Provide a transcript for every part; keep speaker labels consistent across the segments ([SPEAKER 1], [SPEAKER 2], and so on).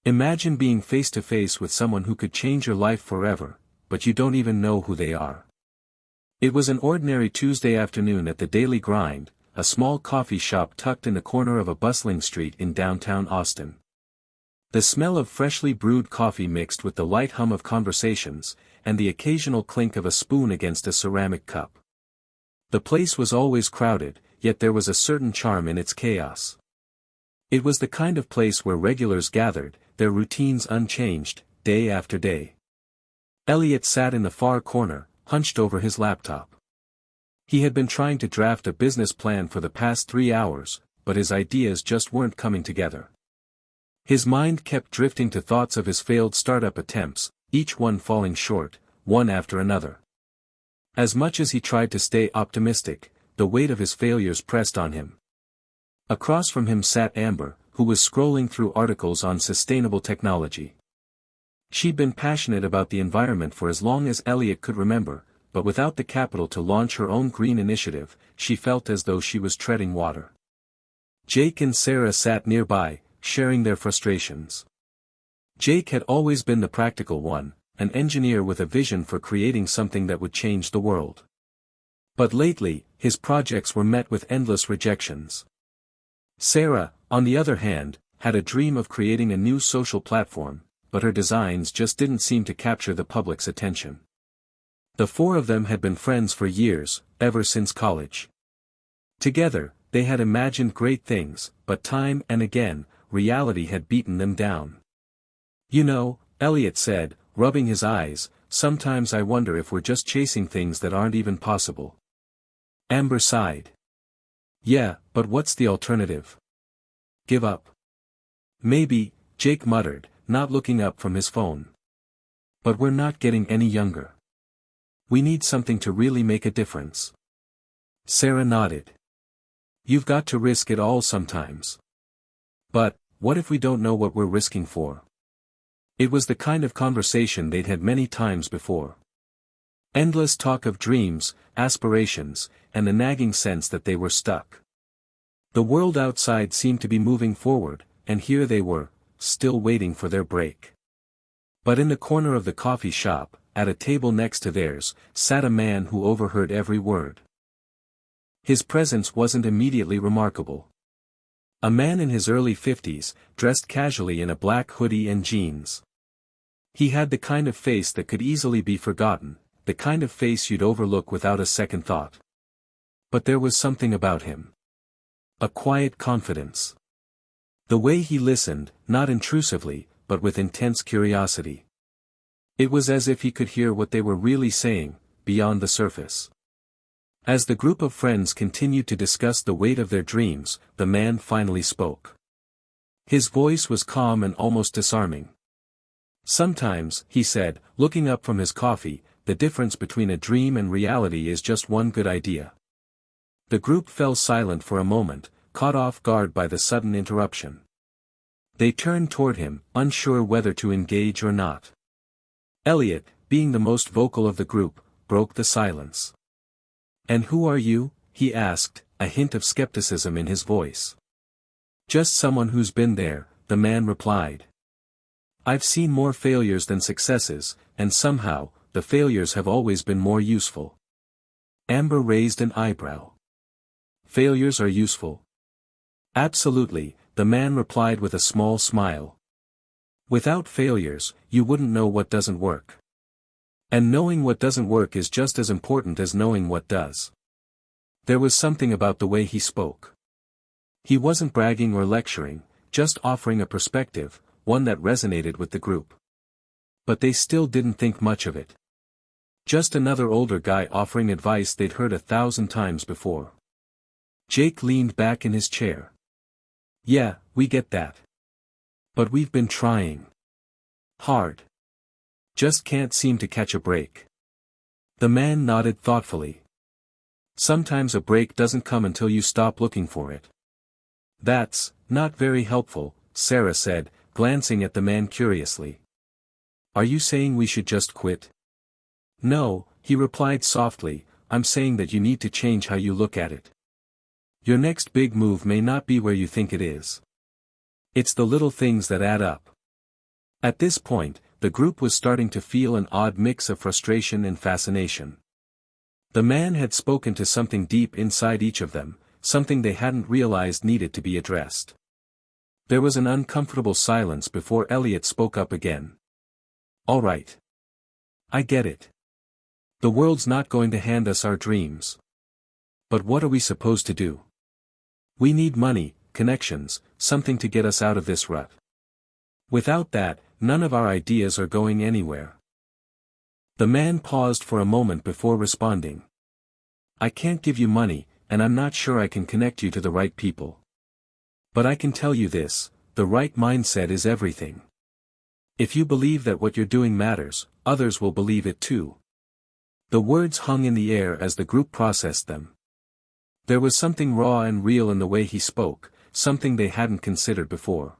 [SPEAKER 1] Imagine being face to face with someone who could change your life forever, but you don't even know who they are. It was an ordinary Tuesday afternoon at the Daily Grind, a small coffee shop tucked in the corner of a bustling street in downtown Austin. The smell of freshly brewed coffee mixed with the light hum of conversations, and the occasional clink of a spoon against a ceramic cup. The place was always crowded, yet there was a certain charm in its chaos. It was the kind of place where regulars gathered, their routines unchanged, day after day. Elliot sat in the far corner, hunched over his laptop. He had been trying to draft a business plan for the past 3 hours, but his ideas just weren't coming together. His mind kept drifting to thoughts of his failed startup attempts, each one falling short, one after another. As much as he tried to stay optimistic, the weight of his failures pressed on him. Across from him sat Amber, who was scrolling through articles on sustainable technology. She'd been passionate about the environment for as long as Elliot could remember, but without the capital to launch her own green initiative, she felt as though she was treading water. Jake and Sarah sat nearby, sharing their frustrations. Jake had always been the practical one, an engineer with a vision for creating something that would change the world. But lately, his projects were met with endless rejections. Sarah, on the other hand, had a dream of creating a new social platform, but her designs just didn't seem to capture the public's attention. The four of them had been friends for years, ever since college. Together, they had imagined great things, but time and again, reality had beaten them down. "You know," Elliot said, rubbing his eyes, "sometimes I wonder if we're just chasing things that aren't even possible." Amber sighed. "Yeah, but what's the alternative? Give up?" "Maybe," Jake muttered, not looking up from his phone. "But we're not getting any younger. We need something to really make a difference." Sarah nodded. "You've got to risk it all sometimes." "But, what if we don't know what we're risking for?" It was the kind of conversation they'd had many times before. Endless talk of dreams, aspirations, and the nagging sense that they were stuck. The world outside seemed to be moving forward, and here they were, still waiting for their break. But in the corner of the coffee shop, at a table next to theirs, sat a man who overheard every word. His presence wasn't immediately remarkable. A man in his early 50s, dressed casually in a black hoodie and jeans. He had the kind of face that could easily be forgotten, the kind of face you'd overlook without a second thought. But there was something about him. A quiet confidence. The way he listened, not intrusively, but with intense curiosity. It was as if he could hear what they were really saying, beyond the surface. As the group of friends continued to discuss the weight of their dreams, the man finally spoke. His voice was calm and almost disarming. "Sometimes," he said, looking up from his coffee, "the difference between a dream and reality is just one good idea." The group fell silent for a moment, caught off guard by the sudden interruption. They turned toward him, unsure whether to engage or not. Elliot, being the most vocal of the group, broke the silence. "And who are you?" he asked, a hint of skepticism in his voice. "Just someone who's been there," the man replied. "I've seen more failures than successes, and somehow, the failures have always been more useful." Amber raised an eyebrow. "Failures are useful?" "Absolutely," the man replied with a small smile. "Without failures, you wouldn't know what doesn't work. And knowing what doesn't work is just as important as knowing what does." There was something about the way he spoke. He wasn't bragging or lecturing, just offering a perspective, one that resonated with the group. But they still didn't think much of it. Just another older guy offering advice they'd heard 1,000 times before. Jake leaned back in his chair. "Yeah, we get that. But we've been trying hard. Just can't seem to catch a break." The man nodded thoughtfully. "Sometimes a break doesn't come until you stop looking for it." "That's not very helpful," Sarah said, glancing at the man curiously. "Are you saying we should just quit?" "No," he replied softly, "I'm saying that you need to change how you look at it. Your next big move may not be where you think it is. It's the little things that add up. At this point, the group was starting to feel an odd mix of frustration and fascination. The man had spoken to something deep inside each of them, something they hadn't realized needed to be addressed. There was an uncomfortable silence before Elliot spoke up again. "All right. I get it. The world's not going to hand us our dreams. But what are we supposed to do? We need money, connections, something to get us out of this rut. Without that, none of our ideas are going anywhere." The man paused for a moment before responding. "I can't give you money, and I'm not sure I can connect you to the right people. But I can tell you this, the right mindset is everything. If you believe that what you're doing matters, others will believe it too." The words hung in the air as the group processed them. There was something raw and real in the way he spoke, something they hadn't considered before.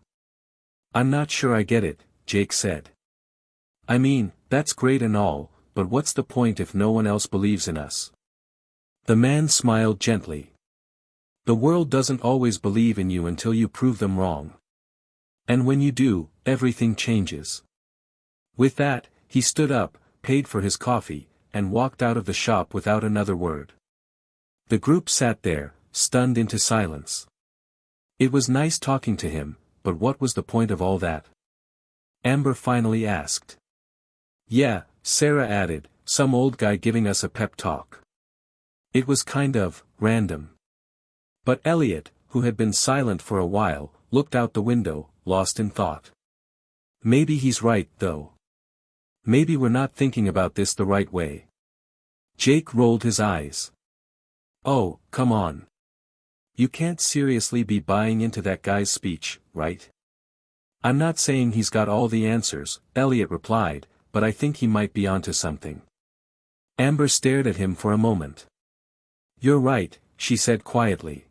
[SPEAKER 1] "I'm not sure I get it," Jake said. "I mean, that's great and all, but what's the point if no one else believes in us?" The man smiled gently. "The world doesn't always believe in you until you prove them wrong. And when you do, everything changes." With that, he stood up, paid for his coffee, and walked out of the shop without another word. The group sat there, stunned into silence. It was nice talking to him, but what was the point of all that? Amber finally asked. "Yeah," Sarah added, "some old guy giving us a pep talk. It was kind of random." But Elliot, who had been silent for a while, looked out the window, lost in thought. Maybe he's right, though. Maybe we're not thinking about this the right way. Jake rolled his eyes. "Oh, come on. You can't seriously be buying into that guy's speech, right?" "I'm not saying he's got all the answers," Elliot replied, "but I think he might be onto something." Amber stared at him for a moment. "You're right," she said quietly.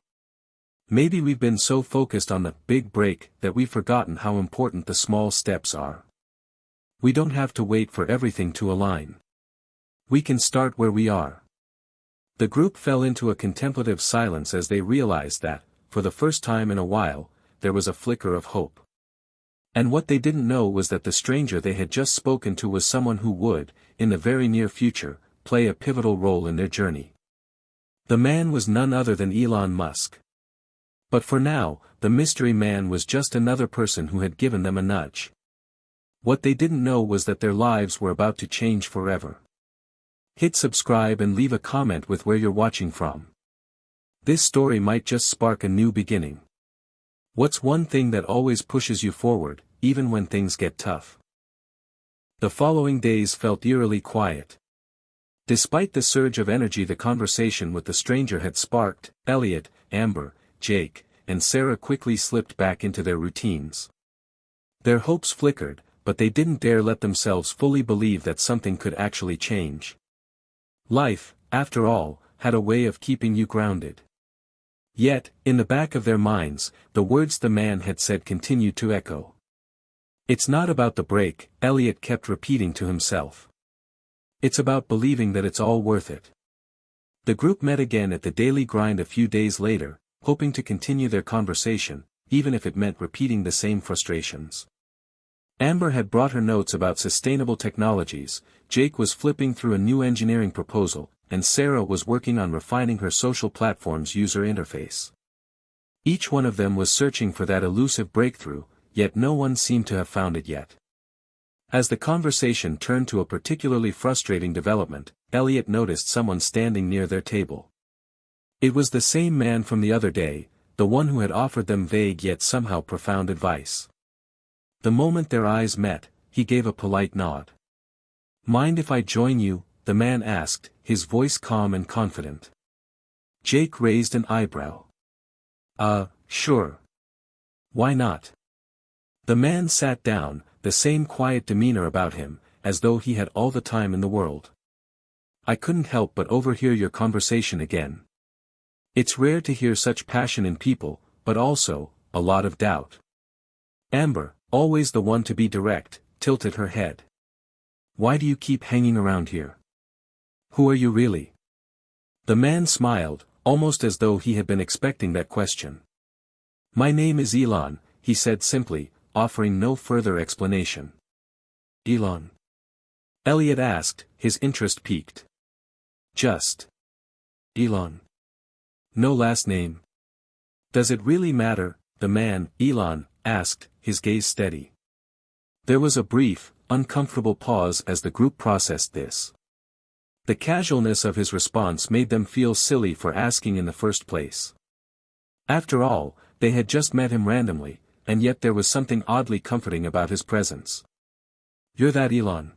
[SPEAKER 1] "Maybe we've been so focused on the big break that we've forgotten how important the small steps are. We don't have to wait for everything to align. We can start where we are." The group fell into a contemplative silence as they realized that, for the first time in a while, there was a flicker of hope. And what they didn't know was that the stranger they had just spoken to was someone who would, in the very near future, play a pivotal role in their journey. The man was none other than Elon Musk. But for now, the mystery man was just another person who had given them a nudge. What they didn't know was that their lives were about to change forever. Hit subscribe and leave a comment with where you're watching from. This story might just spark a new beginning. What's one thing that always pushes you forward, even when things get tough? The following days felt eerily quiet. Despite the surge of energy the conversation with the stranger had sparked, Elliot, Amber, Jake, and Sarah quickly slipped back into their routines. Their hopes flickered, but they didn't dare let themselves fully believe that something could actually change. Life, after all, had a way of keeping you grounded. Yet, in the back of their minds, the words the man had said continued to echo. "It's not about the break," Elliot kept repeating to himself. "It's about believing that it's all worth it." The group met again at the daily grind a few days later, hoping to continue their conversation, even if it meant repeating the same frustrations. Amber had brought her notes about sustainable technologies, Jake was flipping through a new engineering proposal, and Sarah was working on refining her social platform's user interface. Each one of them was searching for that elusive breakthrough, yet no one seemed to have found it yet. As the conversation turned to a particularly frustrating development, Elliot noticed someone standing near their table. It was the same man from the other day, the one who had offered them vague yet somehow profound advice. The moment their eyes met, he gave a polite nod. "Mind if I join you?" the man asked, his voice calm and confident. Jake raised an eyebrow. Sure. Why not?" The man sat down, the same quiet demeanor about him, as though he had all the time in the world. "I couldn't help but overhear your conversation again. It's rare to hear such passion in people, but also, a lot of doubt." Amber, always the one to be direct, tilted her head. "Why do you keep hanging around here? Who are you really?" The man smiled, almost as though he had been expecting that question. "My name is Elon," he said simply, offering no further explanation. Elon? Elliot asked, his interest piqued. Just Elon. No last name. Does it really matter? The man, Elon, asked, his gaze steady. There was a brief, uncomfortable pause as the group processed this. The casualness of his response made them feel silly for asking in the first place. After all, they had just met him randomly, and yet there was something oddly comforting about his presence. You're that Elon?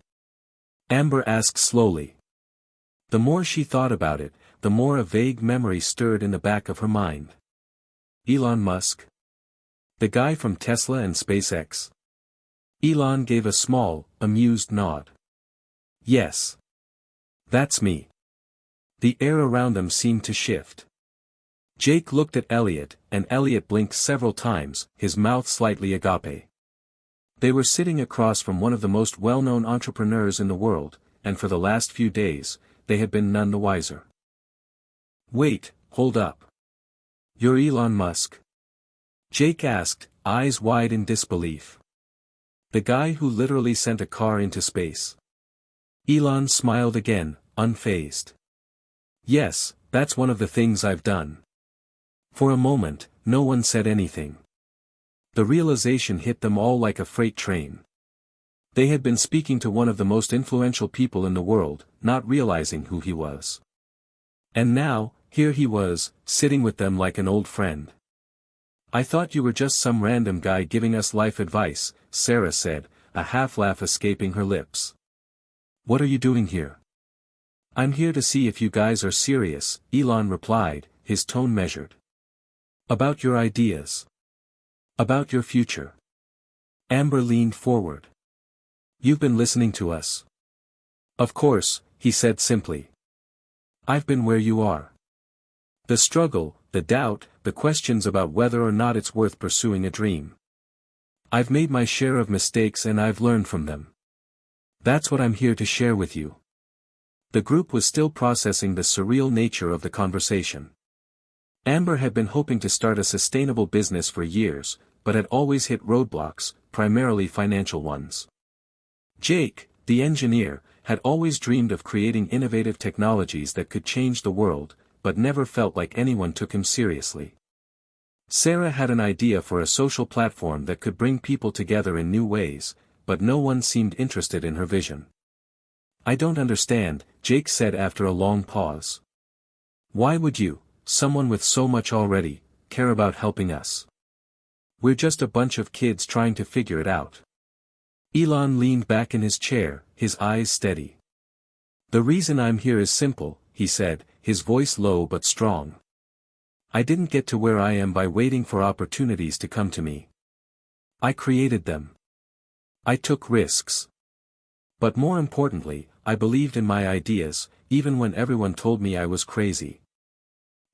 [SPEAKER 1] Amber asked slowly. The more she thought about it, the more a vague memory stirred in the back of her mind. Elon Musk? The guy from Tesla and SpaceX? Elon gave a small, amused nod. Yes. That's me. The air around them seemed to shift. Jake looked at Elliot, and Elliot blinked several times, his mouth slightly agape. They were sitting across from one of the most well-known entrepreneurs in the world, and for the last few days, they had been none the wiser. Wait, hold up. You're Elon Musk? Jake asked, eyes wide in disbelief. The guy who literally sent a car into space. Elon smiled again, unfazed. Yes, that's one of the things I've done. For a moment, no one said anything. The realization hit them all like a freight train. They had been speaking to one of the most influential people in the world, not realizing who he was. And now, here he was, sitting with them like an old friend. I thought you were just some random guy giving us life advice, Sarah said, a half-laugh escaping her lips. What are you doing here? I'm here to see if you guys are serious, Elon replied, his tone measured. About your ideas. About your future. Amber leaned forward. You've been listening to us. Of course, he said simply. I've been where you are. The struggle, the doubt, the questions about whether or not it's worth pursuing a dream. I've made my share of mistakes and I've learned from them. That's what I'm here to share with you. The group was still processing the surreal nature of the conversation. Amber had been hoping to start a sustainable business for years, but had always hit roadblocks, primarily financial ones. Jake, the engineer, had always dreamed of creating innovative technologies that could change the world, but never felt like anyone took him seriously. Sarah had an idea for a social platform that could bring people together in new ways, but no one seemed interested in her vision. I don't understand, Jake said after a long pause. Why would you, someone with so much already, care about helping us? We're just a bunch of kids trying to figure it out. Elon leaned back in his chair, his eyes steady. The reason I'm here is simple, he said, his voice low but strong. I didn't get to where I am by waiting for opportunities to come to me. I created them. I took risks. But more importantly, I believed in my ideas, even when everyone told me I was crazy.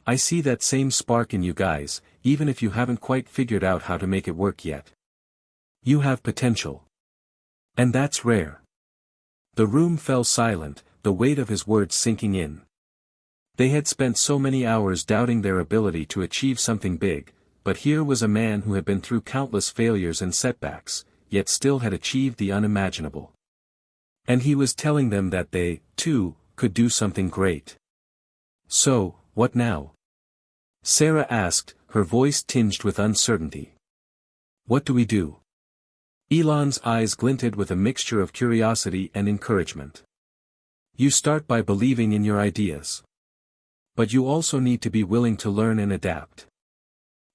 [SPEAKER 1] I see that same spark in you guys, even if you haven't quite figured out how to make it work yet. You have potential. And that's rare. The room fell silent, the weight of his words sinking in. They had spent so many hours doubting their ability to achieve something big, but here was a man who had been through countless failures and setbacks, yet still had achieved the unimaginable. And he was telling them that they, too, could do something great. So, what now? Sarah asked, her voice tinged with uncertainty. What do we do? Elon's eyes glinted with a mixture of curiosity and encouragement. You start by believing in your ideas. But you also need to be willing to learn and adapt.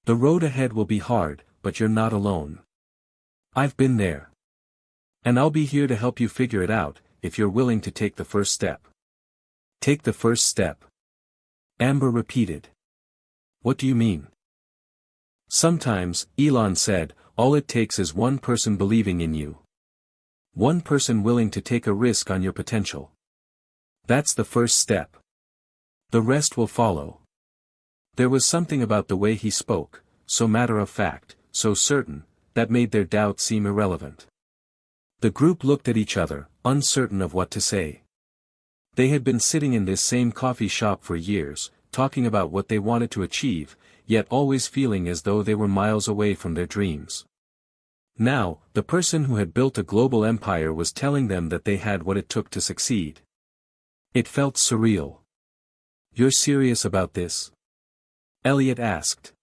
[SPEAKER 1] The road ahead will be hard, but you're not alone. I've been there. And I'll be here to help you figure it out, if you're willing to take the first step. Take the first step. Amber repeated. What do you mean? Sometimes, Elon said, all it takes is one person believing in you. One person willing to take a risk on your potential. That's the first step. The rest will follow. There was something about the way he spoke, so matter-of-fact, so certain, that made their doubt seem irrelevant. The group looked at each other, uncertain of what to say. They had been sitting in this same coffee shop for years, talking about what they wanted to achieve, yet always feeling as though they were miles away from their dreams. Now, the person who had built a global empire was telling them that they had what it took to succeed. It felt surreal. "You're serious about this?" Elliot asked.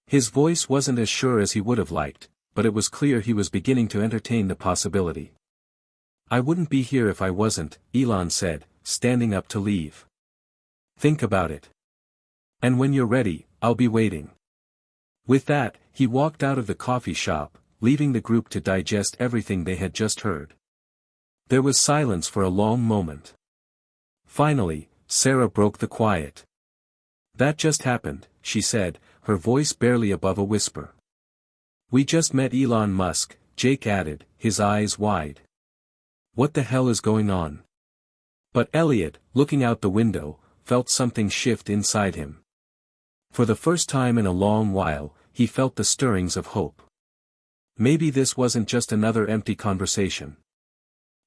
[SPEAKER 1] His voice wasn't as sure as he would have liked, but it was clear he was beginning to entertain the possibility. "I wouldn't be here if I wasn't," Elon said, standing up to leave. "Think about it. And when you're ready, I'll be waiting." With that, he walked out of the coffee shop, leaving the group to digest everything they had just heard. There was silence for a long moment. Finally, Sarah broke the quiet. "That just happened," she said, her voice barely above a whisper. "We just met Elon Musk," Jake added, his eyes wide. "What the hell is going on?" But Elliot, looking out the window, felt something shift inside him. For the first time in a long while, he felt the stirrings of hope. Maybe this wasn't just another empty conversation.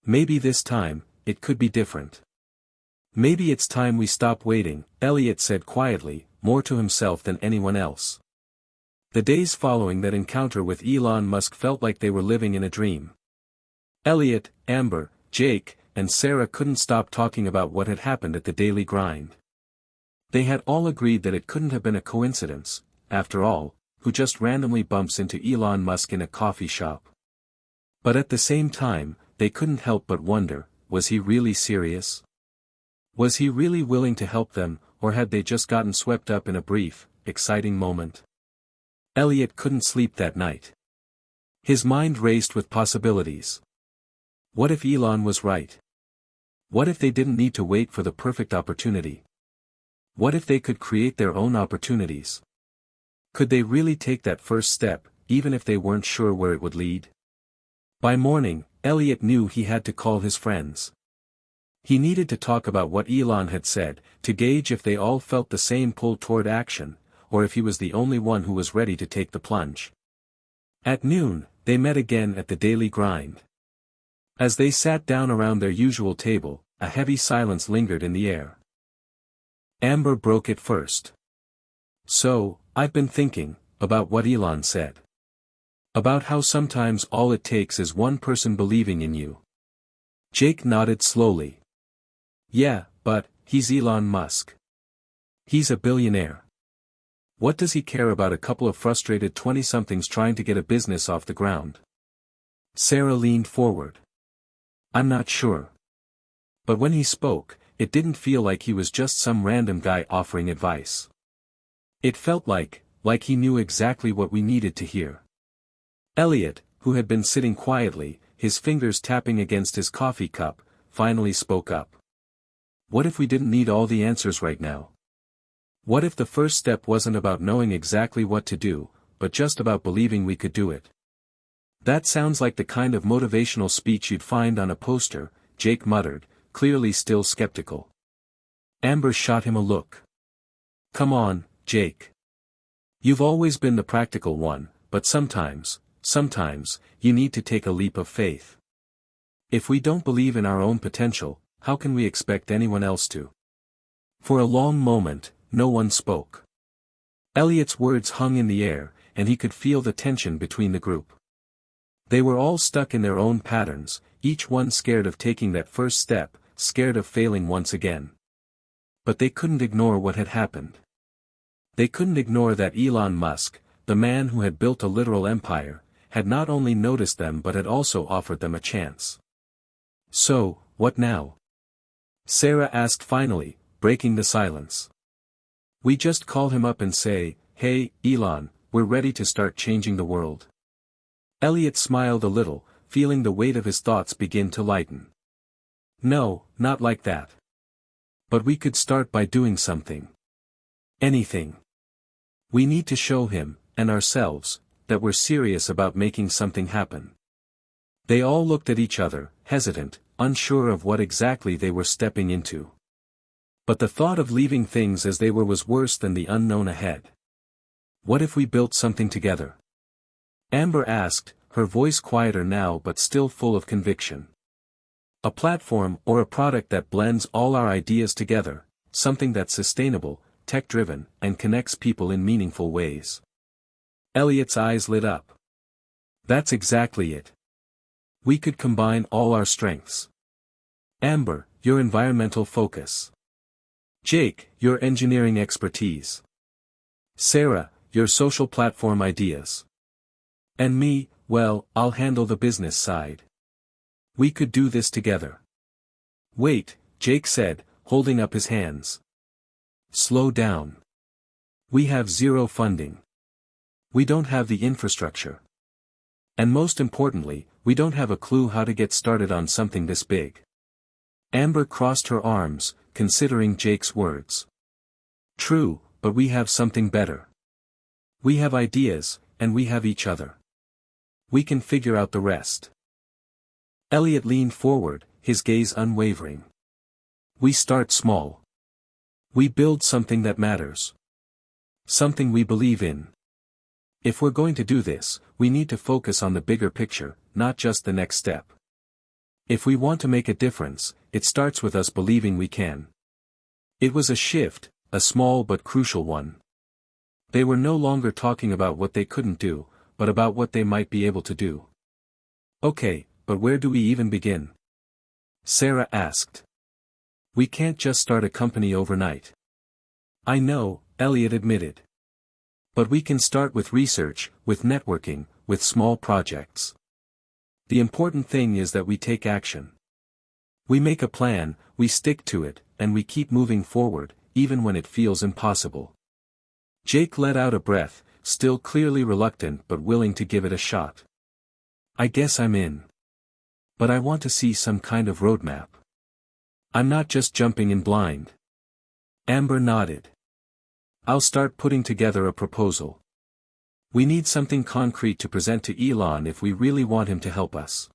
[SPEAKER 1] Maybe this time, it could be different. "Maybe it's time we stop waiting," Elliot said quietly, more to himself than anyone else. The days following that encounter with Elon Musk felt like they were living in a dream. Elliot, Amber, Jake, and Sarah couldn't stop talking about what had happened at the daily grind. They had all agreed that it couldn't have been a coincidence, after all, who just randomly bumps into Elon Musk in a coffee shop. But at the same time, they couldn't help but wonder, was he really serious? Was he really willing to help them, or had they just gotten swept up in a brief, exciting moment? Elliot couldn't sleep that night. His mind raced with possibilities. What if Elon was right? What if they didn't need to wait for the perfect opportunity? What if they could create their own opportunities? Could they really take that first step, even if they weren't sure where it would lead? By morning, Elliot knew he had to call his friends. He needed to talk about what Elon had said, to gauge if they all felt the same pull toward action, or if he was the only one who was ready to take the plunge. At noon, they met again at the daily grind. As they sat down around their usual table, a heavy silence lingered in the air. Amber broke it first. "So, I've been thinking, about what Elon said. About how sometimes all it takes is one person believing in you." Jake nodded slowly. "Yeah, but, he's Elon Musk. He's a billionaire. What does he care about a couple of frustrated 20-somethings trying to get a business off the ground?" Sarah leaned forward. "I'm not sure. But when he spoke, it didn't feel like he was just some random guy offering advice. It felt like he knew exactly what we needed to hear." Elliot, who had been sitting quietly, his fingers tapping against his coffee cup, finally spoke up. "What if we didn't need all the answers right now? What if the first step wasn't about knowing exactly what to do, but just about believing we could do it?" "That sounds like the kind of motivational speech you'd find on a poster," Jake muttered, clearly still skeptical. Amber shot him a look. "Come on, Jake. You've always been the practical one, but sometimes, you need to take a leap of faith. If we don't believe in our own potential, how can we expect anyone else to?" For a long moment, no one spoke. Elliot's words hung in the air, and he could feel the tension between the group. They were all stuck in their own patterns, each one scared of taking that first step, scared of failing once again. But they couldn't ignore what had happened. They couldn't ignore that Elon Musk, the man who had built a literal empire, had not only noticed them but had also offered them a chance. "So, what now?" Sarah asked finally, breaking the silence. "We just call him up and say, 'Hey, Elon, we're ready to start changing the world.'" Elliot smiled a little, feeling the weight of his thoughts begin to lighten. "No, not like that. But we could start by doing something. Anything. We need to show him, and ourselves, that we're serious about making something happen." They all looked at each other, hesitant, unsure of what exactly they were stepping into. But the thought of leaving things as they were was worse than the unknown ahead. "What if we built something together?" Amber asked, her voice quieter now but still full of conviction. "A platform or a product that blends all our ideas together, something that's sustainable, tech-driven, and connects people in meaningful ways." Elliot's eyes lit up. That's exactly it. We could combine all our strengths. Amber, your environmental focus. Jake, your engineering expertise. Sarah, your social platform ideas. And me, well, I'll handle the business side. We could do this together. Wait, Jake said, holding up his hands. Slow down. We have zero funding. We don't have the infrastructure. And most importantly, we don't have a clue how to get started on something this big. Amber crossed her arms, considering Jake's words. True, but we have something better. We have ideas, and we have each other. We can figure out the rest. Elliot leaned forward, his gaze unwavering. We start small. We build something that matters. Something we believe in. If we're going to do this, we need to focus on the bigger picture, not just the next step. If we want to make a difference, it starts with us believing we can. It was a shift, a small but crucial one. They were no longer talking about what they couldn't do, but about what they might be able to do. Okay, but where do we even begin? Sarah asked. We can't just start a company overnight. I know, Elliot admitted. But we can start with research, with networking, with small projects. The important thing is that we take action. We make a plan, we stick to it, and we keep moving forward, even when it feels impossible. Jake let out a breath, still clearly reluctant but willing to give it a shot. I guess I'm in. But I want to see some kind of roadmap. I'm not just jumping in blind. Amber nodded. I'll start putting together a proposal. We need something concrete to present to Elon if we really want him to help us.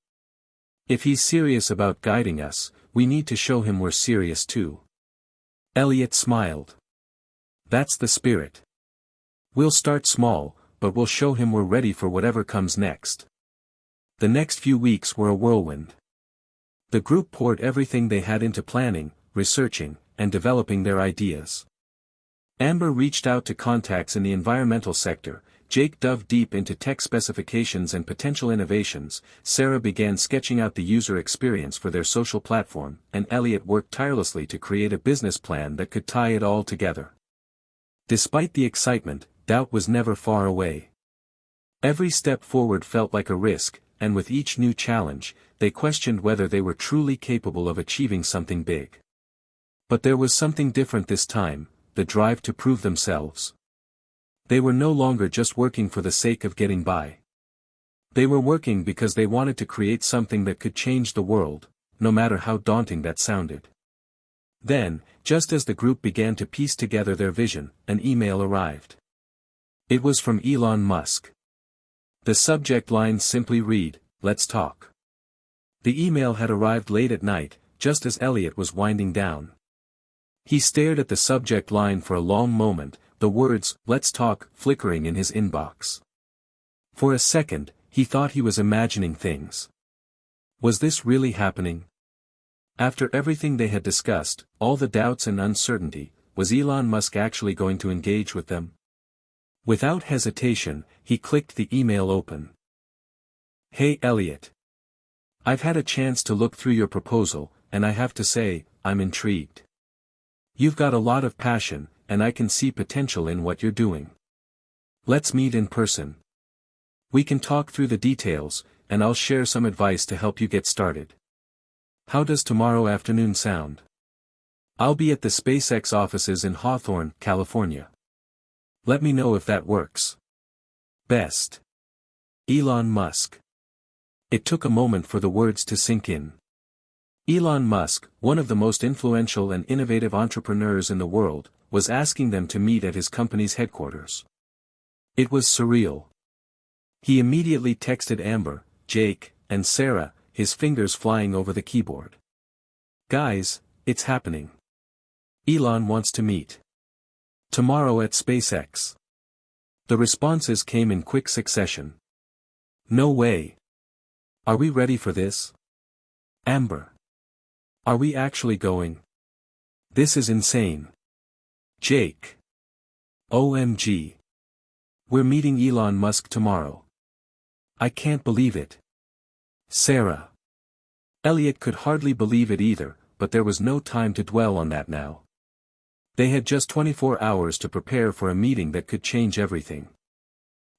[SPEAKER 1] If he's serious about guiding us, we need to show him we're serious too. Elliot smiled. That's the spirit. We'll start small, but we'll show him we're ready for whatever comes next. The next few weeks were a whirlwind. The group poured everything they had into planning, researching, and developing their ideas. Amber reached out to contacts in the environmental sector, Jake dove deep into tech specifications and potential innovations, Sarah began sketching out the user experience for their social platform, and Elliot worked tirelessly to create a business plan that could tie it all together. Despite the excitement, doubt was never far away. Every step forward felt like a risk, and with each new challenge, they questioned whether they were truly capable of achieving something big. But there was something different this time, the drive to prove themselves. They were no longer just working for the sake of getting by. They were working because they wanted to create something that could change the world, no matter how daunting that sounded. Then, just as the group began to piece together their vision, an email arrived. It was from Elon Musk. The subject line simply read, "Let's talk." The email had arrived late at night, just as Elliot was winding down. He stared at the subject line for a long moment, the words, "Let's talk," flickering in his inbox. For a second, he thought he was imagining things. Was this really happening? After everything they had discussed, all the doubts and uncertainty, was Elon Musk actually going to engage with them? Without hesitation, he clicked the email open. Hey Elliot. I've had a chance to look through your proposal, and I have to say, I'm intrigued. You've got a lot of passion, and I can see potential in what you're doing. Let's meet in person. We can talk through the details, and I'll share some advice to help you get started. How does tomorrow afternoon sound? I'll be at the SpaceX offices in Hawthorne, California. Let me know if that works. Best. Elon Musk. It took a moment for the words to sink in. Elon Musk, one of the most influential and innovative entrepreneurs in the world, was asking them to meet at his company's headquarters. It was surreal. He immediately texted Amber, Jake, and Sarah, his fingers flying over the keyboard. Guys, it's happening. Elon wants to meet. Tomorrow at SpaceX. The responses came in quick succession. No way. Are we ready for this? Amber. Are we actually going? This is insane. Jake. OMG. We're meeting Elon Musk tomorrow. I can't believe it. Sarah. Elliot could hardly believe it either, but there was no time to dwell on that now. They had just 24 hours to prepare for a meeting that could change everything.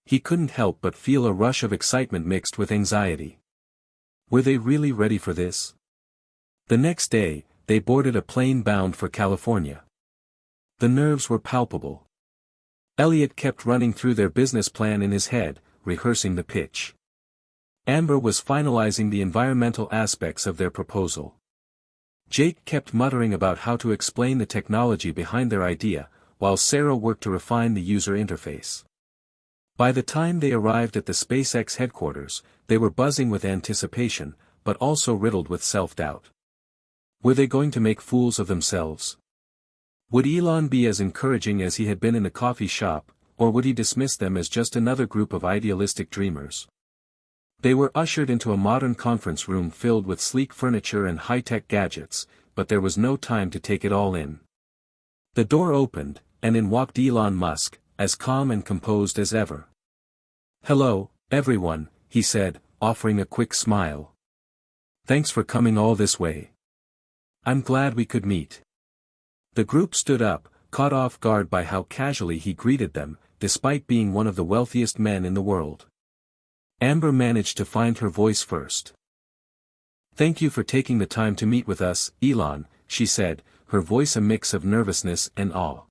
[SPEAKER 1] He couldn't help but feel a rush of excitement mixed with anxiety. Were they really ready for this? The next day, they boarded a plane bound for California. The nerves were palpable. Elliot kept running through their business plan in his head, rehearsing the pitch. Amber was finalizing the environmental aspects of their proposal. Jake kept muttering about how to explain the technology behind their idea, while Sarah worked to refine the user interface. By the time they arrived at the SpaceX headquarters, they were buzzing with anticipation, but also riddled with self-doubt. Were they going to make fools of themselves? Would Elon be as encouraging as he had been in the coffee shop, or would he dismiss them as just another group of idealistic dreamers? They were ushered into a modern conference room filled with sleek furniture and high-tech gadgets, but there was no time to take it all in. The door opened, and in walked Elon Musk, as calm and composed as ever. "Hello, everyone," he said, offering a quick smile. "Thanks for coming all this way. I'm glad we could meet." The group stood up, caught off guard by how casually he greeted them, despite being one of the wealthiest men in the world. Amber managed to find her voice first. "Thank you for taking the time to meet with us, Elon," she said, her voice a mix of nervousness and awe.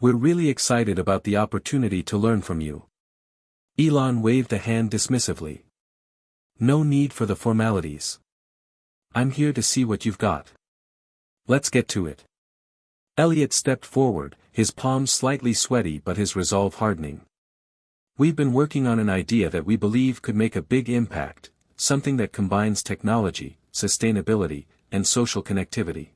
[SPEAKER 1] "We're really excited about the opportunity to learn from you." Elon waved a hand dismissively. "No need for the formalities. I'm here to see what you've got. Let's get to it." Elliot stepped forward, his palms slightly sweaty but his resolve hardening. "We've been working on an idea that we believe could make a big impact, something that combines technology, sustainability, and social connectivity.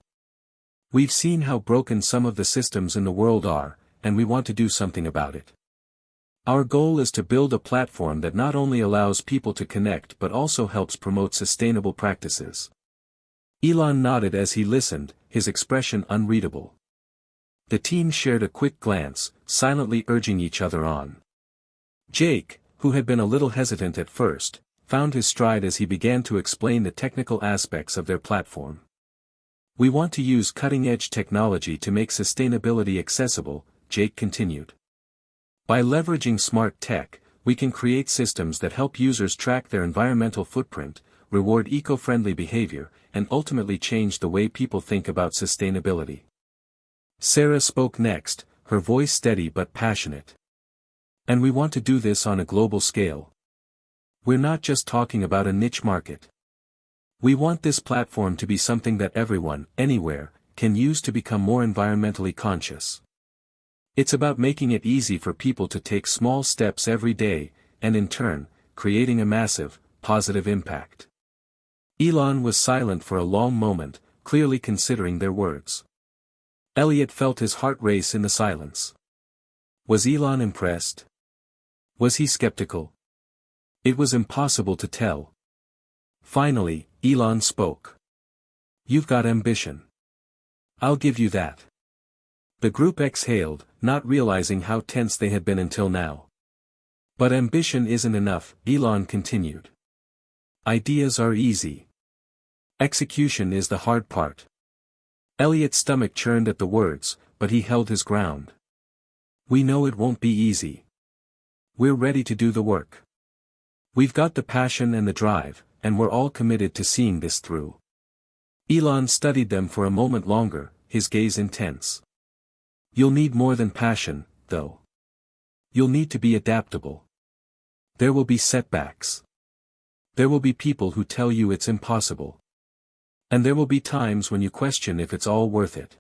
[SPEAKER 1] We've seen how broken some of the systems in the world are, and we want to do something about it. Our goal is to build a platform that not only allows people to connect but also helps promote sustainable practices." Elon nodded as he listened, his expression unreadable. The team shared a quick glance, silently urging each other on. Jake, who had been a little hesitant at first, found his stride as he began to explain the technical aspects of their platform. "We want to use cutting-edge technology to make sustainability accessible," Jake continued. "By leveraging smart tech, we can create systems that help users track their environmental footprint, reward eco-friendly behavior, and ultimately change the way people think about sustainability." Sarah spoke next, her voice steady but passionate. "And we want to do this on a global scale. We're not just talking about a niche market. We want this platform to be something that everyone, anywhere, can use to become more environmentally conscious. It's about making it easy for people to take small steps every day, and in turn, creating a massive, positive impact." Elon was silent for a long moment, clearly considering their words. Elliot felt his heart race in the silence. Was Elon impressed? Was he skeptical? It was impossible to tell. Finally, Elon spoke. "You've got ambition. I'll give you that." The group exhaled, not realizing how tense they had been until now. "But ambition isn't enough," Elon continued. "Ideas are easy. Execution is the hard part." Elliot's stomach churned at the words, but he held his ground. "We know it won't be easy. We're ready to do the work. We've got the passion and the drive, and we're all committed to seeing this through." Elon studied them for a moment longer, his gaze intense. "You'll need more than passion, though. You'll need to be adaptable. There will be setbacks. There will be people who tell you it's impossible. And there will be times when you question if it's all worth it.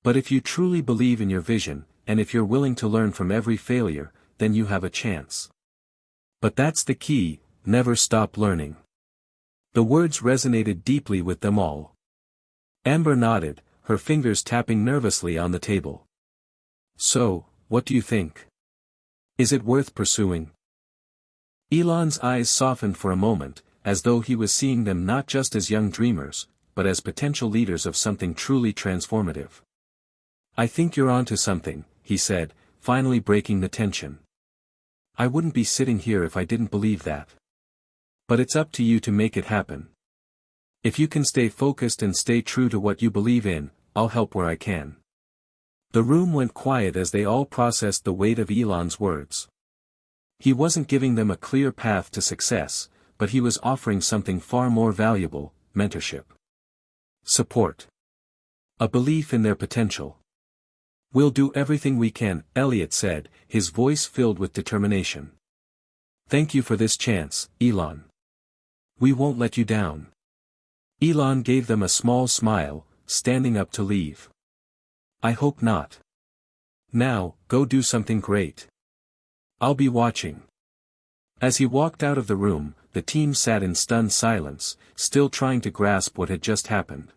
[SPEAKER 1] But if you truly believe in your vision, and if you're willing to learn from every failure, then you have a chance. But that's the key, never stop learning." The words resonated deeply with them all. Amber nodded, her fingers tapping nervously on the table. "So, what do you think? Is it worth pursuing?" Elon's eyes softened for a moment, as though he was seeing them not just as young dreamers, but as potential leaders of something truly transformative. "I think you're onto something," he said, finally breaking the tension. I wouldn't be sitting here if I didn't believe that. But it's up to you to make it happen. If you can stay focused and stay true to what you believe in, I'll help where I can." The room went quiet as they all processed the weight of Elon's words. He wasn't giving them a clear path to success, but he was offering something far more valuable: mentorship. Support. A belief in their potential. "We'll do everything we can," Elliot said, his voice filled with determination. "Thank you for this chance, Elon. We won't let you down." Elon gave them a small smile, standing up to leave. "I hope not. Now, go do something great. I'll be watching." As he walked out of the room, the team sat in stunned silence, still trying to grasp what had just happened.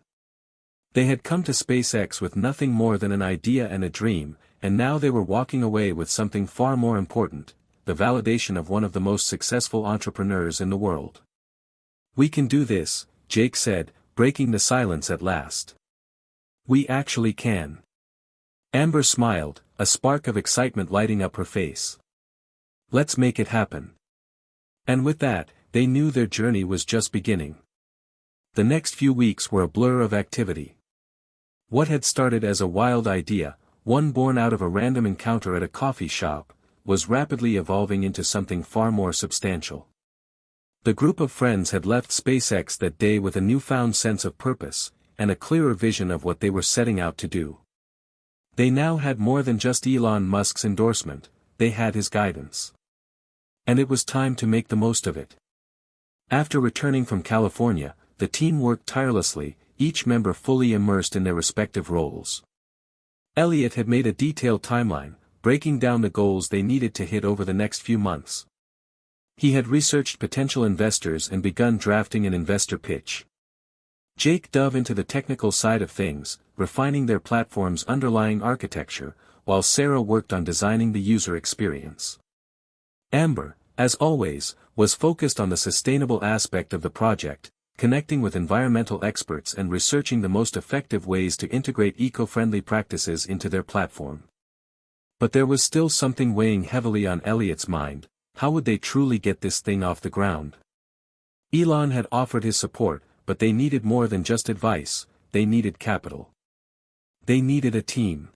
[SPEAKER 1] They had come to SpaceX with nothing more than an idea and a dream, and now they were walking away with something far more important: the validation of one of the most successful entrepreneurs in the world. "We can do this," Jake said, breaking the silence at last. "We actually can." Amber smiled, a spark of excitement lighting up her face. "Let's make it happen." And with that, they knew their journey was just beginning. The next few weeks were a blur of activity. What had started as a wild idea, one born out of a random encounter at a coffee shop, was rapidly evolving into something far more substantial. The group of friends had left SpaceX that day with a newfound sense of purpose, and a clearer vision of what they were setting out to do. They now had more than just Elon Musk's endorsement, they had his guidance. And it was time to make the most of it. After returning from California, the team worked tirelessly, each member fully immersed in their respective roles. Elliot had made a detailed timeline, breaking down the goals they needed to hit over the next few months. He had researched potential investors and begun drafting an investor pitch. Jake dove into the technical side of things, refining their platform's underlying architecture, while Sarah worked on designing the user experience. Amber, as always, was focused on the sustainable aspect of the project, connecting with environmental experts and researching the most effective ways to integrate eco-friendly practices into their platform. But there was still something weighing heavily on Elliot's mind: how would they truly get this thing off the ground? Elon had offered his support, but they needed more than just advice, they needed capital. They needed a team.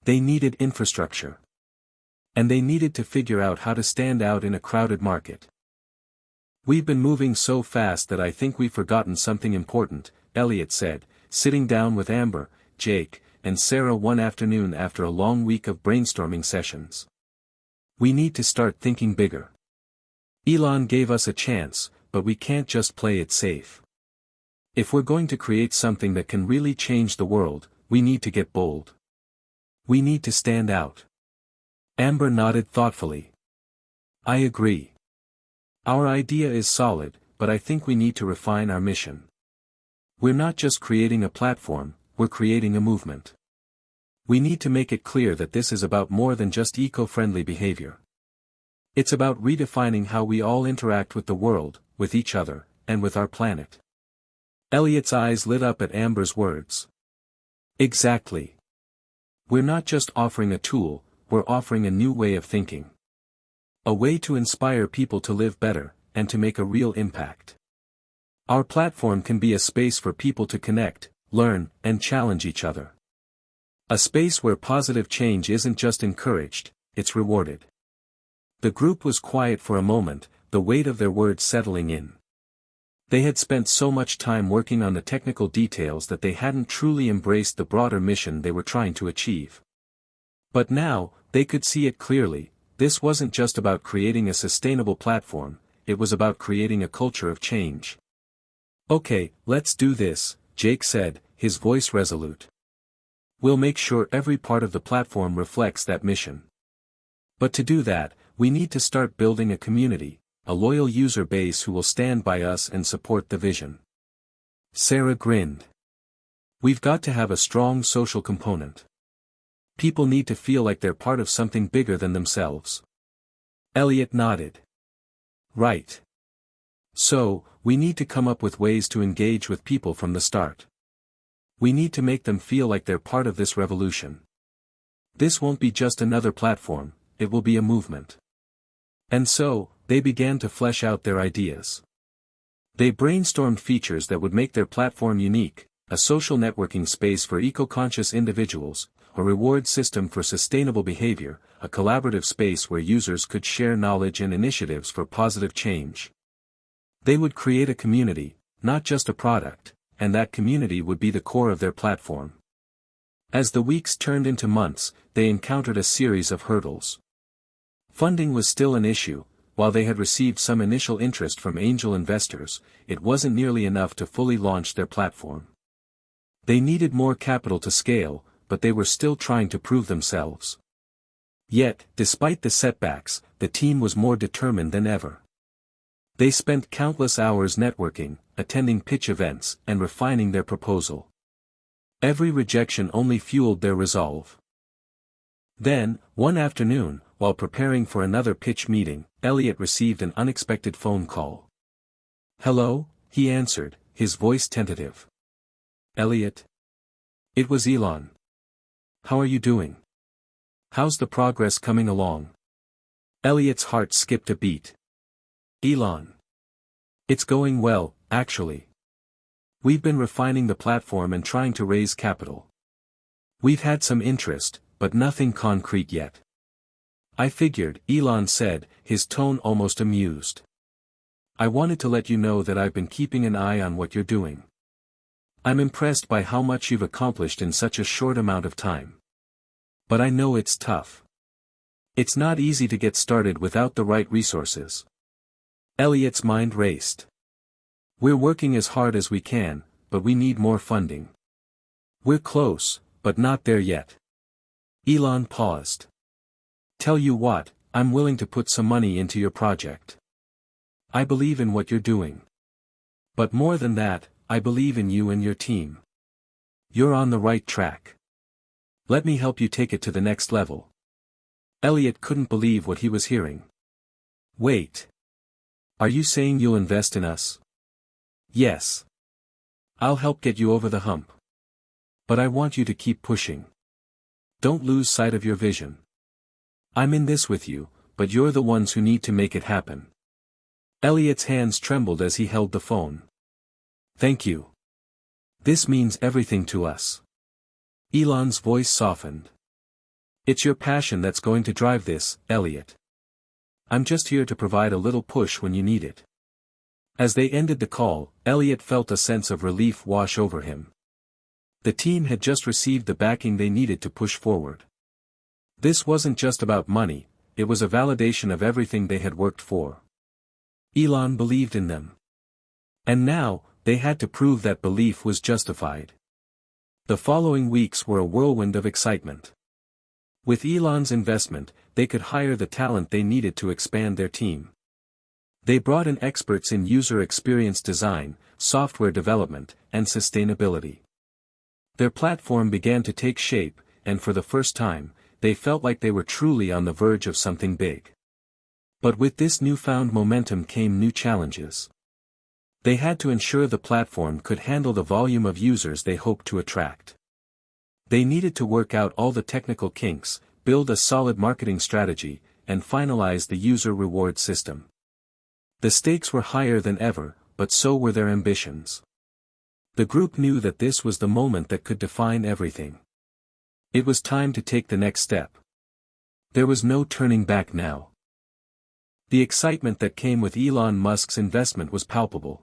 [SPEAKER 1] They needed infrastructure. And they needed to figure out how to stand out in a crowded market. "We've been moving so fast that I think we've forgotten something important," Elliot said, sitting down with Amber, Jake, and Sarah one afternoon after a long week of brainstorming sessions. "We need to start thinking bigger. Elon gave us a chance, but we can't just play it safe. If we're going to create something that can really change the world, we need to get bold. We need to stand out." Amber nodded thoughtfully. "I agree. Our idea is solid, but I think we need to refine our mission. We're not just creating a platform, we're creating a movement. We need to make it clear that this is about more than just eco-friendly behavior. It's about redefining how we all interact with the world, with each other, and with our planet." Elliot's eyes lit up at Amber's words. "Exactly. We're not just offering a tool, we're offering a new way of thinking. A way to inspire people to live better, and to make a real impact. Our platform can be a space for people to connect, learn, and challenge each other. A space where positive change isn't just encouraged, it's rewarded." The group was quiet for a moment, the weight of their words settling in. They had spent so much time working on the technical details that they hadn't truly embraced the broader mission they were trying to achieve. But now, they could see it clearly: this wasn't just about creating a sustainable platform, it was about creating a culture of change. "Okay, let's do this," Jake said, his voice resolute. "We'll make sure every part of the platform reflects that mission. But to do that, we need to start building a community, a loyal user base who will stand by us and support the vision." Sarah grinned. "We've got to have a strong social component. People need to feel like they're part of something bigger than themselves." Elliot nodded. "Right. So, we need to come up with ways to engage with people from the start. We need to make them feel like they're part of this revolution. This won't be just another platform, it will be a movement. And so, they began to flesh out their ideas. They brainstormed features that would make their platform unique: a social networking space for eco-conscious individuals, a reward system for sustainable behavior, a collaborative space where users could share knowledge and initiatives for positive change. They would create a community, not just a product, and that community would be the core of their platform. As the weeks turned into months, they encountered a series of hurdles. Funding was still an issue. While they had received some initial interest from angel investors, it wasn't nearly enough to fully launch their platform. They needed more capital to scale, but they were still trying to prove themselves. Yet, despite the setbacks, the team was more determined than ever. They spent countless hours networking, attending pitch events, and refining their proposal. Every rejection only fueled their resolve. Then, one afternoon, while preparing for another pitch meeting, Elliot received an unexpected phone call. "Hello," he answered, his voice tentative. "Elliot?" It was Elon. "How are you doing? How's the progress coming along?" Elliot's heart skipped a beat. "Elon. It's going well, actually. We've been refining the platform and trying to raise capital. We've had some interest, but nothing concrete yet." "I figured," Elon said, his tone almost amused. "I wanted to let you know that I've been keeping an eye on what you're doing. I'm impressed by how much you've accomplished in such a short amount of time. But I know it's tough. It's not easy to get started without the right resources." Elliot's mind raced. "We're working as hard as we can, but we need more funding. We're close, but not there yet." Elon paused. "Tell you what, I'm willing to put some money into your project. I believe in what you're doing. But more than that, I believe in you and your team. You're on the right track. Let me help you take it to the next level." Elliot couldn't believe what he was hearing. "Wait. Are you saying you'll invest in us?" "Yes. I'll help get you over the hump. But I want you to keep pushing. Don't lose sight of your vision. I'm in this with you, but you're the ones who need to make it happen." Elliot's hands trembled as he held the phone. "Thank you. This means everything to us." Elon's voice softened. "It's your passion that's going to drive this, Elliot. I'm just here to provide a little push when you need it." As they ended the call, Elliot felt a sense of relief wash over him. The team had just received the backing they needed to push forward. This wasn't just about money, it was a validation of everything they had worked for. Elon believed in them. And now, they had to prove that belief was justified. The following weeks were a whirlwind of excitement. With Elon's investment, they could hire the talent they needed to expand their team. They brought in experts in user experience design, software development, and sustainability. Their platform began to take shape, and for the first time, they felt like they were truly on the verge of something big. But with this newfound momentum came new challenges. They had to ensure the platform could handle the volume of users they hoped to attract. They needed to work out all the technical kinks, build a solid marketing strategy, and finalize the user reward system. The stakes were higher than ever, but so were their ambitions. The group knew that this was the moment that could define everything. It was time to take the next step. There was no turning back now. The excitement that came with Elon Musk's investment was palpable.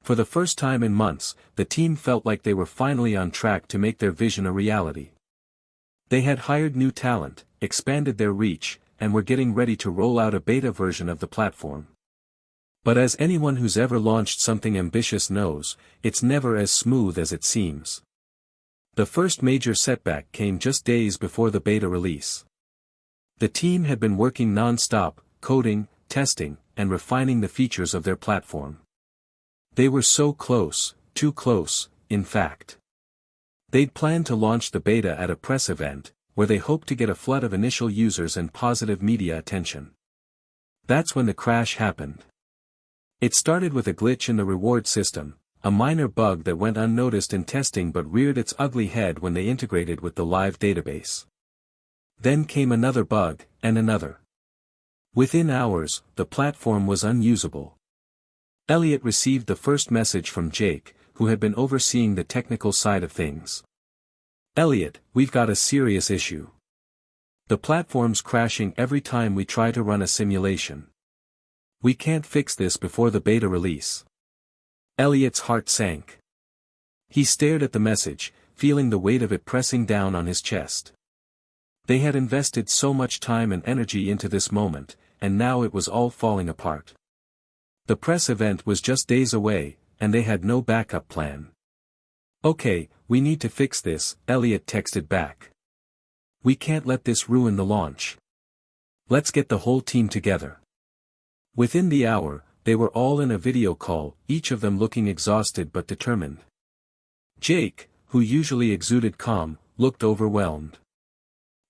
[SPEAKER 1] For the first time in months, the team felt like they were finally on track to make their vision a reality. They had hired new talent, expanded their reach, and were getting ready to roll out a beta version of the platform. But as anyone who's ever launched something ambitious knows, it's never as smooth as it seems. The first major setback came just days before the beta release. The team had been working non-stop, coding, testing, and refining the features of their platform. They were so close, too close, in fact. They'd planned to launch the beta at a press event, where they hoped to get a flood of initial users and positive media attention. That's when the crash happened. It started with a glitch in the reward system, a minor bug that went unnoticed in testing but reared its ugly head when they integrated with the live database. Then came another bug, and another. Within hours, the platform was unusable. Elliot received the first message from Jake, who had been overseeing the technical side of things. "Elliot, we've got a serious issue. The platform's crashing every time we try to run a simulation. We can't fix this before the beta release." Elliot's heart sank. He stared at the message, feeling the weight of it pressing down on his chest. They had invested so much time and energy into this moment, and now it was all falling apart. The press event was just days away, and they had no backup plan. "Okay, we need to fix this," Elliot texted back. "We can't let this ruin the launch. Let's get the whole team together." Within the hour, they were all in a video call, each of them looking exhausted but determined. Jake, who usually exuded calm, looked overwhelmed.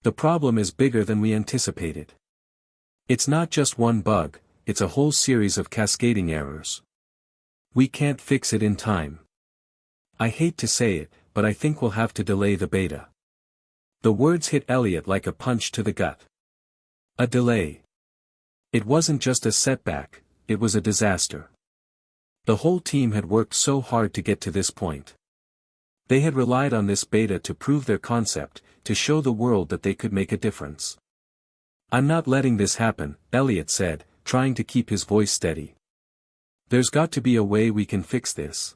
[SPEAKER 1] "The problem is bigger than we anticipated. It's not just one bug, it's a whole series of cascading errors. We can't fix it in time. I hate to say it, but I think we'll have to delay the beta." The words hit Elliot like a punch to the gut. A delay. It wasn't just a setback, it was a disaster. The whole team had worked so hard to get to this point. They had relied on this beta to prove their concept, to show the world that they could make a difference. "I'm not letting this happen," Elliot said, trying to keep his voice steady. "There's got to be a way we can fix this.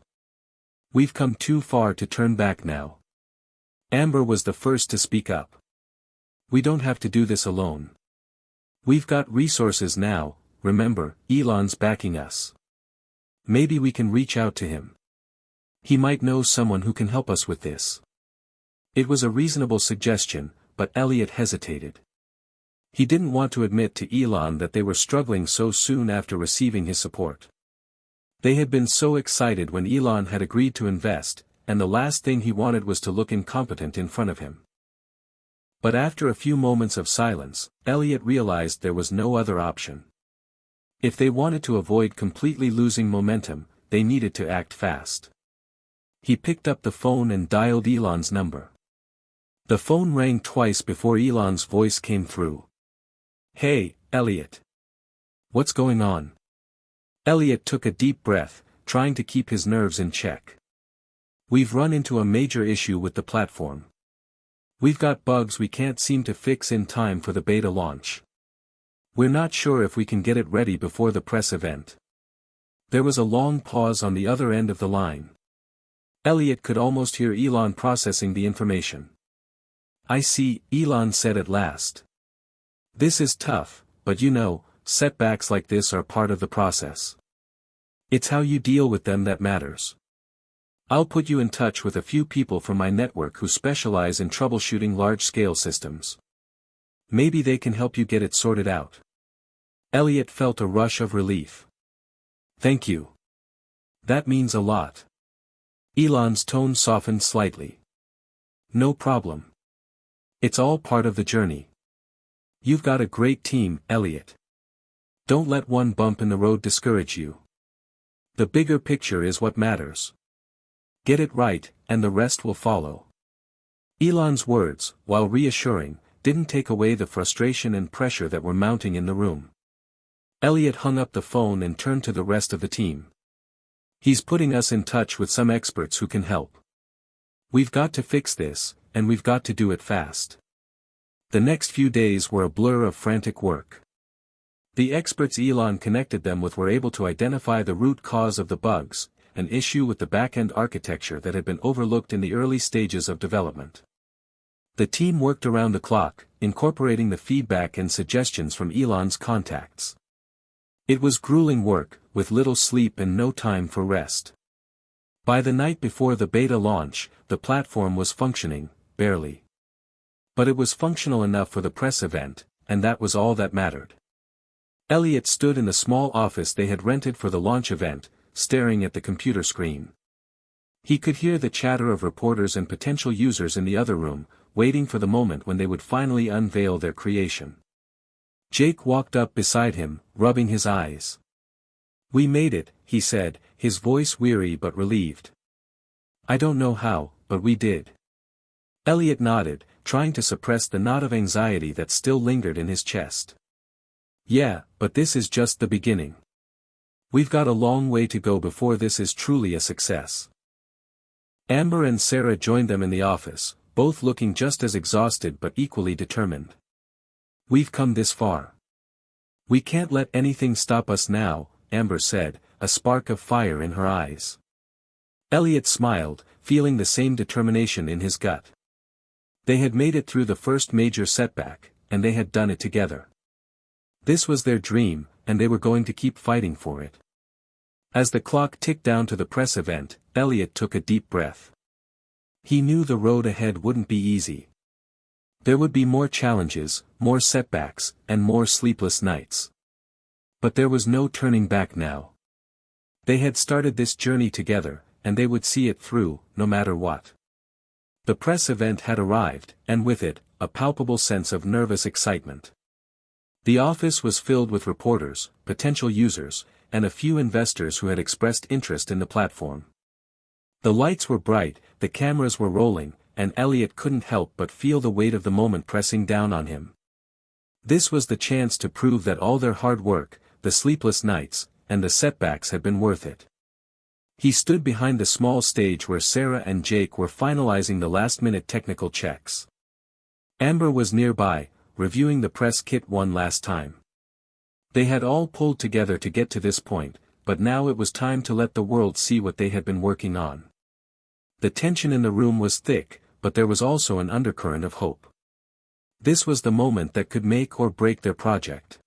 [SPEAKER 1] We've come too far to turn back now." Amber was the first to speak up. "We don't have to do this alone. We've got resources now, remember, Elon's backing us. Maybe we can reach out to him. He might know someone who can help us with this." It was a reasonable suggestion, but Elliot hesitated. He didn't want to admit to Elon that they were struggling so soon after receiving his support. They had been so excited when Elon had agreed to invest, and the last thing he wanted was to look incompetent in front of him. But after a few moments of silence, Elliot realized there was no other option. If they wanted to avoid completely losing momentum, they needed to act fast. He picked up the phone and dialed Elon's number. The phone rang twice before Elon's voice came through. "Hey, Elliot. What's going on?" Elliot took a deep breath, trying to keep his nerves in check. "We've run into a major issue with the platform. We've got bugs we can't seem to fix in time for the beta launch. We're not sure if we can get it ready before the press event." There was a long pause on the other end of the line. Elliot could almost hear Elon processing the information. "I see," Elon said at last. "This is tough, but you know, setbacks like this are part of the process. It's how you deal with them that matters. I'll put you in touch with a few people from my network who specialize in troubleshooting large-scale systems. Maybe they can help you get it sorted out." Elliot felt a rush of relief. "Thank you. That means a lot." Elon's tone softened slightly. "No problem. It's all part of the journey. You've got a great team, Elliot. Don't let one bump in the road discourage you. The bigger picture is what matters. Get it right, and the rest will follow." Elon's words, while reassuring, didn't take away the frustration and pressure that were mounting in the room. Elliot hung up the phone and turned to the rest of the team. "He's putting us in touch with some experts who can help. We've got to fix this, and we've got to do it fast." The next few days were a blur of frantic work. The experts Elon connected them with were able to identify the root cause of the bugs, an issue with the back-end architecture that had been overlooked in the early stages of development. The team worked around the clock, incorporating the feedback and suggestions from Elon's contacts. It was grueling work, with little sleep and no time for rest. By the night before the beta launch, the platform was functioning, barely. But it was functional enough for the press event, and that was all that mattered. Elliot stood in the small office they had rented for the launch event, staring at the computer screen. He could hear the chatter of reporters and potential users in the other room, waiting for the moment when they would finally unveil their creation. Jake walked up beside him, rubbing his eyes. "We made it," he said, his voice weary but relieved. "I don't know how, but we did." Elliot nodded, trying to suppress the knot of anxiety that still lingered in his chest. Yeah, but this is just the beginning. We've got a long way to go before this is truly a success. Amber and Sarah joined them in the office, both looking just as exhausted but equally determined. We've come this far. We can't let anything stop us now, Amber said, a spark of fire in her eyes. Elliot smiled, feeling the same determination in his gut. They had made it through the first major setback, and they had done it together. This was their dream, and they were going to keep fighting for it. As the clock ticked down to the press event, Elliot took a deep breath. He knew the road ahead wouldn't be easy. There would be more challenges, more setbacks, and more sleepless nights. But there was no turning back now. They had started this journey together, and they would see it through, no matter what. The press event had arrived, and with it, a palpable sense of nervous excitement. The office was filled with reporters, potential users, and a few investors who had expressed interest in the platform. The lights were bright, the cameras were rolling, and Elliot couldn't help but feel the weight of the moment pressing down on him. This was the chance to prove that all their hard work, the sleepless nights, and the setbacks had been worth it. He stood behind the small stage where Sarah and Jake were finalizing the last-minute technical checks. Amber was nearby, reviewing the press kit one last time. They had all pulled together to get to this point, but now it was time to let the world see what they had been working on. The tension in the room was thick, but there was also an undercurrent of hope. This was the moment that could make or break their project.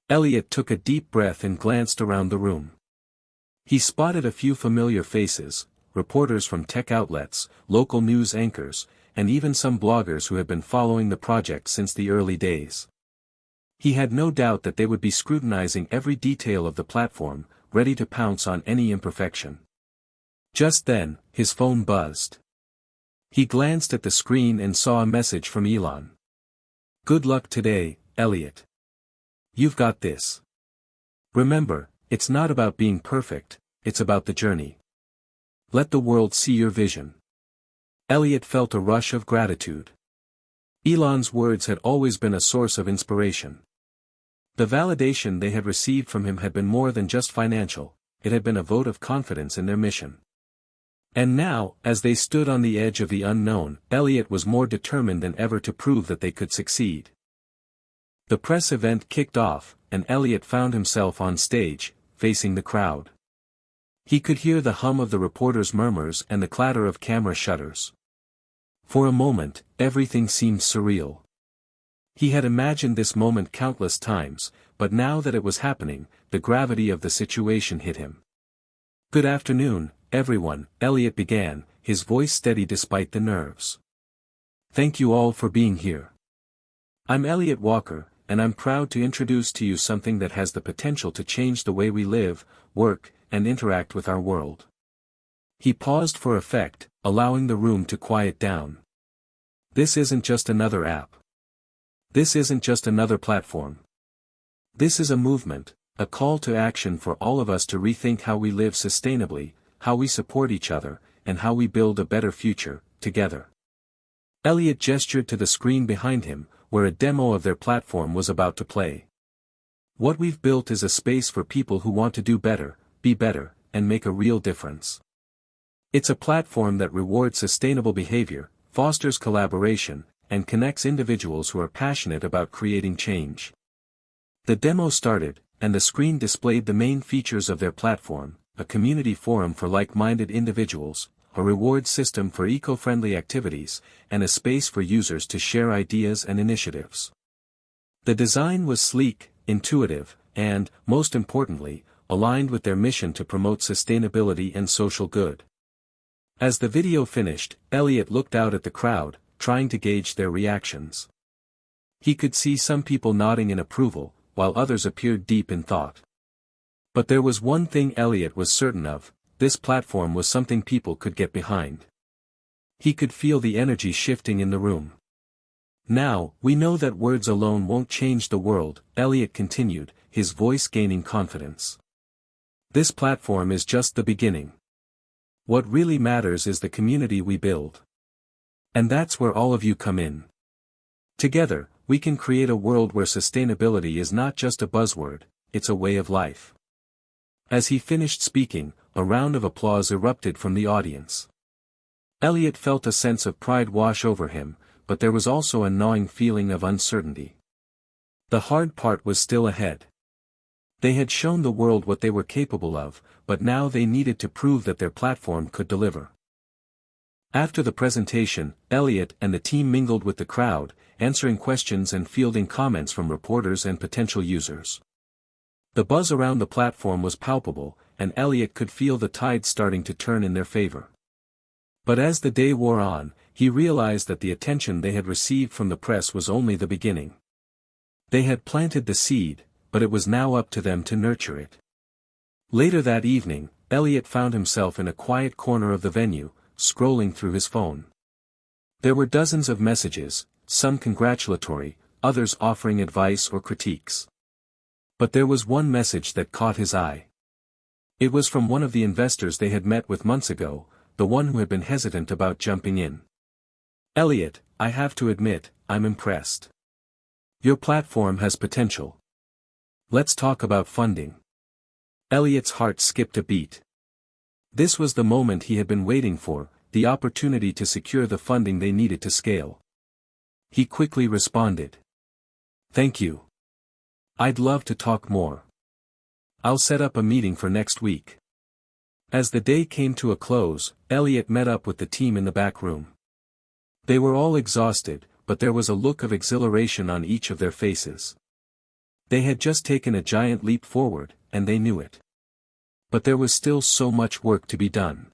[SPEAKER 1] Elliot took a deep breath and glanced around the room. He spotted a few familiar faces, reporters from tech outlets, local news anchors, and even some bloggers who had been following the project since the early days. He had no doubt that they would be scrutinizing every detail of the platform, ready to pounce on any imperfection. Just then, his phone buzzed. He glanced at the screen and saw a message from Elon. "Good luck today, Elliot. You've got this. Remember, it's not about being perfect, it's about the journey. Let the world see your vision." Elliot felt a rush of gratitude. Elon's words had always been a source of inspiration. The validation they had received from him had been more than just financial, it had been a vote of confidence in their mission. And now, as they stood on the edge of the unknown, Elliot was more determined than ever to prove that they could succeed. The press event kicked off, and Elliot found himself on stage, facing the crowd. He could hear the hum of the reporters' murmurs and the clatter of camera shutters. For a moment, everything seemed surreal. He had imagined this moment countless times, but now that it was happening, the gravity of the situation hit him. "Good afternoon, everyone," Elliot began, his voice steady despite the nerves. "Thank you all for being here. I'm Elliot Walker, and I'm proud to introduce to you something that has the potential to change the way we live, work, and interact with our world." He paused for effect, allowing the room to quiet down. This isn't just another app. This isn't just another platform. This is a movement, a call to action for all of us to rethink how we live sustainably, how we support each other, and how we build a better future, together. Elliot gestured to the screen behind him, where a demo of their platform was about to play. "What we've built is a space for people who want to do better, be better, and make a real difference. It's a platform that rewards sustainable behavior, fosters collaboration, and connects individuals who are passionate about creating change." The demo started, and the screen displayed the main features of their platform: a community forum for like-minded individuals, a reward system for eco-friendly activities, and a space for users to share ideas and initiatives. The design was sleek, intuitive, and, most importantly, aligned with their mission to promote sustainability and social good. As the video finished, Elliot looked out at the crowd, trying to gauge their reactions. He could see some people nodding in approval, while others appeared deep in thought. But there was one thing Elliot was certain of: this platform was something people could get behind. He could feel the energy shifting in the room. "Now, we know that words alone won't change the world," Elliot continued, his voice gaining confidence. "This platform is just the beginning. What really matters is the community we build. And that's where all of you come in. Together, we can create a world where sustainability is not just a buzzword, it's a way of life." As he finished speaking, a round of applause erupted from the audience. Elliot felt a sense of pride wash over him, but there was also a gnawing feeling of uncertainty. The hard part was still ahead. They had shown the world what they were capable of, but now they needed to prove that their platform could deliver. After the presentation, Elliot and the team mingled with the crowd, answering questions and fielding comments from reporters and potential users. The buzz around the platform was palpable, and Elliot could feel the tide starting to turn in their favor. But as the day wore on, he realized that the attention they had received from the press was only the beginning. They had planted the seed, but it was now up to them to nurture it. Later that evening, Elliot found himself in a quiet corner of the venue, scrolling through his phone. There were dozens of messages, some congratulatory, others offering advice or critiques. But there was one message that caught his eye. It was from one of the investors they had met with months ago, the one who had been hesitant about jumping in. "Elliot, I have to admit, I'm impressed. Your platform has potential. Let's talk about funding." Elliot's heart skipped a beat. This was the moment he had been waiting for, the opportunity to secure the funding they needed to scale. He quickly responded. "Thank you. I'd love to talk more. I'll set up a meeting for next week." As the day came to a close, Elliot met up with the team in the back room. They were all exhausted, but there was a look of exhilaration on each of their faces. They had just taken a giant leap forward, and they knew it. But there was still so much work to be done.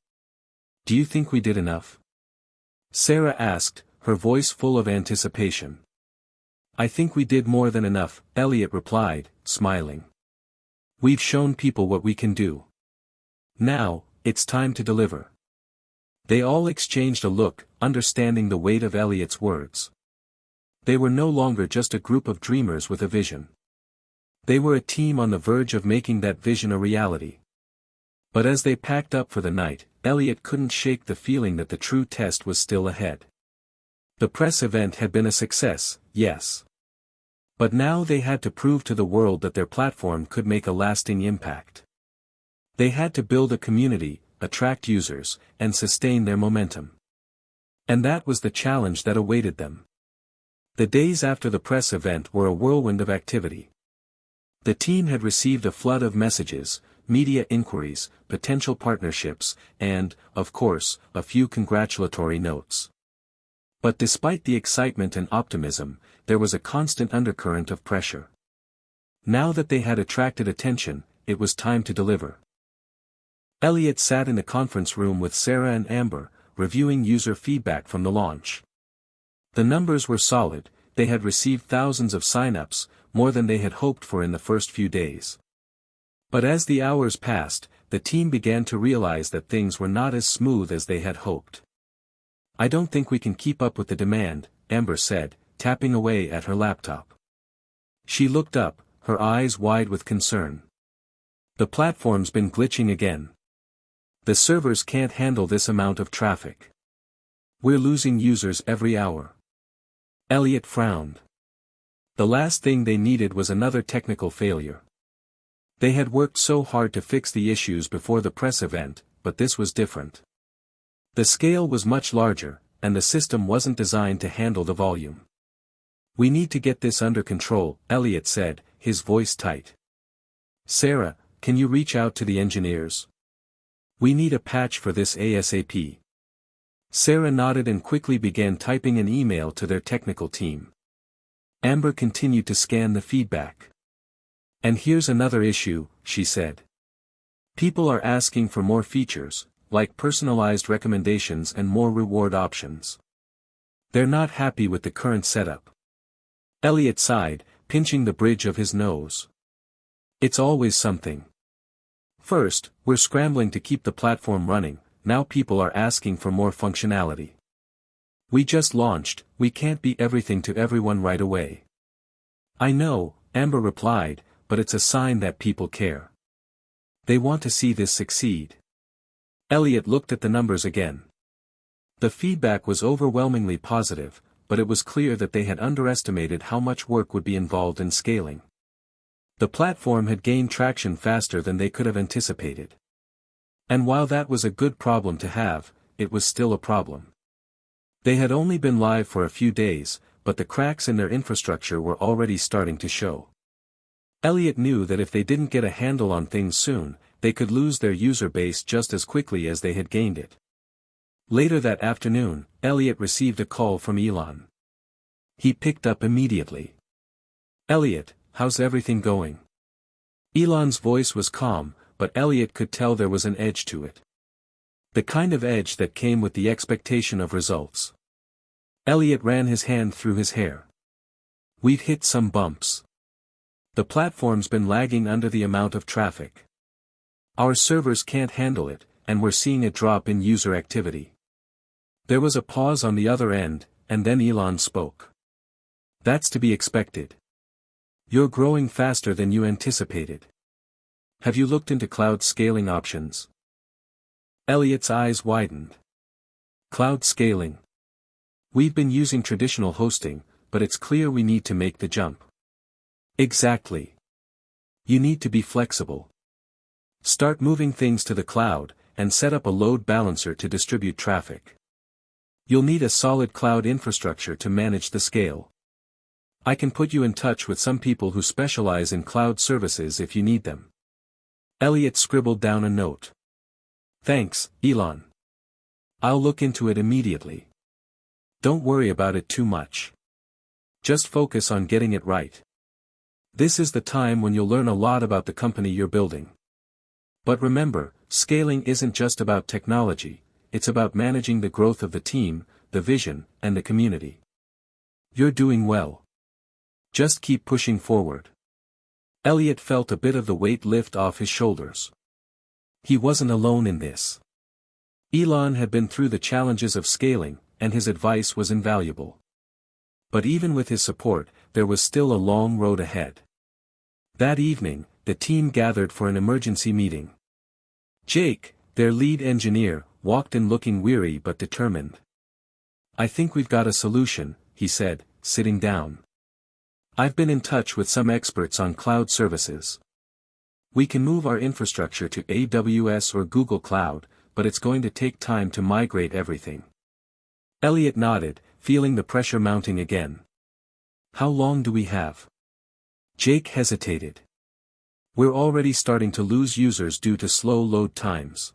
[SPEAKER 1] "Do you think we did enough?" Sarah asked, her voice full of anticipation. "I think we did more than enough," Elliot replied, smiling. "We've shown people what we can do. Now, it's time to deliver." They all exchanged a look, understanding the weight of Elliot's words. They were no longer just a group of dreamers with a vision. They were a team on the verge of making that vision a reality. But as they packed up for the night, Elliot couldn't shake the feeling that the true test was still ahead. The press event had been a success, yes. But now they had to prove to the world that their platform could make a lasting impact. They had to build a community, attract users, and sustain their momentum. And that was the challenge that awaited them. The days after the press event were a whirlwind of activity. The team had received a flood of messages, media inquiries, potential partnerships, and, of course, a few congratulatory notes. But despite the excitement and optimism, there was a constant undercurrent of pressure. Now that they had attracted attention, it was time to deliver. Elliot sat in a conference room with Sarah and Amber, reviewing user feedback from the launch. The numbers were solid, they had received thousands of sign-ups, more than they had hoped for in the first few days. But as the hours passed, the team began to realize that things were not as smooth as they had hoped. "I don't think we can keep up with the demand," Amber said, tapping away at her laptop. She looked up, her eyes wide with concern. "The platform's been glitching again. The servers can't handle this amount of traffic. We're losing users every hour." Elliot frowned. The last thing they needed was another technical failure. They had worked so hard to fix the issues before the press event, but this was different. The scale was much larger, and the system wasn't designed to handle the volume. "We need to get this under control," Elliot said, his voice tight. "Sarah, can you reach out to the engineers? We need a patch for this ASAP." Sarah nodded and quickly began typing an email to their technical team. Amber continued to scan the feedback. "And here's another issue," she said. "People are asking for more features, like personalized recommendations and more reward options. They're not happy with the current setup." Elliot sighed, pinching the bridge of his nose. "It's always something. First, we're scrambling to keep the platform running, now people are asking for more functionality. We just launched, we can't be everything to everyone right away." "I know," Amber replied, "but it's a sign that people care. They want to see this succeed." Elliot looked at the numbers again. The feedback was overwhelmingly positive, but it was clear that they had underestimated how much work would be involved in scaling. The platform had gained traction faster than they could have anticipated. And while that was a good problem to have, it was still a problem. They had only been live for a few days, but the cracks in their infrastructure were already starting to show. Elliot knew that if they didn't get a handle on things soon, they could lose their user base just as quickly as they had gained it. Later that afternoon, Elliot received a call from Elon. He picked up immediately. "Elliot, how's everything going?" Elon's voice was calm, but Elliot could tell there was an edge to it. The kind of edge that came with the expectation of results. Elliot ran his hand through his hair. "We've hit some bumps. The platform's been lagging under the amount of traffic. Our servers can't handle it, and we're seeing a drop in user activity." There was a pause on the other end, and then Elon spoke. "That's to be expected. You're growing faster than you anticipated. Have you looked into cloud scaling options?" Elliot's eyes widened. "Cloud scaling? We've been using traditional hosting, but it's clear we need to make the jump." "Exactly. You need to be flexible. Start moving things to the cloud, and set up a load balancer to distribute traffic. You'll need a solid cloud infrastructure to manage the scale. I can put you in touch with some people who specialize in cloud services if you need them." Elliot scribbled down a note. "Thanks, Elon. I'll look into it immediately. Don't worry about it too much. Just focus on getting it right. This is the time when you'll learn a lot about the company you're building. But remember, scaling isn't just about technology, it's about managing the growth of the team, the vision, and the community. You're doing well. Just keep pushing forward." Elliot felt a bit of the weight lift off his shoulders. He wasn't alone in this. Elon had been through the challenges of scaling, and his advice was invaluable. But even with his support, there was still a long road ahead. That evening, the team gathered for an emergency meeting. Jake, their lead engineer, walked in looking weary but determined. "I think we've got a solution," he said, sitting down. "I've been in touch with some experts on cloud services. We can move our infrastructure to AWS or Google Cloud, but it's going to take time to migrate everything." Elliot nodded, feeling the pressure mounting again. "How long do we have?" Jake hesitated. "We're already starting to lose users due to slow load times.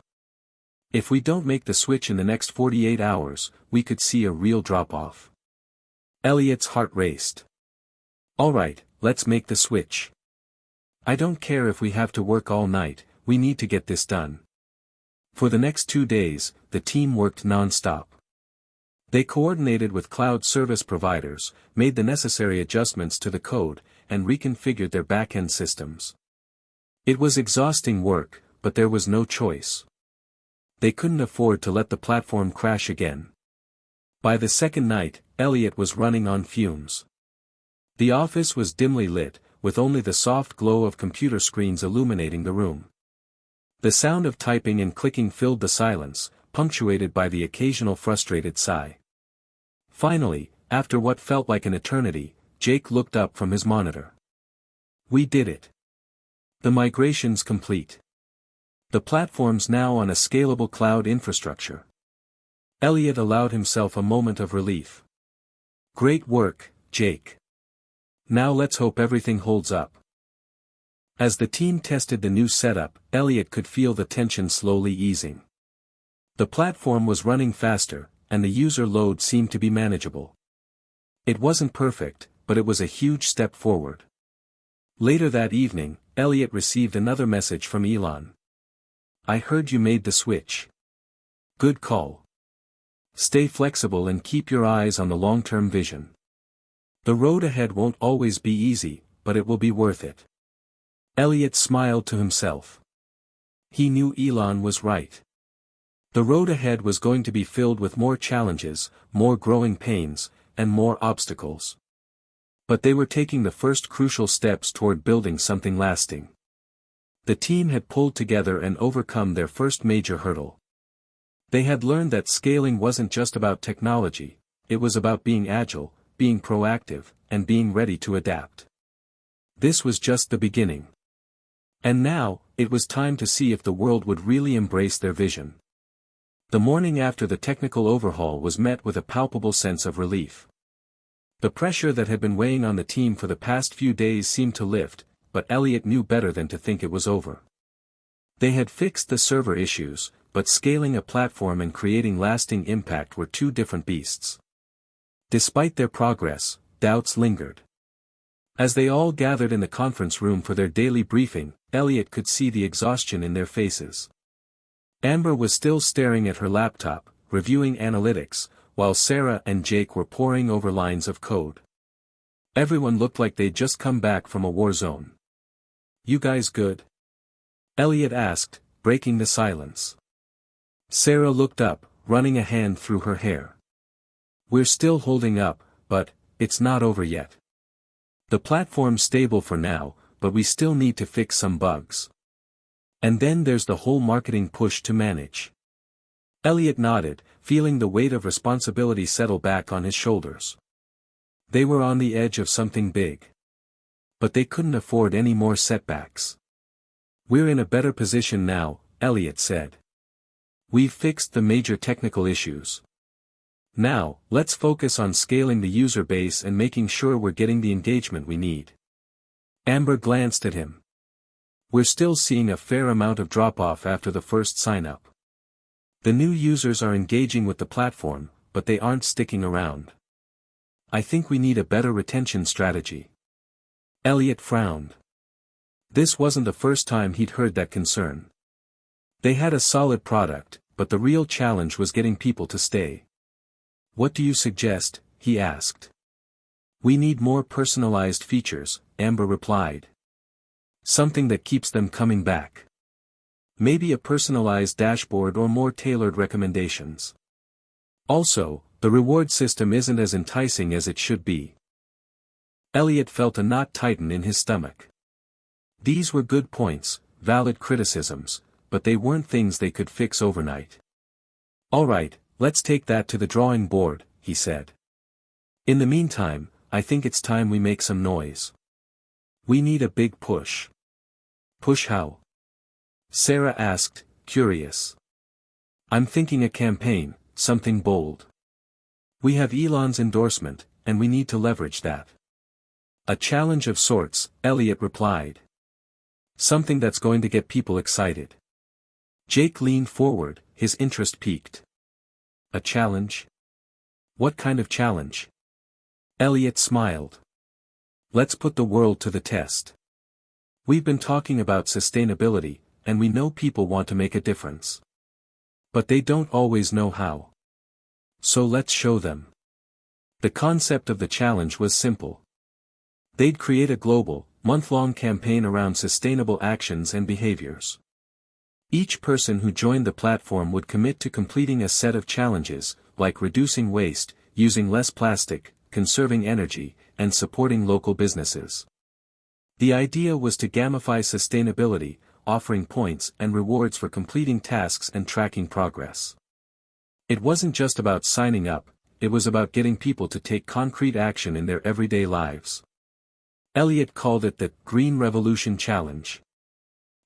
[SPEAKER 1] If we don't make the switch in the next 48 hours, we could see a real drop-off." Elliot's heart raced. "All right, let's make the switch. I don't care if we have to work all night, we need to get this done." For the next 2 days, the team worked non-stop. They coordinated with cloud service providers, made the necessary adjustments to the code, and reconfigured their back-end systems. It was exhausting work, but there was no choice. They couldn't afford to let the platform crash again. By the second night, Elliot was running on fumes. The office was dimly lit, with only the soft glow of computer screens illuminating the room. The sound of typing and clicking filled the silence, punctuated by the occasional frustrated sigh. Finally, after what felt like an eternity, Jake looked up from his monitor. "We did it. The migration's complete. The platform's now on a scalable cloud infrastructure." Elliot allowed himself a moment of relief. "Great work, Jake. Now let's hope everything holds up." As the team tested the new setup, Elliot could feel the tension slowly easing. The platform was running faster, and the user load seemed to be manageable. It wasn't perfect, but it was a huge step forward. Later that evening, Elliot received another message from Elon. "I heard you made the switch. Good call. Stay flexible and keep your eyes on the long-term vision. The road ahead won't always be easy, but it will be worth it." Elliot smiled to himself. He knew Elon was right. The road ahead was going to be filled with more challenges, more growing pains, and more obstacles. But they were taking the first crucial steps toward building something lasting. The team had pulled together and overcome their first major hurdle. They had learned that scaling wasn't just about technology, it was about being agile, being proactive, and being ready to adapt. This was just the beginning. And now, it was time to see if the world would really embrace their vision. The morning after the technical overhaul was met with a palpable sense of relief. The pressure that had been weighing on the team for the past few days seemed to lift, but Elliot knew better than to think it was over. They had fixed the server issues, but scaling a platform and creating lasting impact were two different beasts. Despite their progress, doubts lingered. As they all gathered in the conference room for their daily briefing, Elliot could see the exhaustion in their faces. Amber was still staring at her laptop, reviewing analytics, while Sarah and Jake were poring over lines of code. Everyone looked like they'd just come back from a war zone. "You guys good?" Elliot asked, breaking the silence. Sarah looked up, running a hand through her hair. "We're still holding up, but it's not over yet. The platform's stable for now, but we still need to fix some bugs. And then there's the whole marketing push to manage." Elliot nodded, feeling the weight of responsibility settle back on his shoulders. They were on the edge of something big. But they couldn't afford any more setbacks. "We're in a better position now," Elliot said. "We've fixed the major technical issues. Now, let's focus on scaling the user base and making sure we're getting the engagement we need." Amber glanced at him. "We're still seeing a fair amount of drop-off after the first sign-up. The new users are engaging with the platform, but they aren't sticking around. I think we need a better retention strategy." Elliot frowned. This wasn't the first time he'd heard that concern. They had a solid product, but the real challenge was getting people to stay. "What do you suggest?" he asked. "We need more personalized features," Amber replied. "Something that keeps them coming back. Maybe a personalized dashboard or more tailored recommendations. Also, the reward system isn't as enticing as it should be." Elliot felt a knot tighten in his stomach. These were good points, valid criticisms, but they weren't things they could fix overnight. "All right, let's take that to the drawing board," he said. "In the meantime, I think it's time we make some noise. We need a big push." "Push how?" Sarah asked, curious. "I'm thinking a campaign, something bold. We have Elon's endorsement, and we need to leverage that." "A challenge of sorts," Elliot replied. "Something that's going to get people excited." Jake leaned forward, his interest piqued. "A challenge? What kind of challenge?" Elliot smiled. "Let's put the world to the test. We've been talking about sustainability, and we know people want to make a difference. But they don't always know how. So let's show them." The concept of the challenge was simple. They'd create a global, month-long campaign around sustainable actions and behaviors. Each person who joined the platform would commit to completing a set of challenges, like reducing waste, using less plastic, conserving energy, and supporting local businesses. The idea was to gamify sustainability, offering points and rewards for completing tasks and tracking progress. It wasn't just about signing up, it was about getting people to take concrete action in their everyday lives. Elliot called it the Green Revolution Challenge.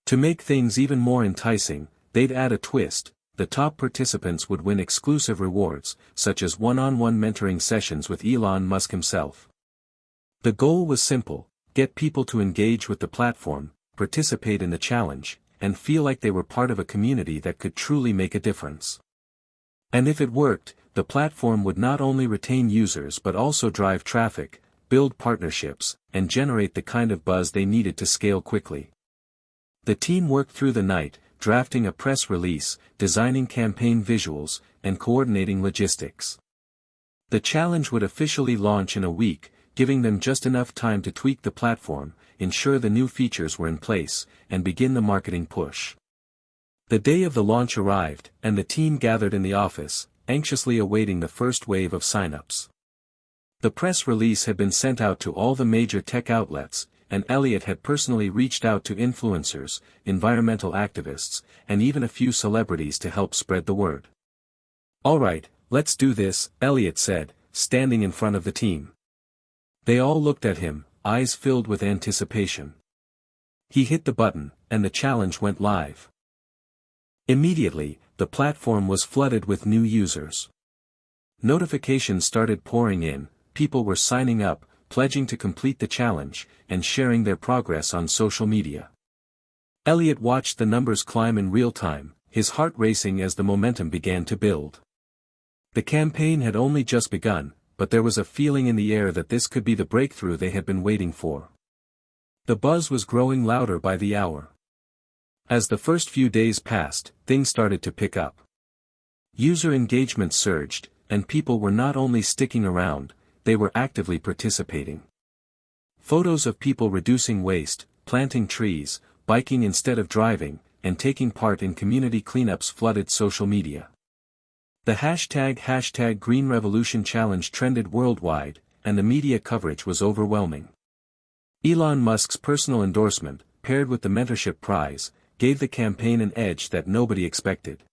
[SPEAKER 1] To make things even more enticing, they'd add a twist. The top participants would win exclusive rewards, such as one-on-one mentoring sessions with Elon Musk himself. The goal was simple: get people to engage with the platform, participate in the challenge, and feel like they were part of a community that could truly make a difference. And if it worked, the platform would not only retain users but also drive traffic, build partnerships, and generate the kind of buzz they needed to scale quickly. The team worked through the night, drafting a press release, designing campaign visuals, and coordinating logistics. The challenge would officially launch in a week, giving them just enough time to tweak the platform, ensure the new features were in place, and begin the marketing push. The day of the launch arrived, and the team gathered in the office, anxiously awaiting the first wave of signups. The press release had been sent out to all the major tech outlets, and Elliot had personally reached out to influencers, environmental activists, and even a few celebrities to help spread the word. "All right, let's do this," Elliot said, standing in front of the team. They all looked at him, eyes filled with anticipation. He hit the button, and the challenge went live. Immediately, the platform was flooded with new users. Notifications started pouring in, people were signing up, pledging to complete the challenge, and sharing their progress on social media. Elliot watched the numbers climb in real time, his heart racing as the momentum began to build. The campaign had only just begun, but there was a feeling in the air that this could be the breakthrough they had been waiting for. The buzz was growing louder by the hour. As the first few days passed, things started to pick up. User engagement surged, and people were not only sticking around, they were actively participating. Photos of people reducing waste, planting trees, biking instead of driving, and taking part in community cleanups flooded social media. The hashtag Green Revolution Challenge trended worldwide, and the media coverage was overwhelming. Elon Musk's personal endorsement, paired with the mentorship prize, gave the campaign an edge that nobody expected.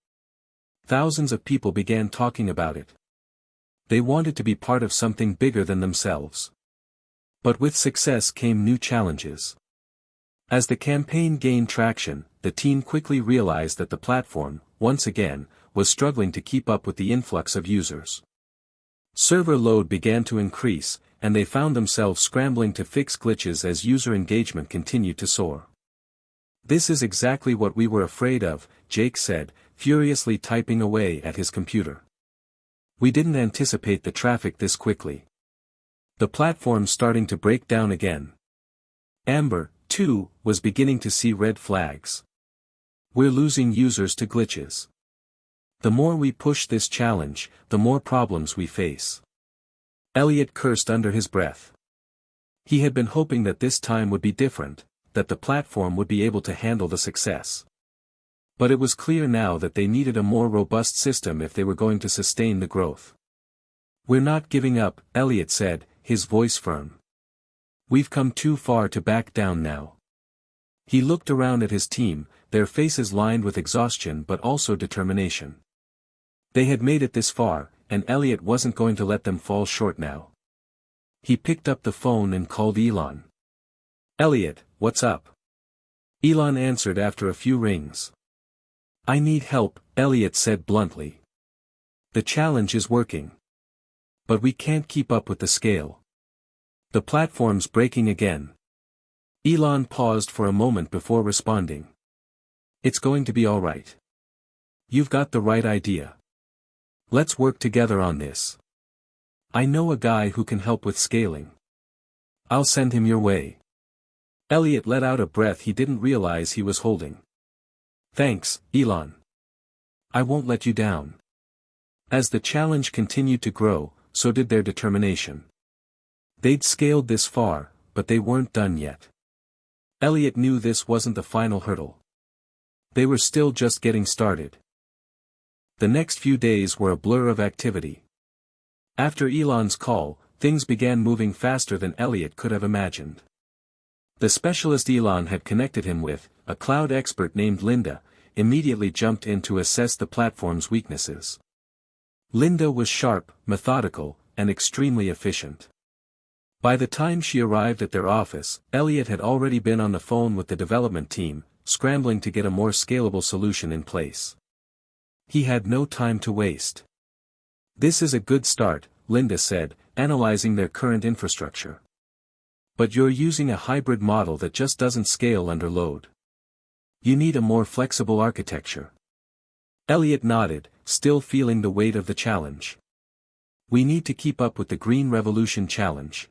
[SPEAKER 1] Thousands of people began talking about it. They wanted to be part of something bigger than themselves. But with success came new challenges. As the campaign gained traction, the team quickly realized that the platform, once again, was struggling to keep up with the influx of users. Server load began to increase, and they found themselves scrambling to fix glitches as user engagement continued to soar. "This is exactly what we were afraid of," Jake said, furiously typing away at his computer. "We didn't anticipate the traffic this quickly. The platform's starting to break down again." Amber, too, was beginning to see red flags. "We're losing users to glitches. The more we push this challenge, the more problems we face." Elliot cursed under his breath. He had been hoping that this time would be different, that the platform would be able to handle the success. But it was clear now that they needed a more robust system if they were going to sustain the growth. "We're not giving up," Elliot said, his voice firm. "We've come too far to back down now." He looked around at his team, their faces lined with exhaustion but also determination. They had made it this far, and Elliot wasn't going to let them fall short now. He picked up the phone and called Elon. "Elliot, what's up?" Elon answered after a few rings. "I need help," Elliot said bluntly. "The challenge is working. But we can't keep up with the scale. The platform's breaking again." Elon paused for a moment before responding. "It's going to be all right. You've got the right idea. Let's work together on this. I know a guy who can help with scaling. I'll send him your way." Elliot let out a breath he didn't realize he was holding. "Thanks, Elon. I won't let you down." As the challenge continued to grow, so did their determination. They'd scaled this far, but they weren't done yet. Elliot knew this wasn't the final hurdle. They were still just getting started. The next few days were a blur of activity. After Elon's call, things began moving faster than Elliot could have imagined. The specialist Elon had connected him with, a cloud expert named Linda, immediately jumped in to assess the platform's weaknesses. Linda was sharp, methodical, and extremely efficient. By the time she arrived at their office, Elliot had already been on the phone with the development team, scrambling to get a more scalable solution in place. He had no time to waste. "This is a good start," Linda said, analyzing their current infrastructure. "But you're using a hybrid model that just doesn't scale under load. You need a more flexible architecture." Elliot nodded, still feeling the weight of the challenge. "We need to keep up with the Green Revolution Challenge.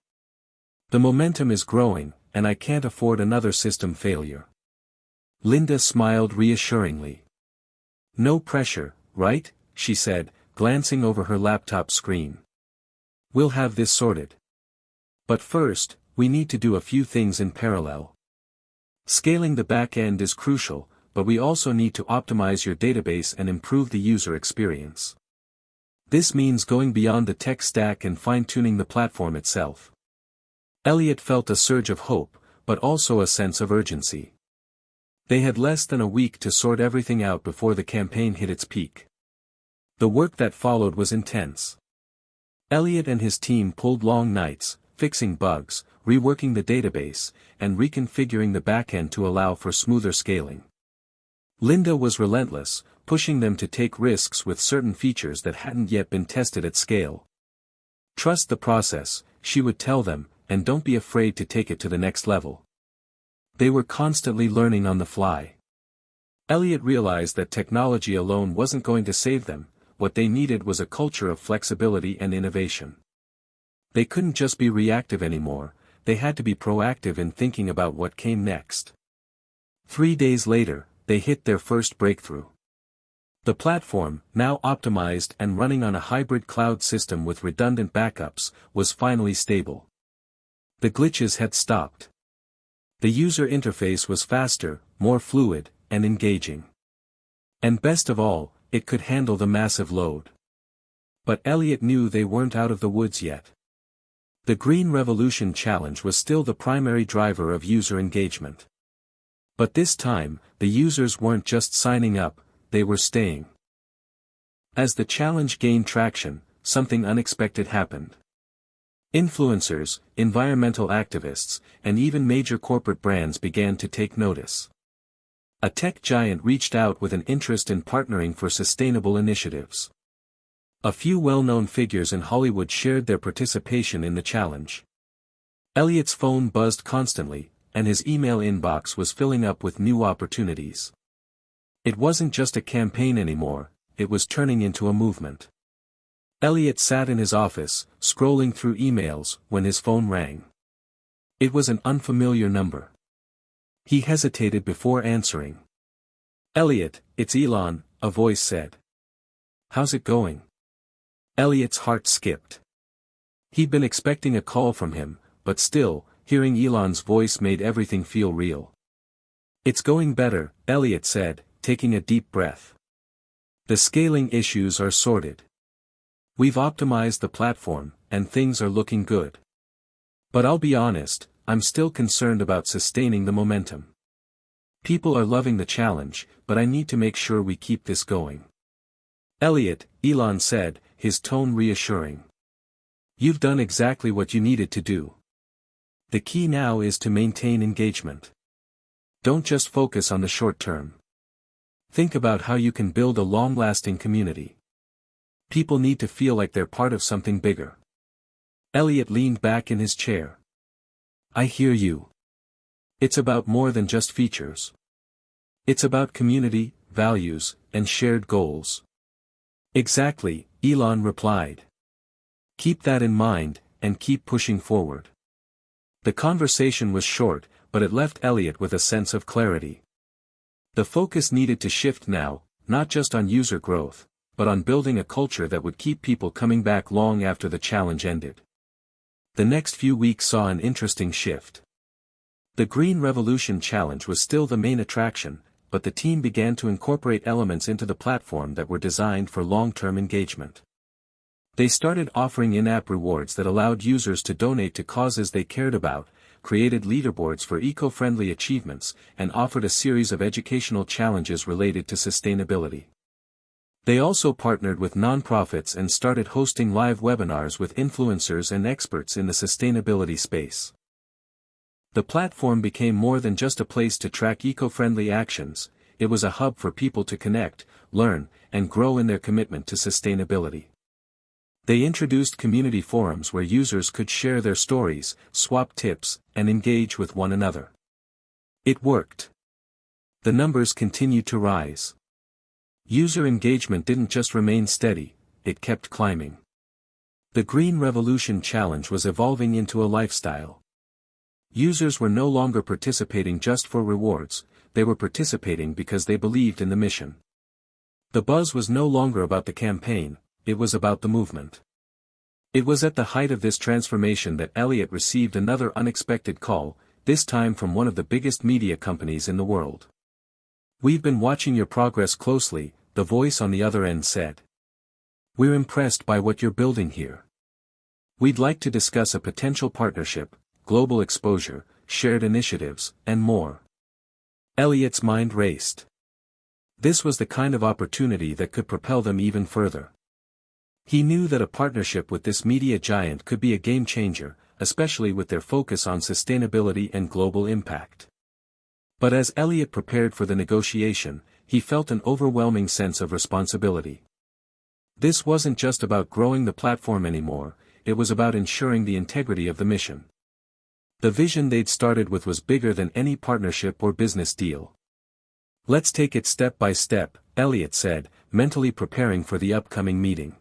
[SPEAKER 1] The momentum is growing, and I can't afford another system failure." Linda smiled reassuringly. "No pressure, right?" she said, glancing over her laptop screen. "We'll have this sorted. But first, we need to do a few things in parallel. Scaling the back end is crucial, but we also need to optimize your database and improve the user experience. This means going beyond the tech stack and fine-tuning the platform itself." Elliot felt a surge of hope, but also a sense of urgency. They had less than a week to sort everything out before the campaign hit its peak. The work that followed was intense. Elliot and his team pulled long nights, fixing bugs, reworking the database, and reconfiguring the backend to allow for smoother scaling. Linda was relentless, pushing them to take risks with certain features that hadn't yet been tested at scale. Trust the process, she would tell them, and don't be afraid to take it to the next level. They were constantly learning on the fly. Elliot realized that technology alone wasn't going to save them. What they needed was a culture of flexibility and innovation. They couldn't just be reactive anymore, they had to be proactive in thinking about what came next. 3 days later, they hit their first breakthrough. The platform, now optimized and running on a hybrid cloud system with redundant backups, was finally stable. The glitches had stopped. The user interface was faster, more fluid, and engaging. And best of all, it could handle the massive load. But Elliot knew they weren't out of the woods yet. The Green Revolution Challenge was still the primary driver of user engagement. But this time, the users weren't just signing up, they were staying. As the challenge gained traction, something unexpected happened. Influencers, environmental activists, and even major corporate brands began to take notice. A tech giant reached out with an interest in partnering for sustainable initiatives. A few well-known figures in Hollywood shared their participation in the challenge. Elliot's phone buzzed constantly, and his email inbox was filling up with new opportunities. It wasn't just a campaign anymore, it was turning into a movement. Elliot sat in his office, scrolling through emails, when his phone rang. It was an unfamiliar number. He hesitated before answering. "Elliot, it's Elon," a voice said. "How's it going?" Elliot's heart skipped. He'd been expecting a call from him, but still, hearing Elon's voice made everything feel real. "It's going better," Elliot said, taking a deep breath. "The scaling issues are sorted. We've optimized the platform, and things are looking good. But I'll be honest, I'm still concerned about sustaining the momentum. People are loving the challenge, but I need to make sure we keep this going." "Elliot," Elon said, his tone reassuring. "You've done exactly what you needed to do. The key now is to maintain engagement. Don't just focus on the short term. Think about how you can build a long-lasting community. People need to feel like they're part of something bigger." Elliot leaned back in his chair. "I hear you. It's about more than just features. It's about community, values, and shared goals." "Exactly," Elon replied. "Keep that in mind, and keep pushing forward." The conversation was short, but it left Elliot with a sense of clarity. The focus needed to shift now, not just on user growth, but on building a culture that would keep people coming back long after the challenge ended. The next few weeks saw an interesting shift. The Green Revolution Challenge was still the main attraction, but the team began to incorporate elements into the platform that were designed for long-term engagement. They started offering in-app rewards that allowed users to donate to causes they cared about, created leaderboards for eco-friendly achievements, and offered a series of educational challenges related to sustainability. They also partnered with nonprofits and started hosting live webinars with influencers and experts in the sustainability space. The platform became more than just a place to track eco-friendly actions, it was a hub for people to connect, learn, and grow in their commitment to sustainability. They introduced community forums where users could share their stories, swap tips, and engage with one another. It worked. The numbers continued to rise. User engagement didn't just remain steady, it kept climbing. The Green Revolution Challenge was evolving into a lifestyle. Users were no longer participating just for rewards, they were participating because they believed in the mission. The buzz was no longer about the campaign, it was about the movement. It was at the height of this transformation that Elliot received another unexpected call, this time from one of the biggest media companies in the world. "We've been watching your progress closely," the voice on the other end said. "We're impressed by what you're building here. We'd like to discuss a potential partnership, global exposure, shared initiatives, and more." Elliot's mind raced. This was the kind of opportunity that could propel them even further. He knew that a partnership with this media giant could be a game changer, especially with their focus on sustainability and global impact. But as Elliot prepared for the negotiation, he felt an overwhelming sense of responsibility. This wasn't just about growing the platform anymore, it was about ensuring the integrity of the mission. The vision they'd started with was bigger than any partnership or business deal. "Let's take it step by step," Elliot said, mentally preparing for the upcoming meeting.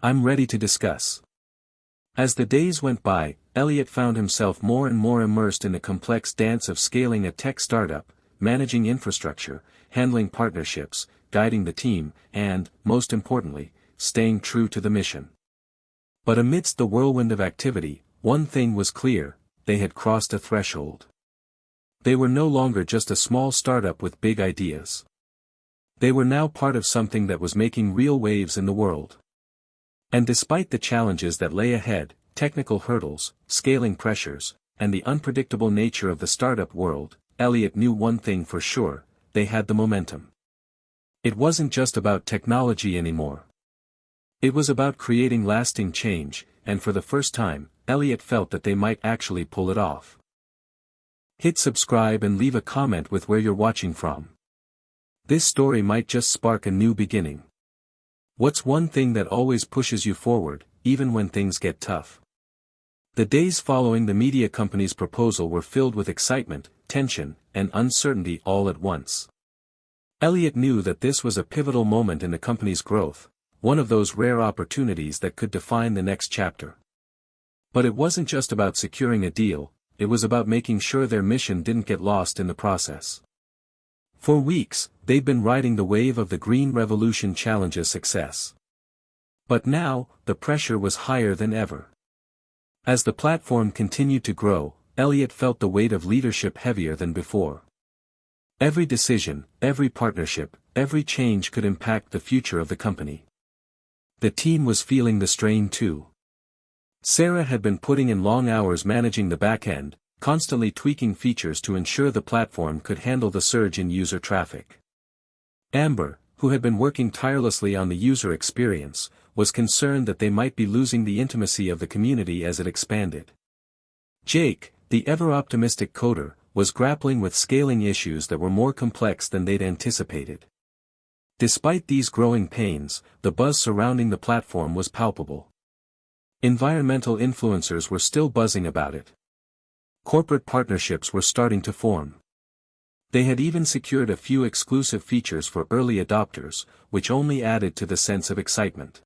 [SPEAKER 1] "I'm ready to discuss." As the days went by, Elliot found himself more and more immersed in the complex dance of scaling a tech startup, managing infrastructure, handling partnerships, guiding the team, and, most importantly, staying true to the mission. But amidst the whirlwind of activity, one thing was clear: they had crossed a threshold. They were no longer just a small startup with big ideas. They were now part of something that was making real waves in the world. And despite the challenges that lay ahead, technical hurdles, scaling pressures, and the unpredictable nature of the startup world, Elliot knew one thing for sure: they had the momentum. It wasn't just about technology anymore. It was about creating lasting change, and for the first time, Elliot felt that they might actually pull it off. Hit subscribe and leave a comment with where you're watching from. This story might just spark a new beginning. What's one thing that always pushes you forward, even when things get tough? The days following the media company's proposal were filled with excitement, tension, and uncertainty all at once. Elliot knew that this was a pivotal moment in the company's growth, one of those rare opportunities that could define the next chapter. But it wasn't just about securing a deal, it was about making sure their mission didn't get lost in the process. For weeks, they'd been riding the wave of the Green Revolution Challenge's success. But now, the pressure was higher than ever. As the platform continued to grow, Elliot felt the weight of leadership heavier than before. Every decision, every partnership, every change could impact the future of the company. The team was feeling the strain too. Sarah had been putting in long hours managing the back end, constantly tweaking features to ensure the platform could handle the surge in user traffic. Amber, who had been working tirelessly on the user experience, was concerned that they might be losing the intimacy of the community as it expanded. Jake, the ever-optimistic coder, was grappling with scaling issues that were more complex than they'd anticipated. Despite these growing pains, the buzz surrounding the platform was palpable. Environmental influencers were still buzzing about it. Corporate partnerships were starting to form. They had even secured a few exclusive features for early adopters, which only added to the sense of excitement.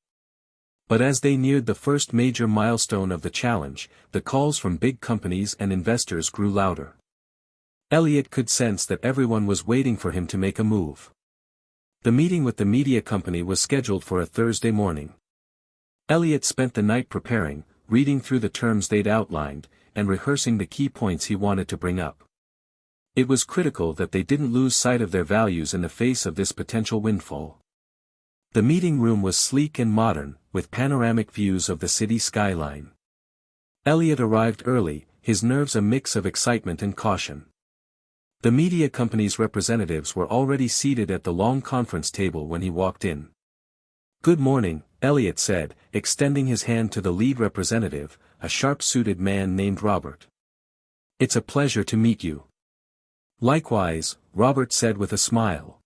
[SPEAKER 1] But as they neared the first major milestone of the challenge, the calls from big companies and investors grew louder. Elliot could sense that everyone was waiting for him to make a move. The meeting with the media company was scheduled for a Thursday morning. Elliot spent the night preparing, reading through the terms they'd outlined, and rehearsing the key points he wanted to bring up. It was critical that they didn't lose sight of their values in the face of this potential windfall. The meeting room was sleek and modern, with panoramic views of the city skyline. Elliot arrived early, his nerves a mix of excitement and caution. The media company's representatives were already seated at the long conference table when he walked in. "Good morning," Elliot said, extending his hand to the lead representative, a sharp-suited man named Robert. "It's a pleasure to meet you." "Likewise," Robert said with a smile.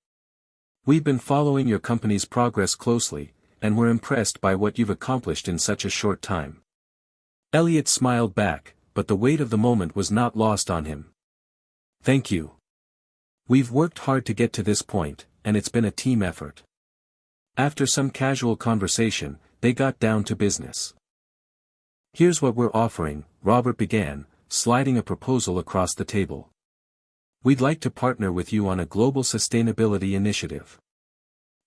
[SPEAKER 1] "We've been following your company's progress closely, and we're impressed by what you've accomplished in such a short time." Elliot smiled back, but the weight of the moment was not lost on him. "Thank you. We've worked hard to get to this point, and it's been a team effort." After some casual conversation, they got down to business. "Here's what we're offering," Robert began, sliding a proposal across the table. "We'd like to partner with you on a global sustainability initiative.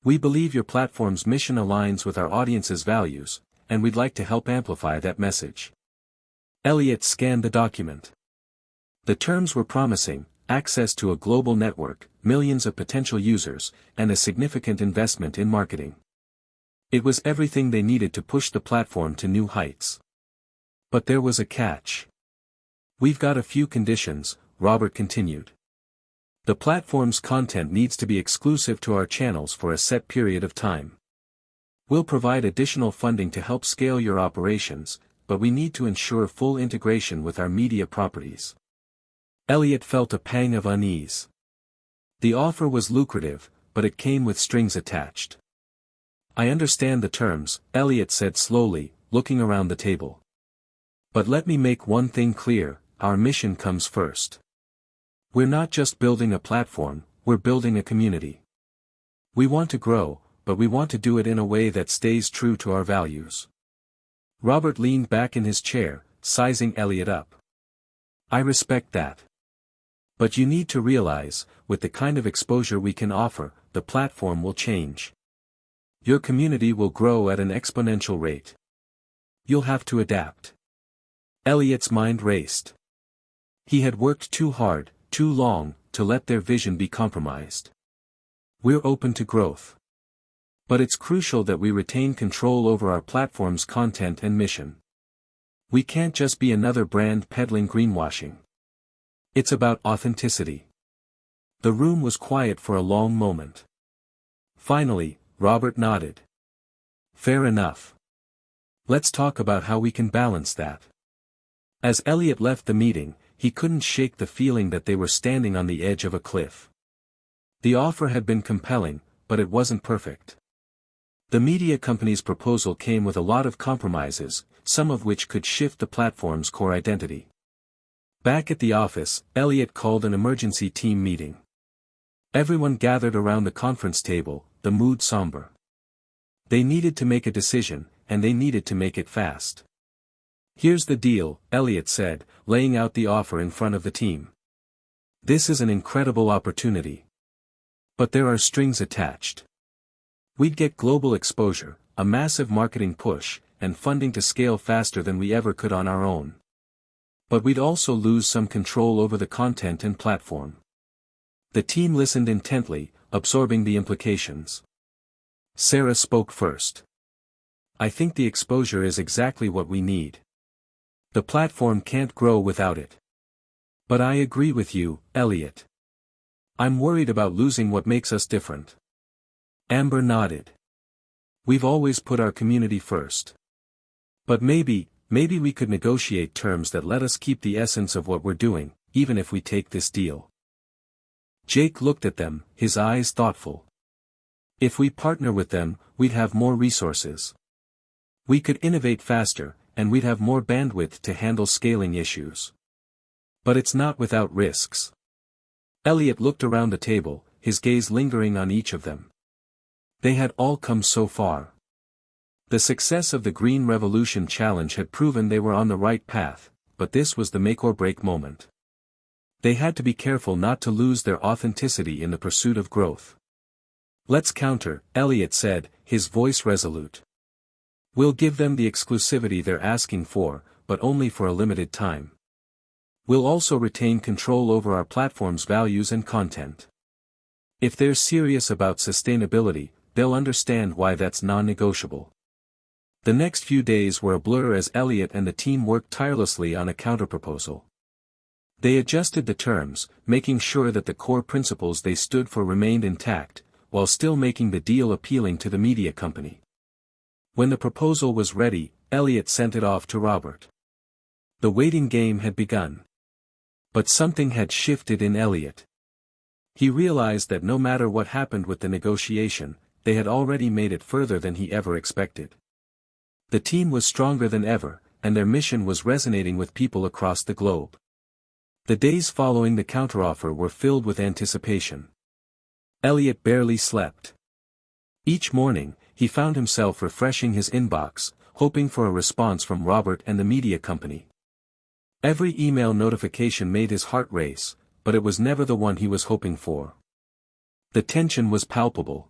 [SPEAKER 1] We believe your platform's mission aligns with our audience's values, and we'd like to help amplify that message." Elliot scanned the document. The terms were promising: access to a global network, millions of potential users, and a significant investment in marketing. It was everything they needed to push the platform to new heights. But there was a catch. "We've got a few conditions," Robert continued. "The platform's content needs to be exclusive to our channels for a set period of time. We'll provide additional funding to help scale your operations, but we need to ensure full integration with our media properties. Elliot felt a pang of unease. The offer was lucrative, but it came with strings attached. I understand the terms, Elliot said slowly, looking around the table. But let me make one thing clear, our mission comes first. We're not just building a platform, we're building a community. We want to grow, but we want to do it in a way that stays true to our values. Robert leaned back in his chair, sizing Elliot up. I respect that. But you need to realize, with the kind of exposure we can offer, the platform will change. Your community will grow at an exponential rate. You'll have to adapt. Elliot's mind raced. He had worked too hard, too long, to let their vision be compromised. We're open to growth. But it's crucial that we retain control over our platform's content and mission. We can't just be another brand peddling greenwashing. It's about authenticity. The room was quiet for a long moment. Finally, Robert nodded. Fair enough. Let's talk about how we can balance that. As Elliot left the meeting, he couldn't shake the feeling that they were standing on the edge of a cliff. The offer had been compelling, but it wasn't perfect. The media company's proposal came with a lot of compromises, some of which could shift the platform's core identity. Back at the office, Elliot called an emergency team meeting. Everyone gathered around the conference table, the mood somber. They needed to make a decision, and they needed to make it fast. Here's the deal, Elliot said, laying out the offer in front of the team. This is an incredible opportunity. But there are strings attached. We'd get global exposure, a massive marketing push, and funding to scale faster than we ever could on our own. But we'd also lose some control over the content and platform. The team listened intently, absorbing the implications. Sarah spoke first. I think the exposure is exactly what we need. The platform can't grow without it. But I agree with you, Elliot. I'm worried about losing what makes us different. Amber nodded. We've always put our community first. But maybe we could negotiate terms that let us keep the essence of what we're doing, even if we take this deal. Jake looked at them, his eyes thoughtful. If we partner with them, we'd have more resources. We could innovate faster, and we'd have more bandwidth to handle scaling issues. But it's not without risks. Elliot looked around the table, his gaze lingering on each of them. They had all come so far. The success of the Green Revolution Challenge had proven they were on the right path, but this was the make-or-break moment. They had to be careful not to lose their authenticity in the pursuit of growth. Let's counter, Elliot said, his voice resolute. We'll give them the exclusivity they're asking for, but only for a limited time. We'll also retain control over our platform's values and content. If they're serious about sustainability, they'll understand why that's non-negotiable. The next few days were a blur as Elliot and the team worked tirelessly on a counterproposal. They adjusted the terms, making sure that the core principles they stood for remained intact, while still making the deal appealing to the media company. When the proposal was ready, Elliot sent it off to Robert. The waiting game had begun. But something had shifted in Elliot. He realized that no matter what happened with the negotiation, they had already made it further than he ever expected. The team was stronger than ever, and their mission was resonating with people across the globe. The days following the counteroffer were filled with anticipation. Elliot barely slept. Each morning, he found himself refreshing his inbox, hoping for a response from Robert and the media company. Every email notification made his heart race, but it was never the one he was hoping for. The tension was palpable.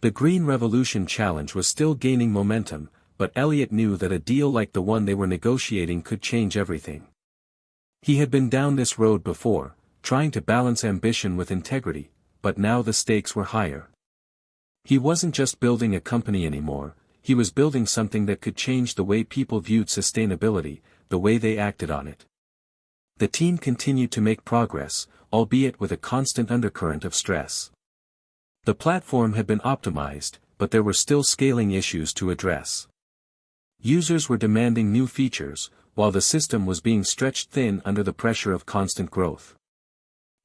[SPEAKER 1] The Green Revolution Challenge was still gaining momentum, but Elliot knew that a deal like the one they were negotiating could change everything. He had been down this road before, trying to balance ambition with integrity, but now the stakes were higher. He wasn't just building a company anymore, he was building something that could change the way people viewed sustainability, the way they acted on it. The team continued to make progress, albeit with a constant undercurrent of stress. The platform had been optimized, but there were still scaling issues to address. Users were demanding new features, while the system was being stretched thin under the pressure of constant growth.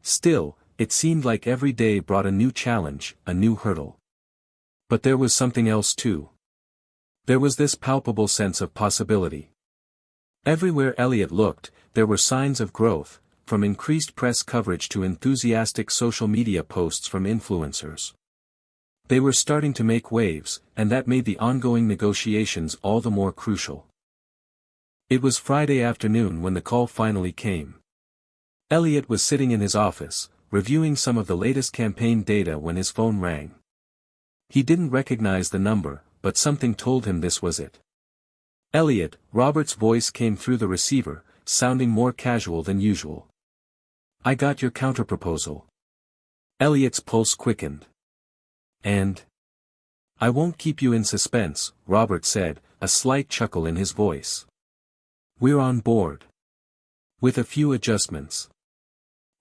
[SPEAKER 1] Still, it seemed like every day brought a new challenge, a new hurdle. But there was something else too. There was this palpable sense of possibility. Everywhere Elliot looked, there were signs of growth, from increased press coverage to enthusiastic social media posts from influencers. They were starting to make waves, and that made the ongoing negotiations all the more crucial. It was Friday afternoon when the call finally came. Elliot was sitting in his office, reviewing some of the latest campaign data when his phone rang. He didn't recognize the number, but something told him this was it. "Elliot," Robert's voice came through the receiver, sounding more casual than usual. "I got your counterproposal." Elliot's pulse quickened. "And?" "I won't keep you in suspense," Robert said, a slight chuckle in his voice. "We're on board. With a few adjustments.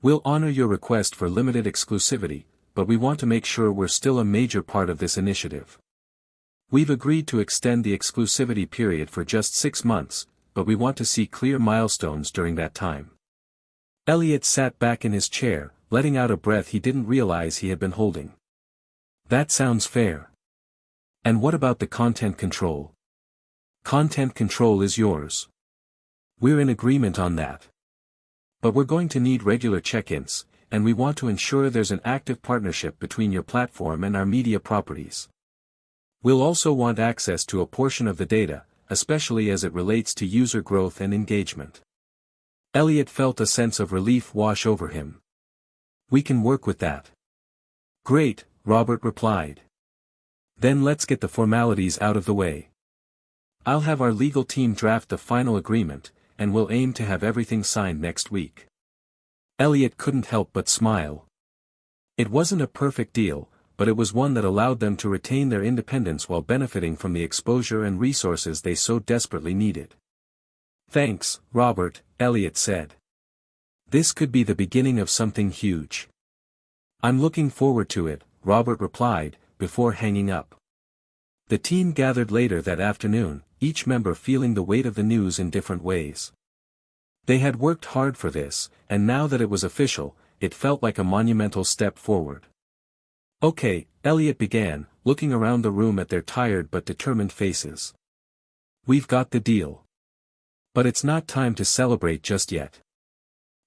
[SPEAKER 1] We'll honor your request for limited exclusivity, but we want to make sure we're still a major part of this initiative. We've agreed to extend the exclusivity period for just 6 months, but we want to see clear milestones during that time." Elliot sat back in his chair, letting out a breath he didn't realize he had been holding. "That sounds fair. And what about the content control?" "Content control is yours. We're in agreement on that. But we're going to need regular check-ins, and we want to ensure there's an active partnership between your platform and our media properties. We'll also want access to a portion of the data, especially as it relates to user growth and engagement." Elliot felt a sense of relief wash over him. "We can work with that." "Great," Robert replied. "Then let's get the formalities out of the way. I'll have our legal team draft the final agreement, and we'll aim to have everything signed next week." Elliot couldn't help but smile. It wasn't a perfect deal, but it was one that allowed them to retain their independence while benefiting from the exposure and resources they so desperately needed. "Thanks, Robert," Elliot said. "This could be the beginning of something huge." "I'm looking forward to it," Robert replied, before hanging up. The team gathered later that afternoon, each member feeling the weight of the news in different ways. They had worked hard for this, and now that it was official, it felt like a monumental step forward. "Okay," Elliot began, looking around the room at their tired but determined faces. "We've got the deal. But it's not time to celebrate just yet.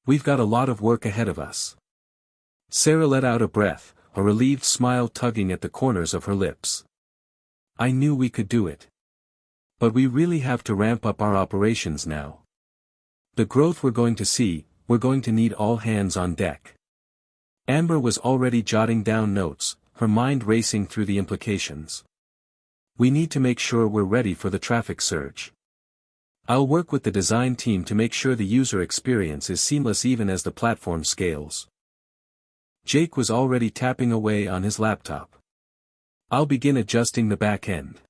[SPEAKER 1] We've got a lot of work ahead of us." Sarah let out a breath, a relieved smile tugging at the corners of her lips. "I knew we could do it. But we really have to ramp up our operations now. The growth we're going to see, we're going to need all hands on deck." Amber was already jotting down notes, her mind racing through the implications. "We need to make sure we're ready for the traffic surge. I'll work with the design team to make sure the user experience is seamless even as the platform scales." Jake was already tapping away on his laptop. "I'll begin adjusting the back end.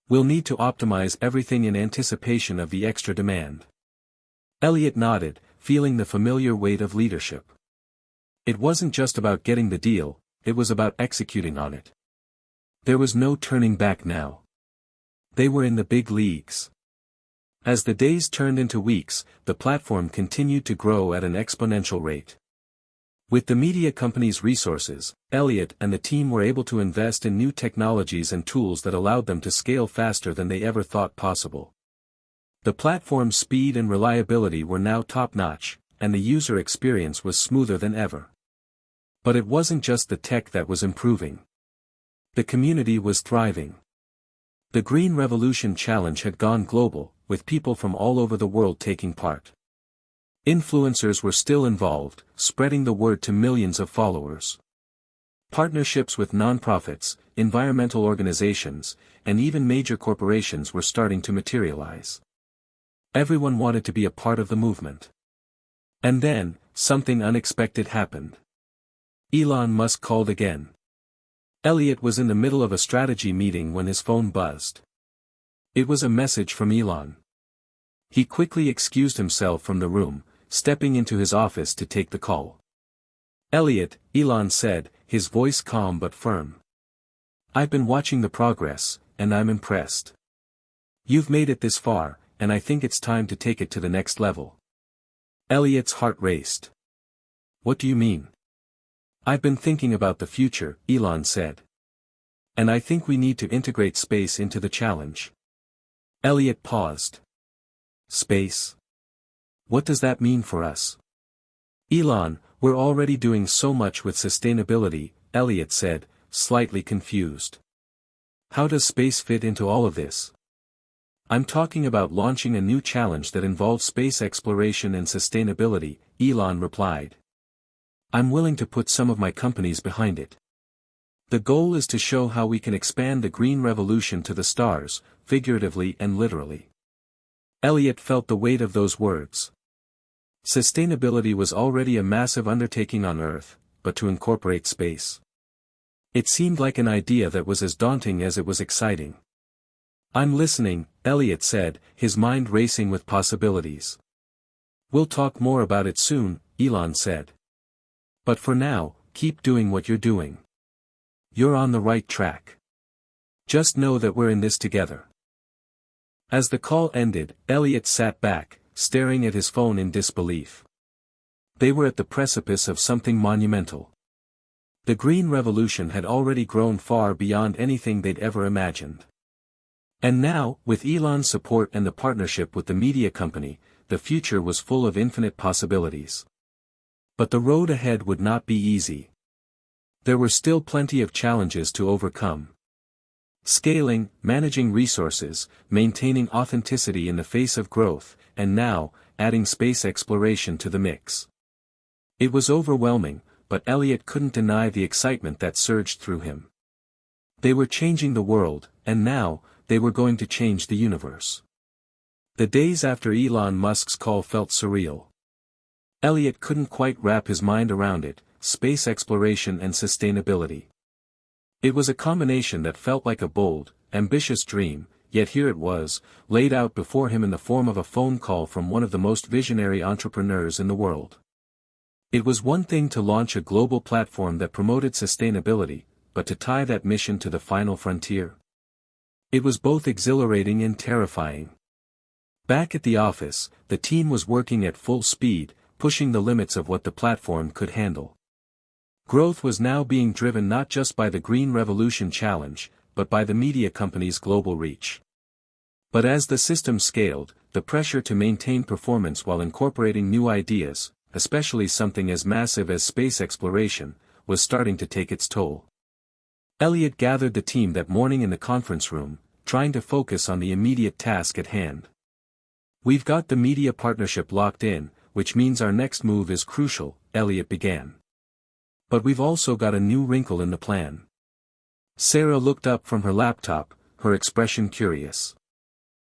[SPEAKER 1] We'll need to optimize everything in anticipation of the extra demand." Elliot nodded, feeling the familiar weight of leadership. It wasn't just about getting the deal, it was about executing on it. There was no turning back now. They were in the big leagues. As the days turned into weeks, the platform continued to grow at an exponential rate. With the media company's resources, Elliot and the team were able to invest in new technologies and tools that allowed them to scale faster than they ever thought possible. The platform's speed and reliability were now top-notch, and the user experience was smoother than ever. But it wasn't just the tech that was improving. The community was thriving. The Green Revolution Challenge had gone global, with people from all over the world taking part. Influencers were still involved, spreading the word to millions of followers. Partnerships with nonprofits, environmental organizations, and even major corporations were starting to materialize. Everyone wanted to be a part of the movement. And then, something unexpected happened. Elon Musk called again. Elliot was in the middle of a strategy meeting when his phone buzzed. It was a message from Elon. He quickly excused himself from the room, stepping into his office to take the call. "Elliot," Elon said, his voice calm but firm. I've been watching the progress, and I'm impressed. You've made it this far, and I think it's time to take it to the next level. Elliot's heart raced. What do you mean? I've been thinking about the future, Elon said. And I think we need to integrate space into the challenge. Elliot paused. Space? What does that mean for us? Elon, we're already doing so much with sustainability, Elliot said, slightly confused. How does space fit into all of this? I'm talking about launching a new challenge that involves space exploration and sustainability, Elon replied. I'm willing to put some of my companies behind it. The goal is to show how we can expand the green revolution to the stars, figuratively and literally. Elliot felt the weight of those words. Sustainability was already a massive undertaking on Earth, but to incorporate space. It seemed like an idea that was as daunting as it was exciting. I'm listening, Elliot said, his mind racing with possibilities. We'll talk more about it soon, Elon said. But for now, keep doing what you're doing. You're on the right track. Just know that we're in this together. As the call ended, Elliot sat back, staring at his phone in disbelief. They were at the precipice of something monumental. The green revolution had already grown far beyond anything they'd ever imagined. And now, with Elon's support and the partnership with the media company, the future was full of infinite possibilities. But the road ahead would not be easy. There were still plenty of challenges to overcome. Scaling, managing resources, maintaining authenticity in the face of growth, and now, adding space exploration to the mix. It was overwhelming, but Elliot couldn't deny the excitement that surged through him. They were changing the world, and now, they were going to change the universe. The days after Elon Musk's call felt surreal. Elliot couldn't quite wrap his mind around it, space exploration and sustainability. It was a combination that felt like a bold, ambitious dream, yet here it was, laid out before him in the form of a phone call from one of the most visionary entrepreneurs in the world. It was one thing to launch a global platform that promoted sustainability, but to tie that mission to the final frontier? It was both exhilarating and terrifying. Back at the office, the team was working at full speed, pushing the limits of what the platform could handle. Growth was now being driven not just by the Green Revolution Challenge, but by the media company's global reach. But as the system scaled, the pressure to maintain performance while incorporating new ideas, especially something as massive as space exploration, was starting to take its toll. Elliot gathered the team that morning in the conference room, trying to focus on the immediate task at hand. We've got the media partnership locked in, which means our next move is crucial, Elliot began. But we've also got a new wrinkle in the plan. Sarah looked up from her laptop, her expression curious.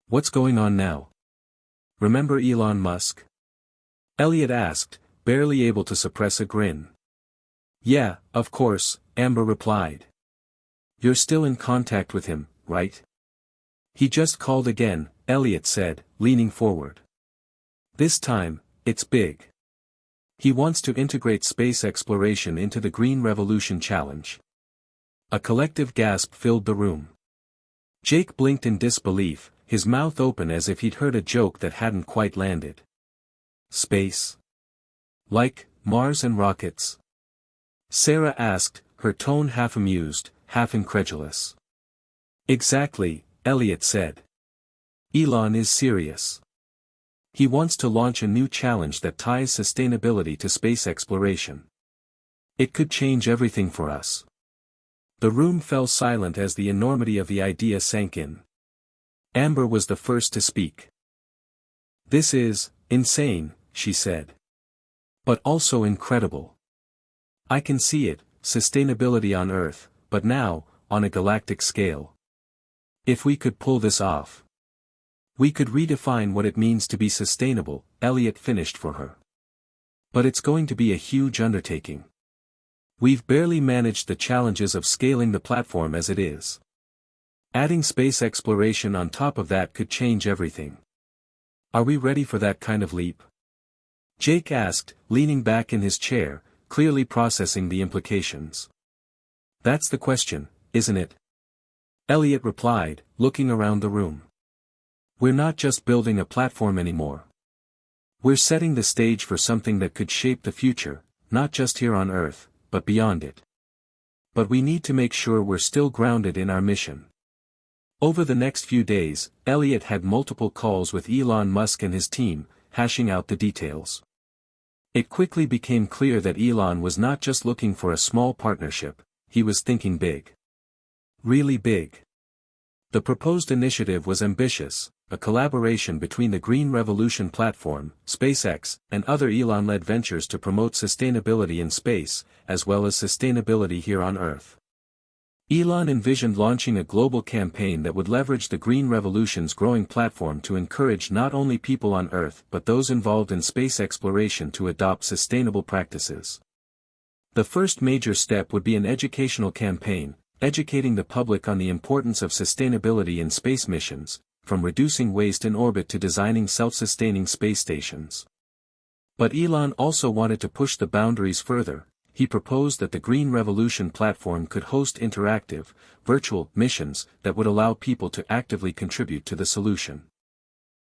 [SPEAKER 1] What's going on now? Remember Elon Musk? Elliot asked, barely able to suppress a grin. Yeah, of course, Amber replied. You're still in contact with him, right? He just called again, Elliot said, leaning forward. This time, it's big. He wants to integrate space exploration into the Green Revolution Challenge. A collective gasp filled the room. Jake blinked in disbelief, his mouth open as if he'd heard a joke that hadn't quite landed. Space? Like, Mars and rockets? Sarah asked, her tone half amused, half incredulous. Exactly, Elliot said. Elon is serious. He wants to launch a new challenge that ties sustainability to space exploration. It could change everything for us. The room fell silent as the enormity of the idea sank in. Amber was the first to speak. This is insane, she said. But also incredible. I can see it, sustainability on Earth, but now, on a galactic scale. If we could pull this off, we could redefine what it means to be sustainable, Elliot finished for her. But it's going to be a huge undertaking. We've barely managed the challenges of scaling the platform as it is. Adding space exploration on top of that could change everything. Are we ready for that kind of leap? Jake asked, leaning back in his chair, clearly processing the implications. That's the question, isn't it, Elliot replied, looking around the room. We're not just building a platform anymore. We're setting the stage for something that could shape the future, not just here on Earth, but beyond it. But we need to make sure we're still grounded in our mission. Over the next few days, Elliot had multiple calls with Elon Musk and his team, hashing out the details. It quickly became clear that Elon was not just looking for a small partnership, he was thinking big. Really big. The proposed initiative was ambitious, a collaboration between the Green Revolution platform, SpaceX, and other Elon-led ventures to promote sustainability in space, as well as sustainability here on Earth. Elon envisioned launching a global campaign that would leverage the Green Revolution's growing platform to encourage not only people on Earth but those involved in space exploration to adopt sustainable practices. The first major step would be an educational campaign, educating the public on the importance of sustainability in space missions, from reducing waste in orbit to designing self-sustaining space stations. But Elon also wanted to push the boundaries further. He proposed that the Green Revolution platform could host interactive, virtual missions that would allow people to actively contribute to the solution.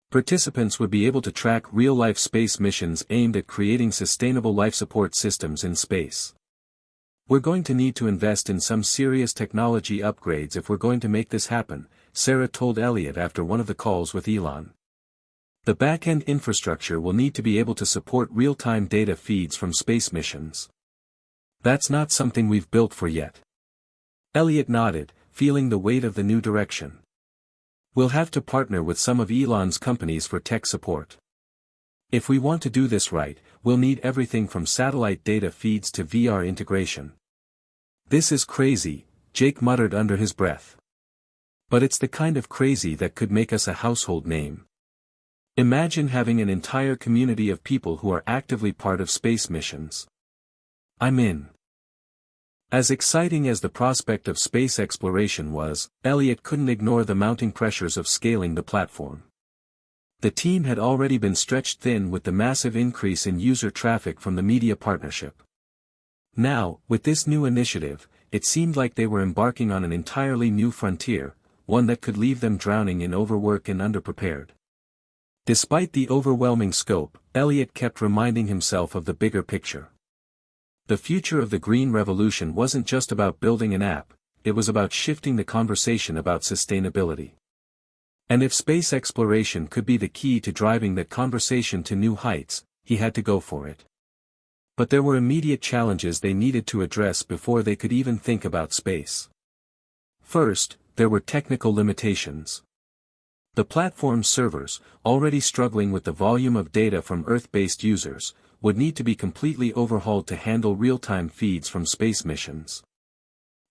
[SPEAKER 1] Participants would be able to track real-life space missions aimed at creating sustainable life support systems in space. We're going to need to invest in some serious technology upgrades if we're going to make this happen, Sarah told Elliot after one of the calls with Elon. The back-end infrastructure will need to be able to support real-time data feeds from space missions. That's not something we've built for yet. Elliot nodded, feeling the weight of the new direction. We'll have to partner with some of Elon's companies for tech support. If we want to do this right, we'll need everything from satellite data feeds to VR integration. This is crazy, Jake muttered under his breath. But it's the kind of crazy that could make us a household name. Imagine having an entire community of people who are actively part of space missions. I'm in. As exciting as the prospect of space exploration was, Elliot couldn't ignore the mounting pressures of scaling the platform. The team had already been stretched thin with the massive increase in user traffic from the media partnership. Now, with this new initiative, it seemed like they were embarking on an entirely new frontier, one that could leave them drowning in overwork and underprepared. Despite the overwhelming scope, Elliot kept reminding himself of the bigger picture. The future of the Green Revolution wasn't just about building an app, it was about shifting the conversation about sustainability. And if space exploration could be the key to driving that conversation to new heights, he had to go for it. But there were immediate challenges they needed to address before they could even think about space. First, there were technical limitations. The platform's servers, already struggling with the volume of data from Earth-based users, would need to be completely overhauled to handle real-time feeds from space missions.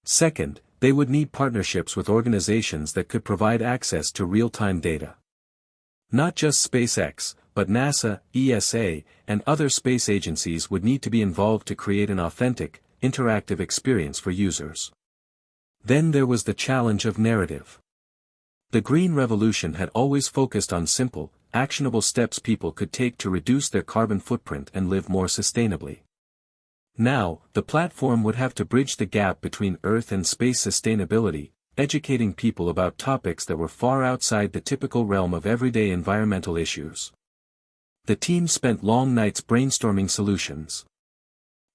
[SPEAKER 1] Second, they would need partnerships with organizations that could provide access to real-time data. Not just SpaceX, but NASA, ESA, and other space agencies would need to be involved to create an authentic, interactive experience for users. Then there was the challenge of narrative. The Green Revolution had always focused on simple, actionable steps people could take to reduce their carbon footprint and live more sustainably. Now, the platform would have to bridge the gap between Earth and space sustainability, educating people about topics that were far outside the typical realm of everyday environmental issues. The team spent long nights brainstorming solutions.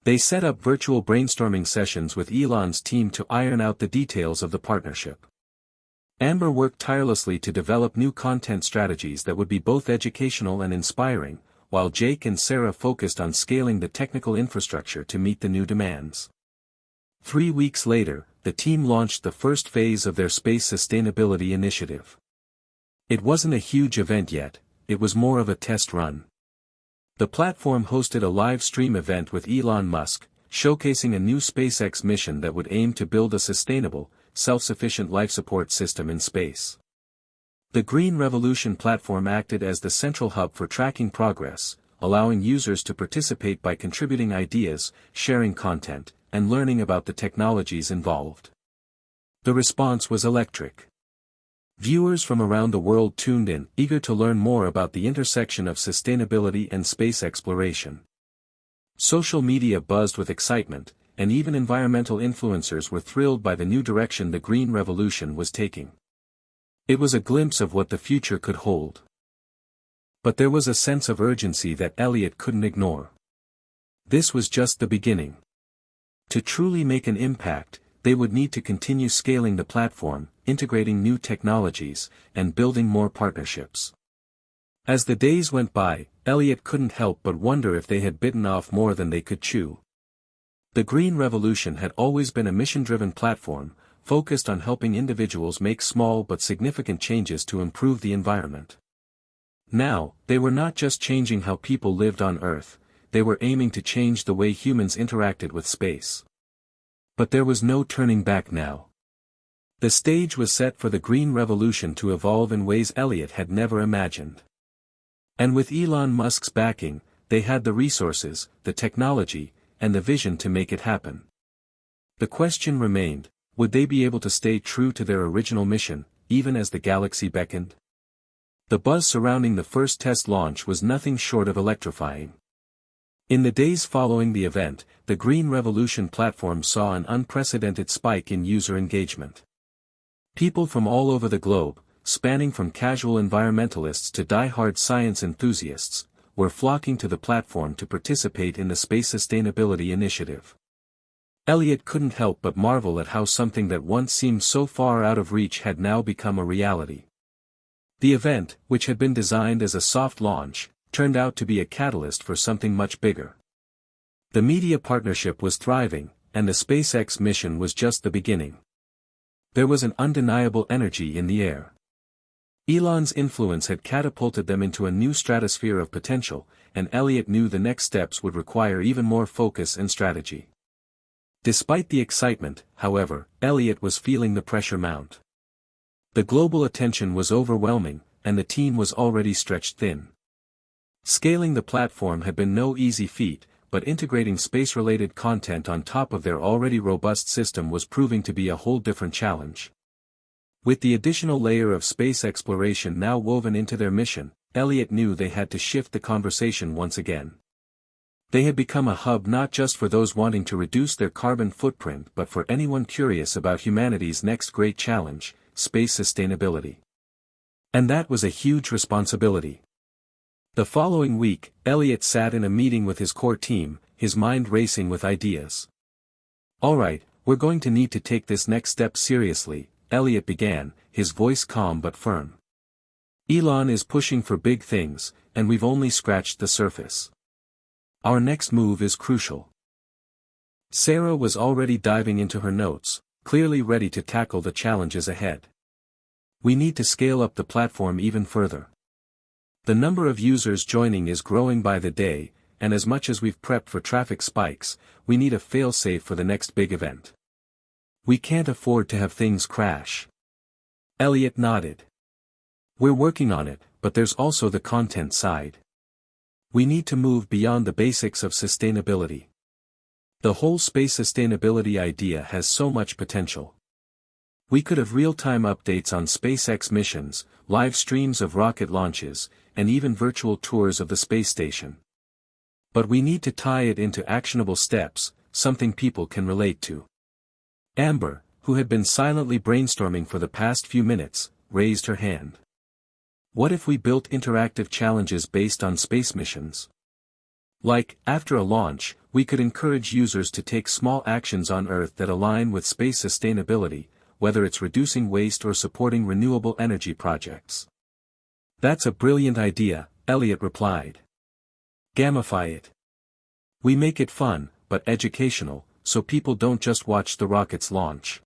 [SPEAKER 1] They set up virtual brainstorming sessions with Elon's team to iron out the details of the partnership. Amber worked tirelessly to develop new content strategies that would be both educational and inspiring, while Jake and Sarah focused on scaling the technical infrastructure to meet the new demands. 3 weeks later, the team launched the first phase of their space sustainability initiative. It wasn't a huge event yet, it was more of a test run. The platform hosted a live stream event with Elon Musk, showcasing a new SpaceX mission that would aim to build a sustainable, self-sufficient life support system in space. The Green Revolution platform acted as the central hub for tracking progress, allowing users to participate by contributing ideas, sharing content, and learning about the technologies involved. The response was electric. Viewers from around the world tuned in, eager to learn more about the intersection of sustainability and space exploration. Social media buzzed with excitement, and even environmental influencers were thrilled by the new direction the green revolution was taking. It was a glimpse of what the future could hold. But there was a sense of urgency that Elliot couldn't ignore. This was just the beginning. To truly make an impact, they would need to continue scaling the platform, integrating new technologies, and building more partnerships. As the days went by, Elliot couldn't help but wonder if they had bitten off more than they could chew. The Green Revolution had always been a mission-driven platform, focused on helping individuals make small but significant changes to improve the environment. Now, they were not just changing how people lived on Earth, they were aiming to change the way humans interacted with space. But there was no turning back now. The stage was set for the Green Revolution to evolve in ways Elliot had never imagined. And with Elon Musk's backing, they had the resources, the technology, and the vision to make it happen. The question remained, would they be able to stay true to their original mission, even as the galaxy beckoned? The buzz surrounding the first test launch was nothing short of electrifying. In the days following the event, the Green Revolution platform saw an unprecedented spike in user engagement. People from all over the globe, spanning from casual environmentalists to die-hard science enthusiasts, were flocking to the platform to participate in the space sustainability initiative. Elliot couldn't help but marvel at how something that once seemed so far out of reach had now become a reality. The event, which had been designed as a soft launch, turned out to be a catalyst for something much bigger. The media partnership was thriving, and the SpaceX mission was just the beginning. There was an undeniable energy in the air. Elon's influence had catapulted them into a new stratosphere of potential, and Elliot knew the next steps would require even more focus and strategy. Despite the excitement, however, Elliot was feeling the pressure mount. The global attention was overwhelming, and the team was already stretched thin. Scaling the platform had been no easy feat, but integrating space-related content on top of their already robust system was proving to be a whole different challenge. With the additional layer of space exploration now woven into their mission, Elliot knew they had to shift the conversation once again. They had become a hub not just for those wanting to reduce their carbon footprint but for anyone curious about humanity's next great challenge, space sustainability. And that was a huge responsibility. The following week, Elliot sat in a meeting with his core team, his mind racing with ideas. "Alright, we're going to need to take this next step seriously," Elliot began, his voice calm but firm. "Elon is pushing for big things, and we've only scratched the surface. Our next move is crucial." Sarah was already diving into her notes, clearly ready to tackle the challenges ahead. "We need to scale up the platform even further. The number of users joining is growing by the day, and as much as we've prepped for traffic spikes, we need a fail-safe for the next big event. We can't afford to have things crash." Elliot nodded. "We're working on it, but there's also the content side. We need to move beyond the basics of sustainability. The whole space sustainability idea has so much potential. We could have real-time updates on SpaceX missions, live streams of rocket launches, and even virtual tours of the space station. But we need to tie it into actionable steps, something people can relate to." Amber, who had been silently brainstorming for the past few minutes, raised her hand. "What if we built interactive challenges based on space missions? Like, after a launch, we could encourage users to take small actions on Earth that align with space sustainability, whether it's reducing waste or supporting renewable energy projects." "That's a brilliant idea," Elliot replied. "Gamify it. We make it fun, but educational, so people don't just watch the rockets launch.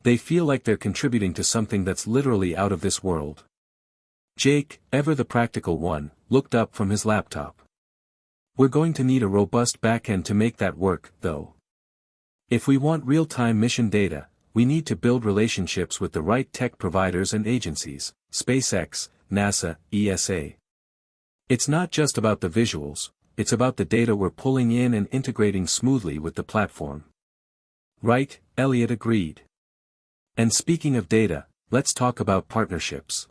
[SPEAKER 1] They feel like they're contributing to something that's literally out of this world." Jake, ever the practical one, looked up from his laptop. "We're going to need a robust backend to make that work, though. If we want real-time mission data, we need to build relationships with the right tech providers and agencies, SpaceX, NASA, ESA. It's not just about the visuals, it's about the data we're pulling in and integrating smoothly with the platform." "Right," Elliot agreed. "And speaking of data, let's talk about partnerships.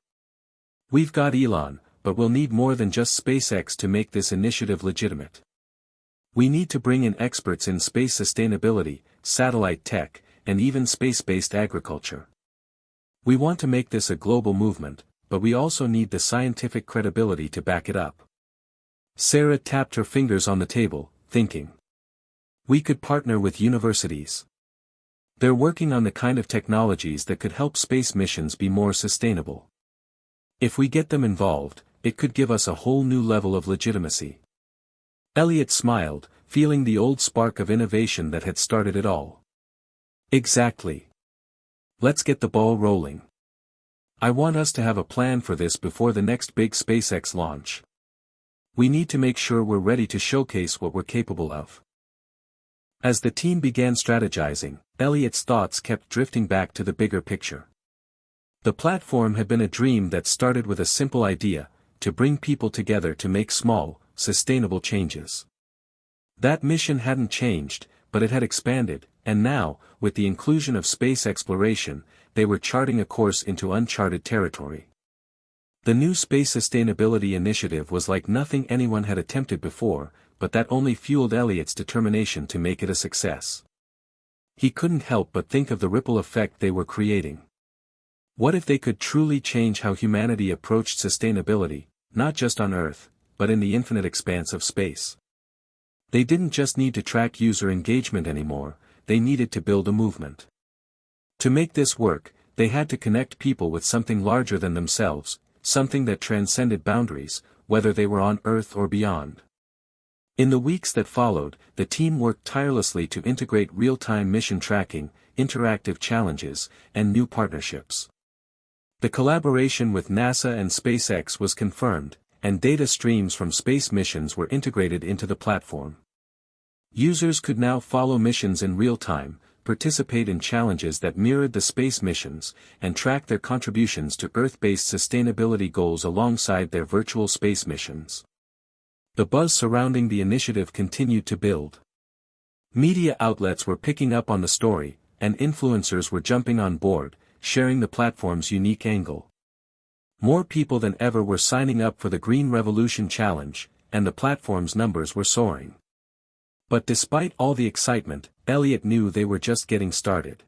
[SPEAKER 1] We've got Elon, but we'll need more than just SpaceX to make this initiative legitimate. We need to bring in experts in space sustainability, satellite tech, and even space-based agriculture. We want to make this a global movement, but we also need the scientific credibility to back it up. Sarah tapped her fingers on the table, thinking. We could partner with universities. They're working on the kind of technologies that could help space missions be more sustainable. If we get them involved, it could give us a whole new level of legitimacy. Elliot smiled, feeling the old spark of innovation that had started it all. Exactly. Let's get the ball rolling. I want us to have a plan for this before the next big SpaceX launch. We need to make sure we're ready to showcase what we're capable of. As the team began strategizing, Elliot's thoughts kept drifting back to the bigger picture. The platform had been a dream that started with a simple idea, to bring people together to make small, sustainable changes. That mission hadn't changed, but it had expanded, and now, with the inclusion of space exploration, they were charting a course into uncharted territory. The new Space Sustainability Initiative was like nothing anyone had attempted before, but that only fueled Elliot's determination to make it a success. He couldn't help but think of the ripple effect they were creating. What if they could truly change how humanity approached sustainability, not just on Earth, but in the infinite expanse of space? They didn't just need to track user engagement anymore, they needed to build a movement. To make this work, they had to connect people with something larger than themselves, something that transcended boundaries, whether they were on Earth or beyond. In the weeks that followed, the team worked tirelessly to integrate real-time mission tracking, interactive challenges, and new partnerships. The collaboration with NASA and SpaceX was confirmed, and data streams from space missions were integrated into the platform. Users could now follow missions in real time, participate in challenges that mirrored the space missions, and track their contributions to Earth-based sustainability goals alongside their virtual space missions. The buzz surrounding the initiative continued to build. Media outlets were picking up on the story, and influencers were jumping on board, sharing the platform's unique angle. More people than ever were signing up for the Green Revolution Challenge, and the platform's numbers were soaring. But despite all the excitement, Elliot knew they were just getting started.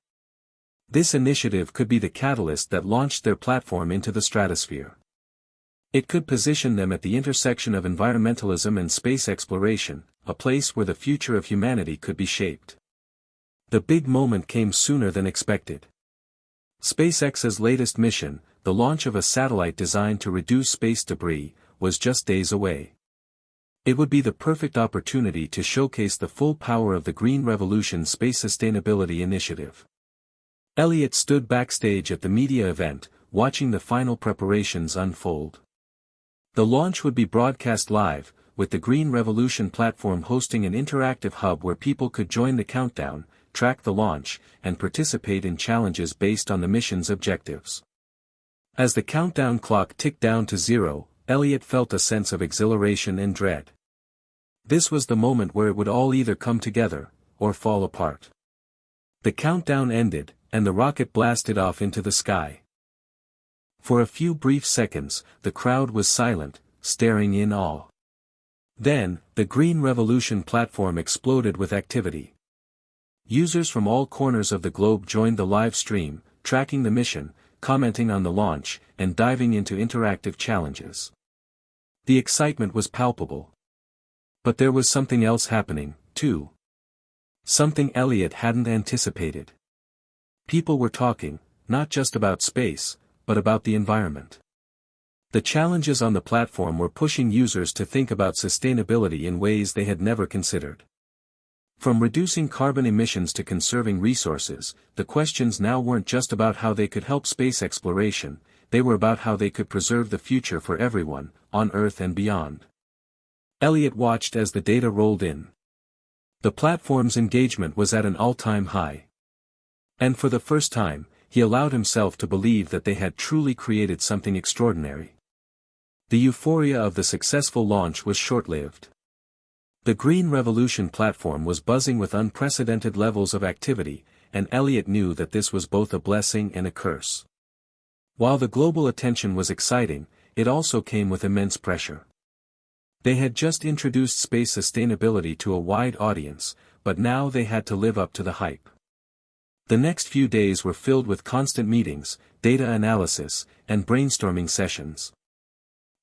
[SPEAKER 1] This initiative could be the catalyst that launched their platform into the stratosphere. It could position them at the intersection of environmentalism and space exploration, a place where the future of humanity could be shaped. The big moment came sooner than expected. SpaceX's latest mission, the launch of a satellite designed to reduce space debris, was just days away. It would be the perfect opportunity to showcase the full power of the Green Revolution Space Sustainability Initiative. Elliot stood backstage at the media event, watching the final preparations unfold. The launch would be broadcast live, with the Green Revolution platform hosting an interactive hub where people could join the countdown, track the launch, and participate in challenges based on the mission's objectives. As the countdown clock ticked down to 0, Elliot felt a sense of exhilaration and dread. This was the moment where it would all either come together, or fall apart. The countdown ended, and the rocket blasted off into the sky. For a few brief seconds, the crowd was silent, staring in awe. Then, the Green Revolution platform exploded with activity. Users from all corners of the globe joined the live stream, tracking the mission, commenting on the launch, and diving into interactive challenges. The excitement was palpable. But there was something else happening, too. Something Elliot hadn't anticipated. People were talking, not just about space, but about the environment. The challenges on the platform were pushing users to think about sustainability in ways they had never considered. From reducing carbon emissions to conserving resources, the questions now weren't just about how they could help space exploration, they were about how they could preserve the future for everyone, on Earth and beyond. Elliot watched as the data rolled in. The platform's engagement was at an all-time high. And for the first time, he allowed himself to believe that they had truly created something extraordinary. The euphoria of the successful launch was short-lived. The Green Revolution platform was buzzing with unprecedented levels of activity, and Elliot knew that this was both a blessing and a curse. While the global attention was exciting, it also came with immense pressure. They had just introduced space sustainability to a wide audience, but now they had to live up to the hype. The next few days were filled with constant meetings, data analysis, and brainstorming sessions.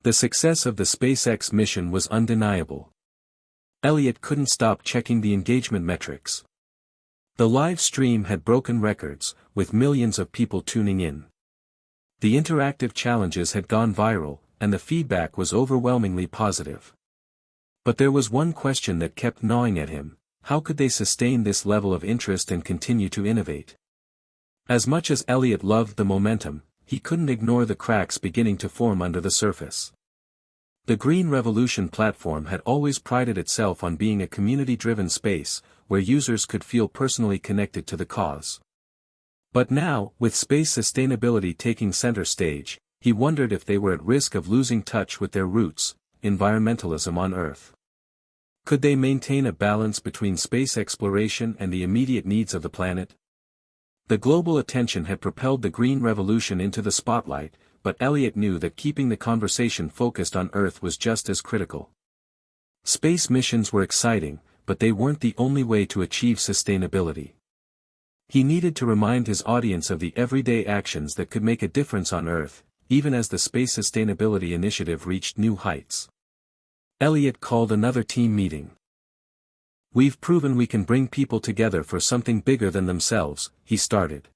[SPEAKER 1] The success of the SpaceX mission was undeniable. Elliot couldn't stop checking the engagement metrics. The live stream had broken records, with millions of people tuning in. The interactive challenges had gone viral, and the feedback was overwhelmingly positive. But there was one question that kept gnawing at him: how could they sustain this level of interest and continue to innovate? As much as Elliot loved the momentum, he couldn't ignore the cracks beginning to form under the surface. The Green Revolution platform had always prided itself on being a community-driven space, where users could feel personally connected to the cause. But now, with space sustainability taking center stage, he wondered if they were at risk of losing touch with their roots, environmentalism on Earth. Could they maintain a balance between space exploration and the immediate needs of the planet? The global attention had propelled the Green Revolution into the spotlight, but Elliot knew that keeping the conversation focused on Earth was just as critical. Space missions were exciting, but they weren't the only way to achieve sustainability. He needed to remind his audience of the everyday actions that could make a difference on Earth, even as the Space Sustainability Initiative reached new heights. Elliot called another team meeting. "We've proven we can bring people together for something bigger than themselves," he started.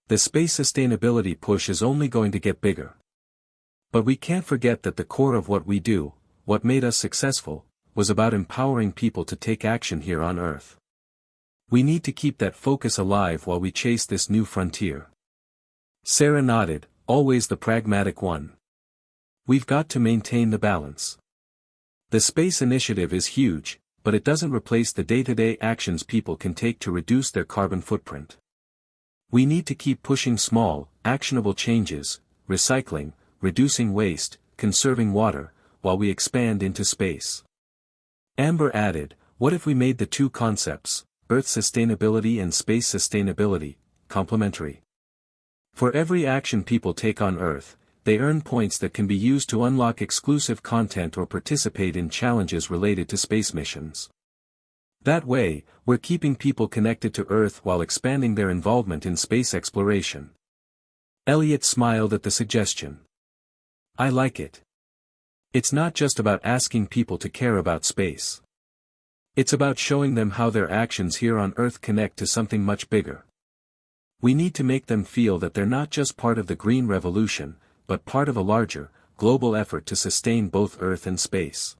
[SPEAKER 1] "The space sustainability push is only going to get bigger. But we can't forget that the core of what we do, what made us successful, was about empowering people to take action here on Earth. We need to keep that focus alive while we chase this new frontier." Sarah nodded, always the pragmatic one. "We've got to maintain the balance. The space initiative is huge, but it doesn't replace the day-to-day actions people can take to reduce their carbon footprint. We need to keep pushing small, actionable changes, recycling, reducing waste, conserving water, while we expand into space." Amber added, "What if we made the two concepts, Earth sustainability and space sustainability, complementary? For every action people take on Earth, they earn points that can be used to unlock exclusive content or participate in challenges related to space missions. That way, we're keeping people connected to Earth while expanding their involvement in space exploration." Elliot smiled at the suggestion. "I like it. It's not just about asking people to care about space. It's about showing them how their actions here on Earth connect to something much bigger. We need to make them feel that they're not just part of the Green Revolution, but part of a larger, global effort to sustain both Earth and space."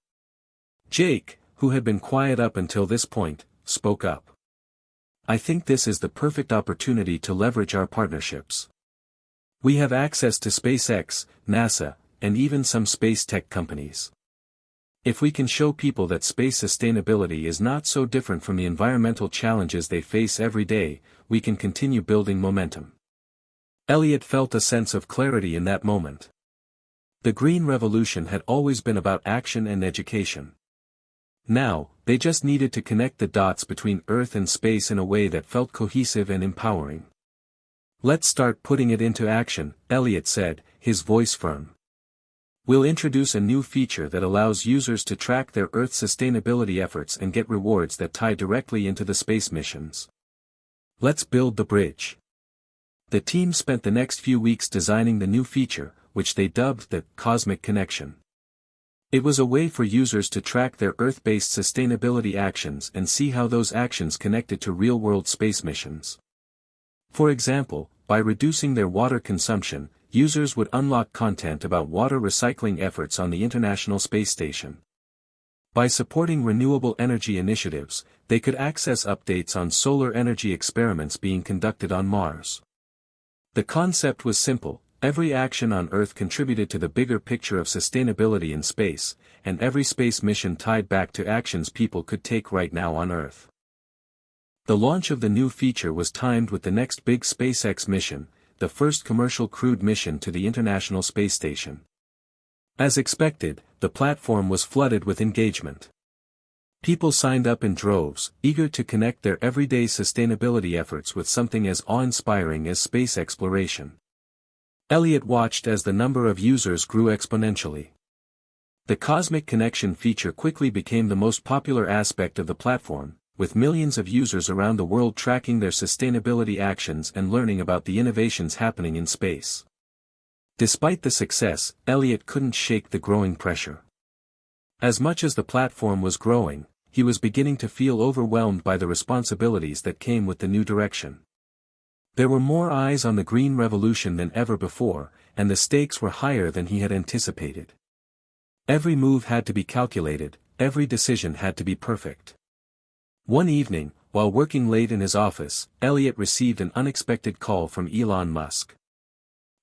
[SPEAKER 1] Jake, who had been quiet up until this point, spoke up. "I think this is the perfect opportunity to leverage our partnerships. We have access to SpaceX, NASA, and even some space tech companies. If we can show people that space sustainability is not so different from the environmental challenges they face every day, we can continue building momentum." Elliot felt a sense of clarity in that moment. The Green Revolution had always been about action and education. Now, they just needed to connect the dots between Earth and space in a way that felt cohesive and empowering. "Let's start putting it into action," Elliot said, his voice firm. "We'll introduce a new feature that allows users to track their Earth sustainability efforts and get rewards that tie directly into the space missions. Let's build the bridge." The team spent the next few weeks designing the new feature, which they dubbed the Cosmic Connection. It was a way for users to track their Earth-based sustainability actions and see how those actions connected to real-world space missions. For example, by reducing their water consumption, users would unlock content about water recycling efforts on the International Space Station. By supporting renewable energy initiatives, they could access updates on solar energy experiments being conducted on Mars. The concept was simple: every action on Earth contributed to the bigger picture of sustainability in space, and every space mission tied back to actions people could take right now on Earth. The launch of the new feature was timed with the next big SpaceX mission, the first commercial crewed mission to the International Space Station. As expected, the platform was flooded with engagement. People signed up in droves, eager to connect their everyday sustainability efforts with something as awe-inspiring as space exploration. Elliot watched as the number of users grew exponentially. The cosmic connection feature quickly became the most popular aspect of the platform, with millions of users around the world tracking their sustainability actions and learning about the innovations happening in space. Despite the success, Elliot couldn't shake the growing pressure. As much as the platform was growing, he was beginning to feel overwhelmed by the responsibilities that came with the new direction. There were more eyes on the green revolution than ever before, and the stakes were higher than he had anticipated. Every move had to be calculated, every decision had to be perfect. One evening, while working late in his office, Elliot received an unexpected call from Elon Musk.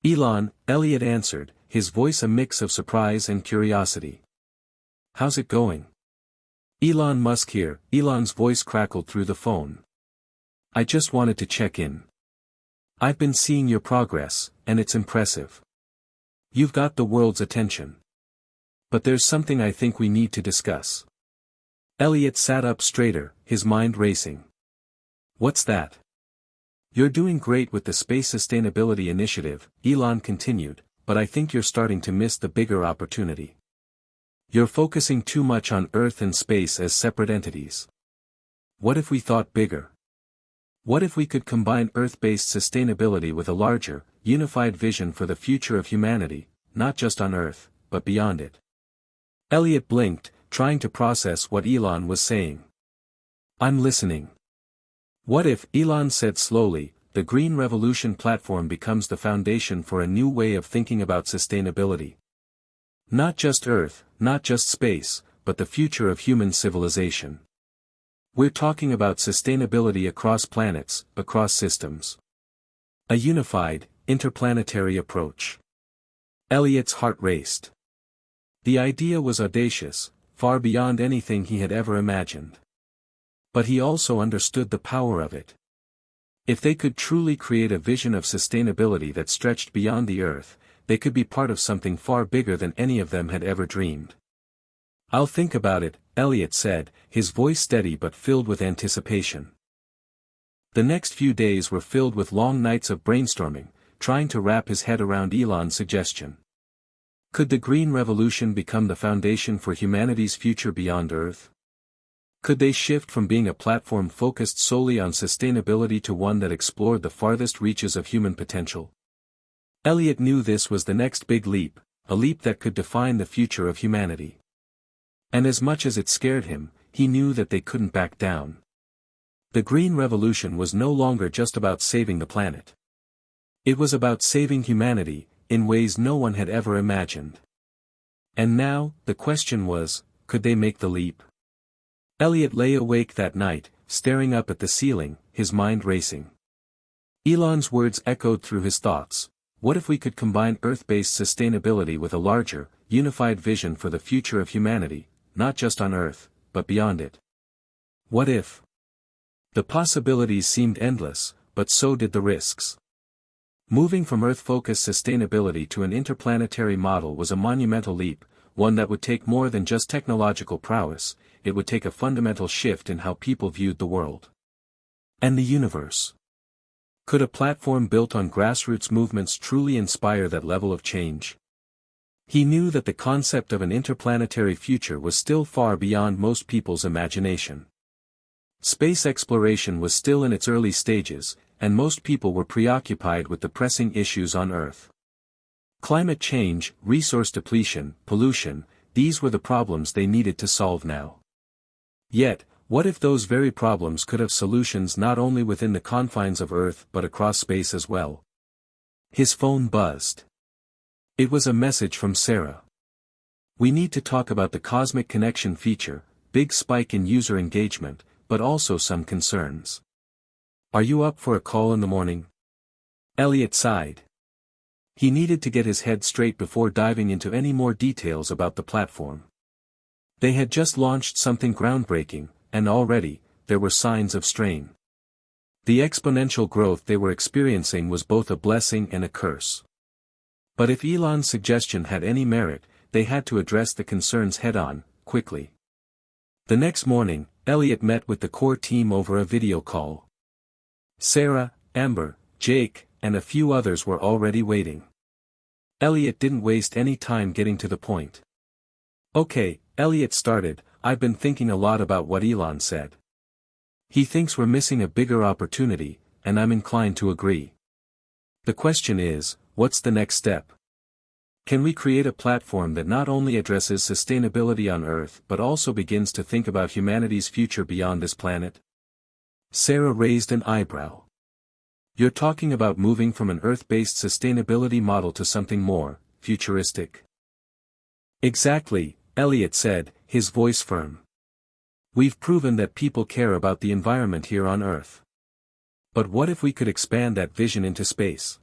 [SPEAKER 1] "Elon," Elliot answered, his voice a mix of surprise and curiosity. "How's it going?" "Elon Musk here," Elon's voice crackled through the phone. "I just wanted to check in. I've been seeing your progress, and it's impressive. You've got the world's attention. But there's something I think we need to discuss." Elliot sat up straighter, his mind racing. "What's that?" "You're doing great with the Space Sustainability Initiative," Elon continued, "but I think you're starting to miss the bigger opportunity. You're focusing too much on Earth and space as separate entities. What if we thought bigger? What if we could combine Earth-based sustainability with a larger, unified vision for the future of humanity, not just on Earth, but beyond it?" Elliot blinked, trying to process what Elon was saying. "I'm listening." "What if," Elon said slowly, "the Green Revolution platform becomes the foundation for a new way of thinking about sustainability? Not just Earth, not just space, but the future of human civilization. We're talking about sustainability across planets, across systems. A unified, interplanetary approach." Elliot's heart raced. The idea was audacious, far beyond anything he had ever imagined. But he also understood the power of it. If they could truly create a vision of sustainability that stretched beyond the Earth, they could be part of something far bigger than any of them had ever dreamed. "I'll think about it," Elliot said, his voice steady but filled with anticipation. The next few days were filled with long nights of brainstorming, trying to wrap his head around Elon's suggestion. Could the Green Revolution become the foundation for humanity's future beyond Earth? Could they shift from being a platform focused solely on sustainability to one that explored the farthest reaches of human potential? Elliot knew this was the next big leap, a leap that could define the future of humanity. And as much as it scared him, he knew that they couldn't back down. The Green Revolution was no longer just about saving the planet. It was about saving humanity, in ways no one had ever imagined. And now, the question was, could they make the leap? Elliot lay awake that night, staring up at the ceiling, his mind racing. Elon's words echoed through his thoughts. What if we could combine Earth-based sustainability with a larger, unified vision for the future of humanity, not just on Earth, but beyond it? What if? The possibilities seemed endless, but so did the risks. Moving from Earth-focused sustainability to an interplanetary model was a monumental leap, one that would take more than just technological prowess. It would take a fundamental shift in how people viewed the world. And the universe. Could a platform built on grassroots movements truly inspire that level of change? He knew that the concept of an interplanetary future was still far beyond most people's imagination. Space exploration was still in its early stages, and most people were preoccupied with the pressing issues on Earth. Climate change, resource depletion, pollution, these were the problems they needed to solve now. Yet, what if those very problems could have solutions not only within the confines of Earth but across space as well? His phone buzzed. It was a message from Sarah. "We need to talk about the cosmic connection feature, big spike in user engagement, but also some concerns. Are you up for a call in the morning?" Elliot sighed. He needed to get his head straight before diving into any more details about the platform. They had just launched something groundbreaking, and already, there were signs of strain. The exponential growth they were experiencing was both a blessing and a curse. But if Elon's suggestion had any merit, they had to address the concerns head-on, quickly. The next morning, Elliot met with the core team over a video call. Sarah, Amber, Jake, and a few others were already waiting. Elliot didn't waste any time getting to the point. Okay, Elliot started, I've been thinking a lot about what Elon said. He thinks we're missing a bigger opportunity, and I'm inclined to agree. The question is, what's the next step? Can we create a platform that not only addresses sustainability on Earth but also begins to think about humanity's future beyond this planet? Sarah raised an eyebrow. You're talking about moving from an Earth-based sustainability model to something more futuristic. Exactly, Elliot said, his voice firm. We've proven that people care about the environment here on Earth. But what if we could expand that vision into space?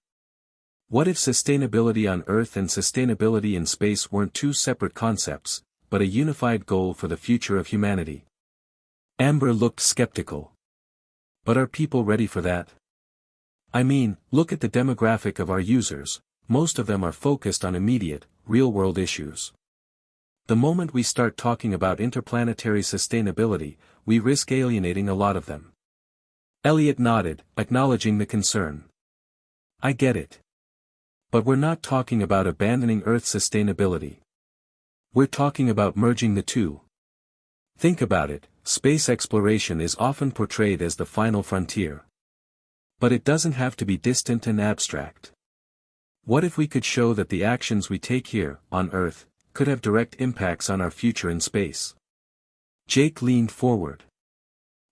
[SPEAKER 1] What if sustainability on Earth and sustainability in space weren't two separate concepts, but a unified goal for the future of humanity? Amber looked skeptical. But are people ready for that? I mean, look at the demographic of our users, most of them are focused on immediate, real-world issues. The moment we start talking about interplanetary sustainability, we risk alienating a lot of them. Elliot nodded, acknowledging the concern. I get it. But we're not talking about abandoning Earth's sustainability. We're talking about merging the two. Think about it, space exploration is often portrayed as the final frontier. But it doesn't have to be distant and abstract. What if we could show that the actions we take here, on Earth, could have direct impacts on our future in space? Jake leaned forward.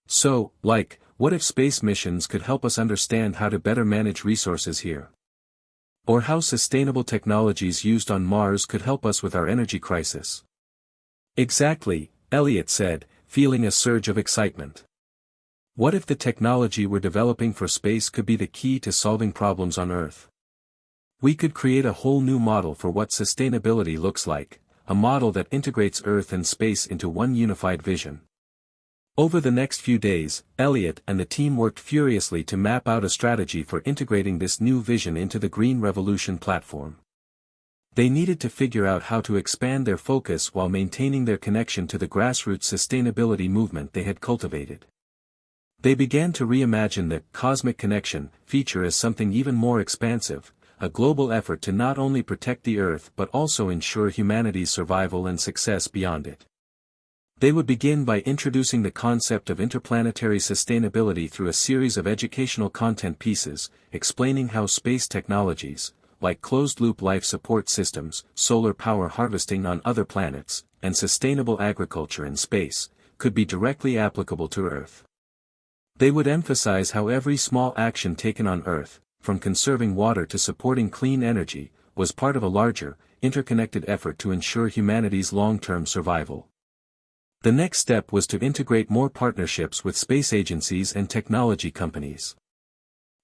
[SPEAKER 1] So, what if space missions could help us understand how to better manage resources here? Or how sustainable technologies used on Mars could help us with our energy crisis? Exactly, Elliot said, feeling a surge of excitement. What if the technology we're developing for space could be the key to solving problems on Earth? We could create a whole new model for what sustainability looks like, a model that integrates Earth and space into one unified vision. Over the next few days, Elliot and the team worked furiously to map out a strategy for integrating this new vision into the Green Revolution platform. They needed to figure out how to expand their focus while maintaining their connection to the grassroots sustainability movement they had cultivated. They began to reimagine the cosmic connection feature as something even more expansive, a global effort to not only protect the Earth but also ensure humanity's survival and success beyond it. They would begin by introducing the concept of interplanetary sustainability through a series of educational content pieces, explaining how space technologies, like closed-loop life support systems, solar power harvesting on other planets, and sustainable agriculture in space, could be directly applicable to Earth. They would emphasize how every small action taken on Earth, from conserving water to supporting clean energy, was part of a larger, interconnected effort to ensure humanity's long-term survival. The next step was to integrate more partnerships with space agencies and technology companies.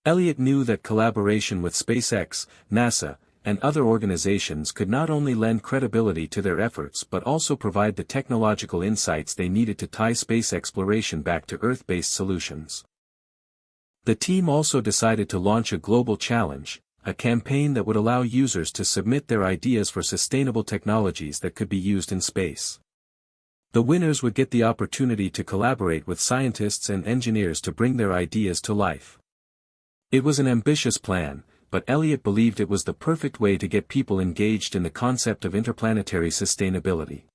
[SPEAKER 1] Elliot knew that collaboration with SpaceX, NASA, and other organizations could not only lend credibility to their efforts but also provide the technological insights they needed to tie space exploration back to Earth-based solutions. The team also decided to launch a global challenge, a campaign that would allow users to submit their ideas for sustainable technologies that could be used in space. The winners would get the opportunity to collaborate with scientists and engineers to bring their ideas to life. It was an ambitious plan, but Elliot believed it was the perfect way to get people engaged in the concept of interplanetary sustainability.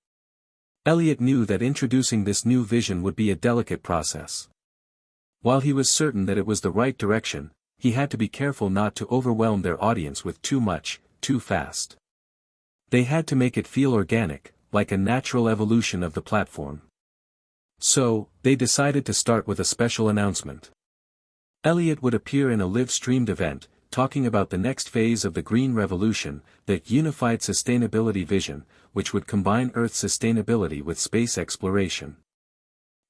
[SPEAKER 1] Elliot knew that introducing this new vision would be a delicate process. While he was certain that it was the right direction, he had to be careful not to overwhelm their audience with too much, too fast. They had to make it feel organic, like a natural evolution of the platform. So, they decided to start with a special announcement. Elliot would appear in a live-streamed event, talking about the next phase of the Green Revolution, the unified sustainability vision, which would combine Earth's sustainability with space exploration.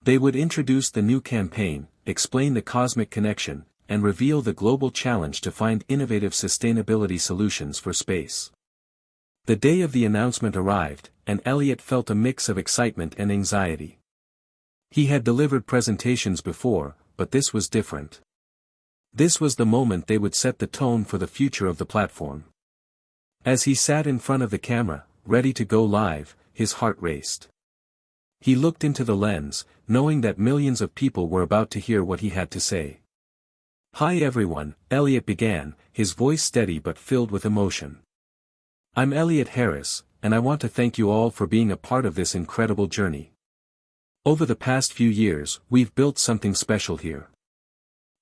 [SPEAKER 1] They would introduce the new campaign, explain the cosmic connection, and reveal the global challenge to find innovative sustainability solutions for space. The day of the announcement arrived, and Elliot felt a mix of excitement and anxiety. He had delivered presentations before, but this was different. This was the moment they would set the tone for the future of the platform. As he sat in front of the camera, ready to go live, his heart raced. He looked into the lens, knowing that millions of people were about to hear what he had to say. "Hi everyone," Elliot began, his voice steady but filled with emotion. "I'm Elliot Harris, and I want to thank you all for being a part of this incredible journey. Over the past few years, we've built something special here.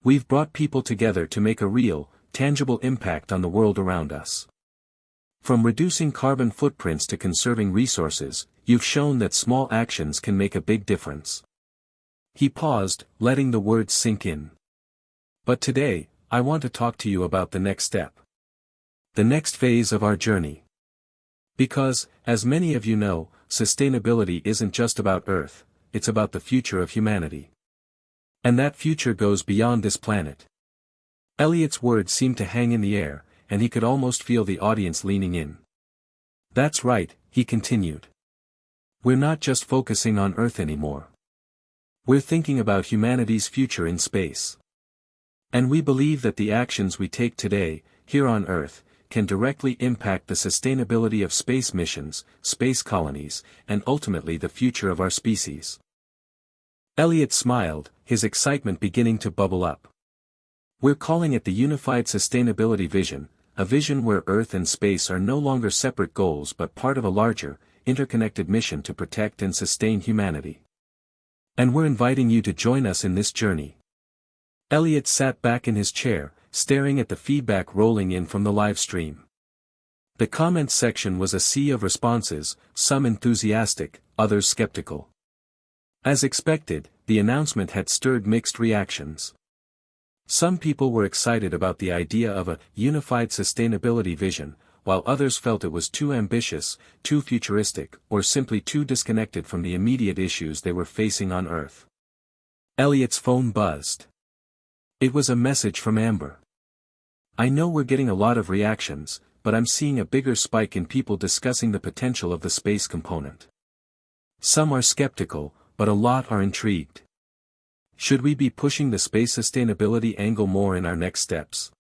[SPEAKER 1] We've brought people together to make a real, tangible impact on the world around us. From reducing carbon footprints to conserving resources, you've shown that small actions can make a big difference. He paused, letting the words sink in. But today, I want to talk to you about the next step. The next phase of our journey. Because, as many of you know, sustainability isn't just about Earth, it's about the future of humanity. And that future goes beyond this planet. Elliot's words seemed to hang in the air, and he could almost feel the audience leaning in. That's right, he continued. We're not just focusing on Earth anymore. We're thinking about humanity's future in space. And we believe that the actions we take today, here on Earth, can directly impact the sustainability of space missions, space colonies, and ultimately the future of our species. Elliot smiled, his excitement beginning to bubble up. We're calling it the Unified Sustainability Vision, a vision where Earth and space are no longer separate goals but part of a larger, interconnected mission to protect and sustain humanity. And we're inviting you to join us in this journey. Elliot sat back in his chair, staring at the feedback rolling in from the live stream. The comments section was a sea of responses, some enthusiastic, others skeptical. As expected, the announcement had stirred mixed reactions. Some people were excited about the idea of a unified sustainability vision, while others felt it was too ambitious, too futuristic, or simply too disconnected from the immediate issues they were facing on Earth. Elliot's phone buzzed. It was a message from Amber. I know we're getting a lot of reactions, but I'm seeing a bigger spike in people discussing the potential of the space component. Some are skeptical, but a lot are intrigued. Should we be pushing the space sustainability angle more in our next steps?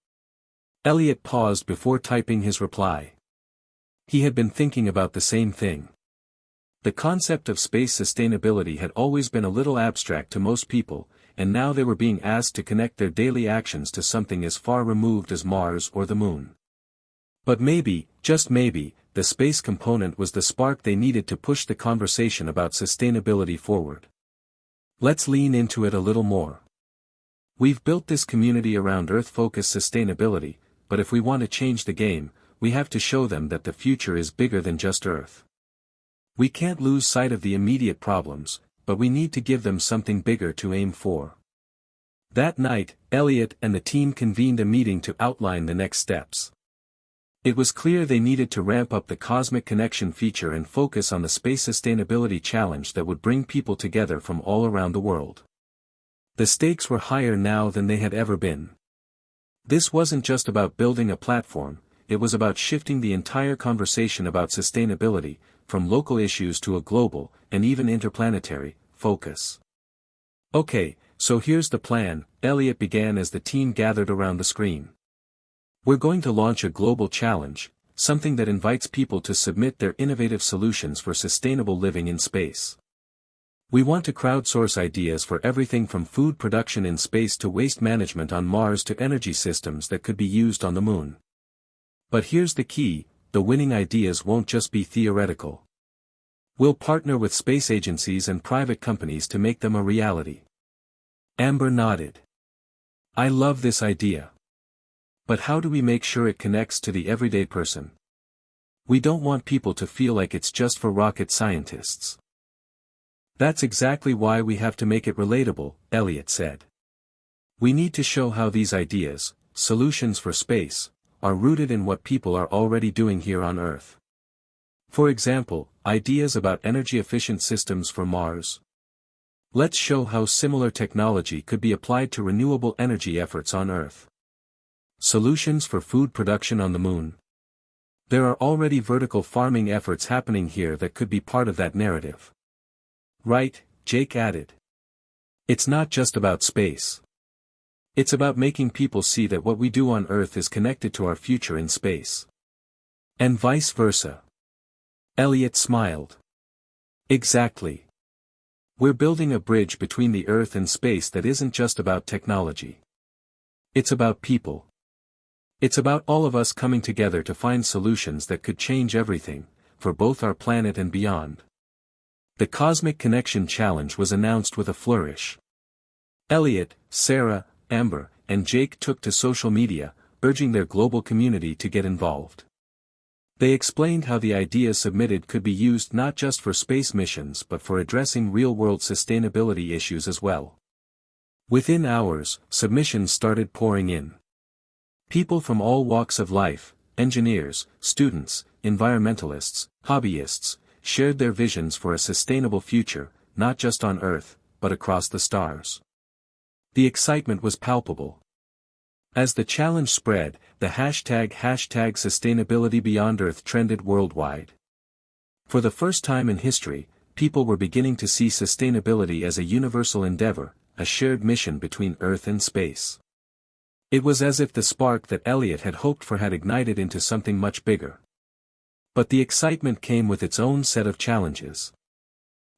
[SPEAKER 1] Elliot paused before typing his reply. He had been thinking about the same thing. The concept of space sustainability had always been a little abstract to most people, and now they were being asked to connect their daily actions to something as far removed as Mars or the Moon. But maybe, just maybe, the space component was the spark they needed to push the conversation about sustainability forward. Let's lean into it a little more. We've built this community around Earth-focused sustainability, but if we want to change the game, we have to show them that the future is bigger than just Earth. We can't lose sight of the immediate problems, but we need to give them something bigger to aim for. That night, Elliot and the team convened a meeting to outline the next steps. It was clear they needed to ramp up the Cosmic Connection feature and focus on the space sustainability challenge that would bring people together from all around the world. The stakes were higher now than they had ever been. This wasn't just about building a platform, it was about shifting the entire conversation about sustainability, from local issues to a global, and even interplanetary, focus. Okay, so here's the plan, Elliot began as the team gathered around the screen. We're going to launch a global challenge, something that invites people to submit their innovative solutions for sustainable living in space. We want to crowdsource ideas for everything from food production in space to waste management on Mars to energy systems that could be used on the Moon. But here's the key, the winning ideas won't just be theoretical. We'll partner with space agencies and private companies to make them a reality. Amber nodded. I love this idea. But how do we make sure it connects to the everyday person? We don't want people to feel like it's just for rocket scientists. That's exactly why we have to make it relatable, Elliot said. We need to show how these ideas, solutions for space, are rooted in what people are already doing here on Earth. For example, ideas about energy-efficient systems for Mars. Let's show how similar technology could be applied to renewable energy efforts on Earth. Solutions for food production on the Moon. There are already vertical farming efforts happening here that could be part of that narrative. Right, Jake added. It's not just about space. It's about making people see that what we do on Earth is connected to our future in space. And vice versa. Elliot smiled. Exactly. We're building a bridge between the Earth and space that isn't just about technology. It's about people. It's about all of us coming together to find solutions that could change everything, for both our planet and beyond. The Cosmic Connection Challenge was announced with a flourish. Elliot, Sarah, Amber, and Jake took to social media, urging their global community to get involved. They explained how the ideas submitted could be used not just for space missions but for addressing real-world sustainability issues as well. Within hours, submissions started pouring in. People from all walks of life, engineers, students, environmentalists, hobbyists, shared their visions for a sustainable future, not just on Earth, but across the stars. The excitement was palpable. As the challenge spread, the hashtag #SustainabilityBeyondEarth trended worldwide. For the first time in history, people were beginning to see sustainability as a universal endeavor, a shared mission between Earth and space. It was as if the spark that Elliot had hoped for had ignited into something much bigger. But the excitement came with its own set of challenges.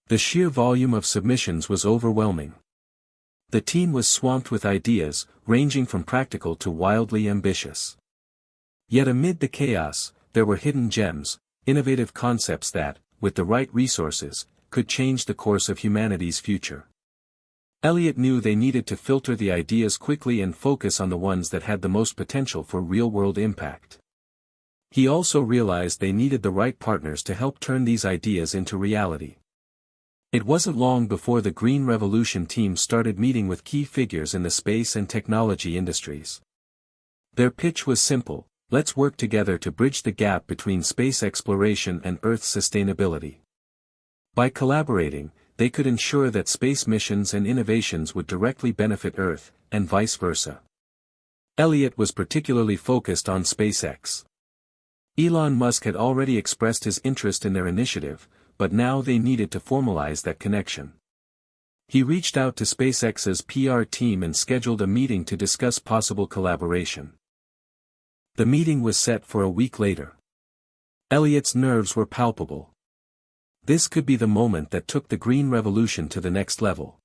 [SPEAKER 1] The sheer volume of submissions was overwhelming. The team was swamped with ideas, ranging from practical to wildly ambitious. Yet amid the chaos, there were hidden gems, innovative concepts that, with the right resources, could change the course of humanity's future. Elliot knew they needed to filter the ideas quickly and focus on the ones that had the most potential for real-world impact. He also realized they needed the right partners to help turn these ideas into reality. It wasn't long before the Green Revolution team started meeting with key figures in the space and technology industries. Their pitch was simple: let's work together to bridge the gap between space exploration and Earth's sustainability. By collaborating, they could ensure that space missions and innovations would directly benefit Earth, and vice versa. Elliot was particularly focused on SpaceX. Elon Musk had already expressed his interest in their initiative, but now they needed to formalize that connection. He reached out to SpaceX's PR team and scheduled a meeting to discuss possible collaboration. The meeting was set for a week later. Elliot's nerves were palpable. This could be the moment that took the Green Revolution to the next level.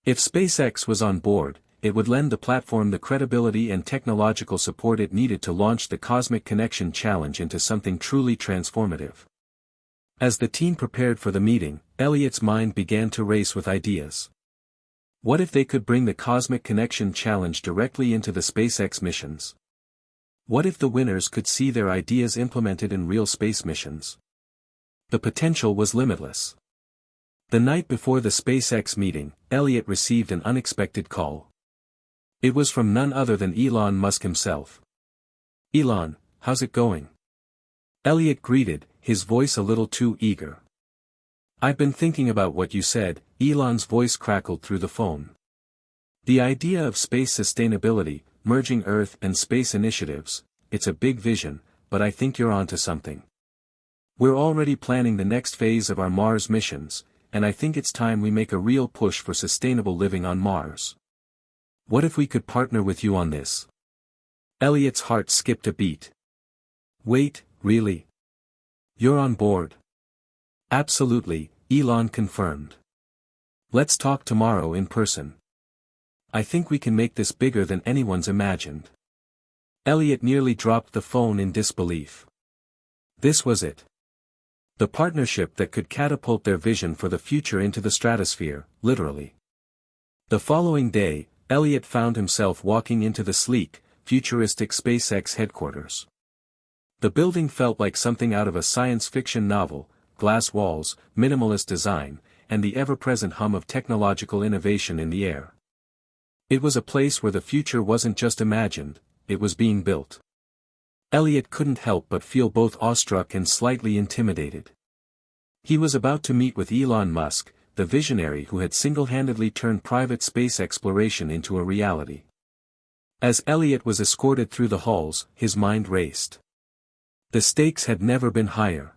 [SPEAKER 1] If SpaceX was on board, it would lend the platform the credibility and technological support it needed to launch the Cosmic Connection Challenge into something truly transformative. As the team prepared for the meeting, Elliot's mind began to race with ideas. What if they could bring the Cosmic Connection Challenge directly into the SpaceX missions? What if the winners could see their ideas implemented in real space missions? The potential was limitless. The night before the SpaceX meeting, Elliot received an unexpected call. It was from none other than Elon Musk himself. "Elon, how's it going?" Elliot greeted, his voice a little too eager. "I've been thinking about what you said," Elon's voice crackled through the phone. "The idea of space sustainability, merging Earth and space initiatives, it's a big vision, but I think you're onto something. We're already planning the next phase of our Mars missions, and I think it's time we make a real push for sustainable living on Mars. What if we could partner with you on this?" Elliot's heart skipped a beat. "Wait, really? You're on board?" "Absolutely," Elon confirmed. "Let's talk tomorrow in person. I think we can make this bigger than anyone's imagined." Elliot nearly dropped the phone in disbelief. This was it. The partnership that could catapult their vision for the future into the stratosphere, literally. The following day, Elliot found himself walking into the sleek, futuristic SpaceX headquarters. The building felt like something out of a science fiction novel: glass walls, minimalist design, and the ever-present hum of technological innovation in the air. It was a place where the future wasn't just imagined, it was being built. Elliot couldn't help but feel both awestruck and slightly intimidated. He was about to meet with Elon Musk, the visionary who had single-handedly turned private space exploration into a reality. As Elliot was escorted through the halls, his mind raced. The stakes had never been higher.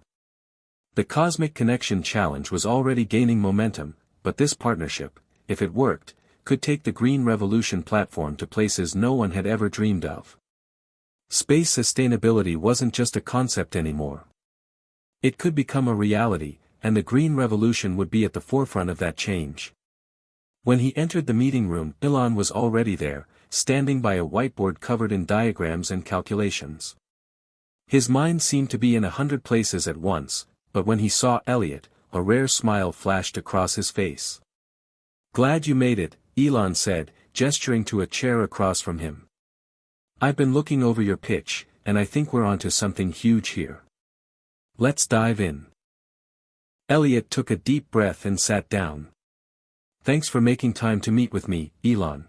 [SPEAKER 1] The Cosmic Connection Challenge was already gaining momentum, but this partnership, if it worked, could take the Green Revolution platform to places no one had ever dreamed of. Space sustainability wasn't just a concept anymore. It could become a reality, and the Green Revolution would be at the forefront of that change. When he entered the meeting room, Elon was already there, standing by a whiteboard covered in diagrams and calculations. His mind seemed to be in 100 places at once, but when he saw Elliot, a rare smile flashed across his face. "Glad you made it," Elon said, gesturing to a chair across from him. "I've been looking over your pitch, and I think we're onto something huge here. Let's dive in." Elliot took a deep breath and sat down. "Thanks for making time to meet with me, Elon.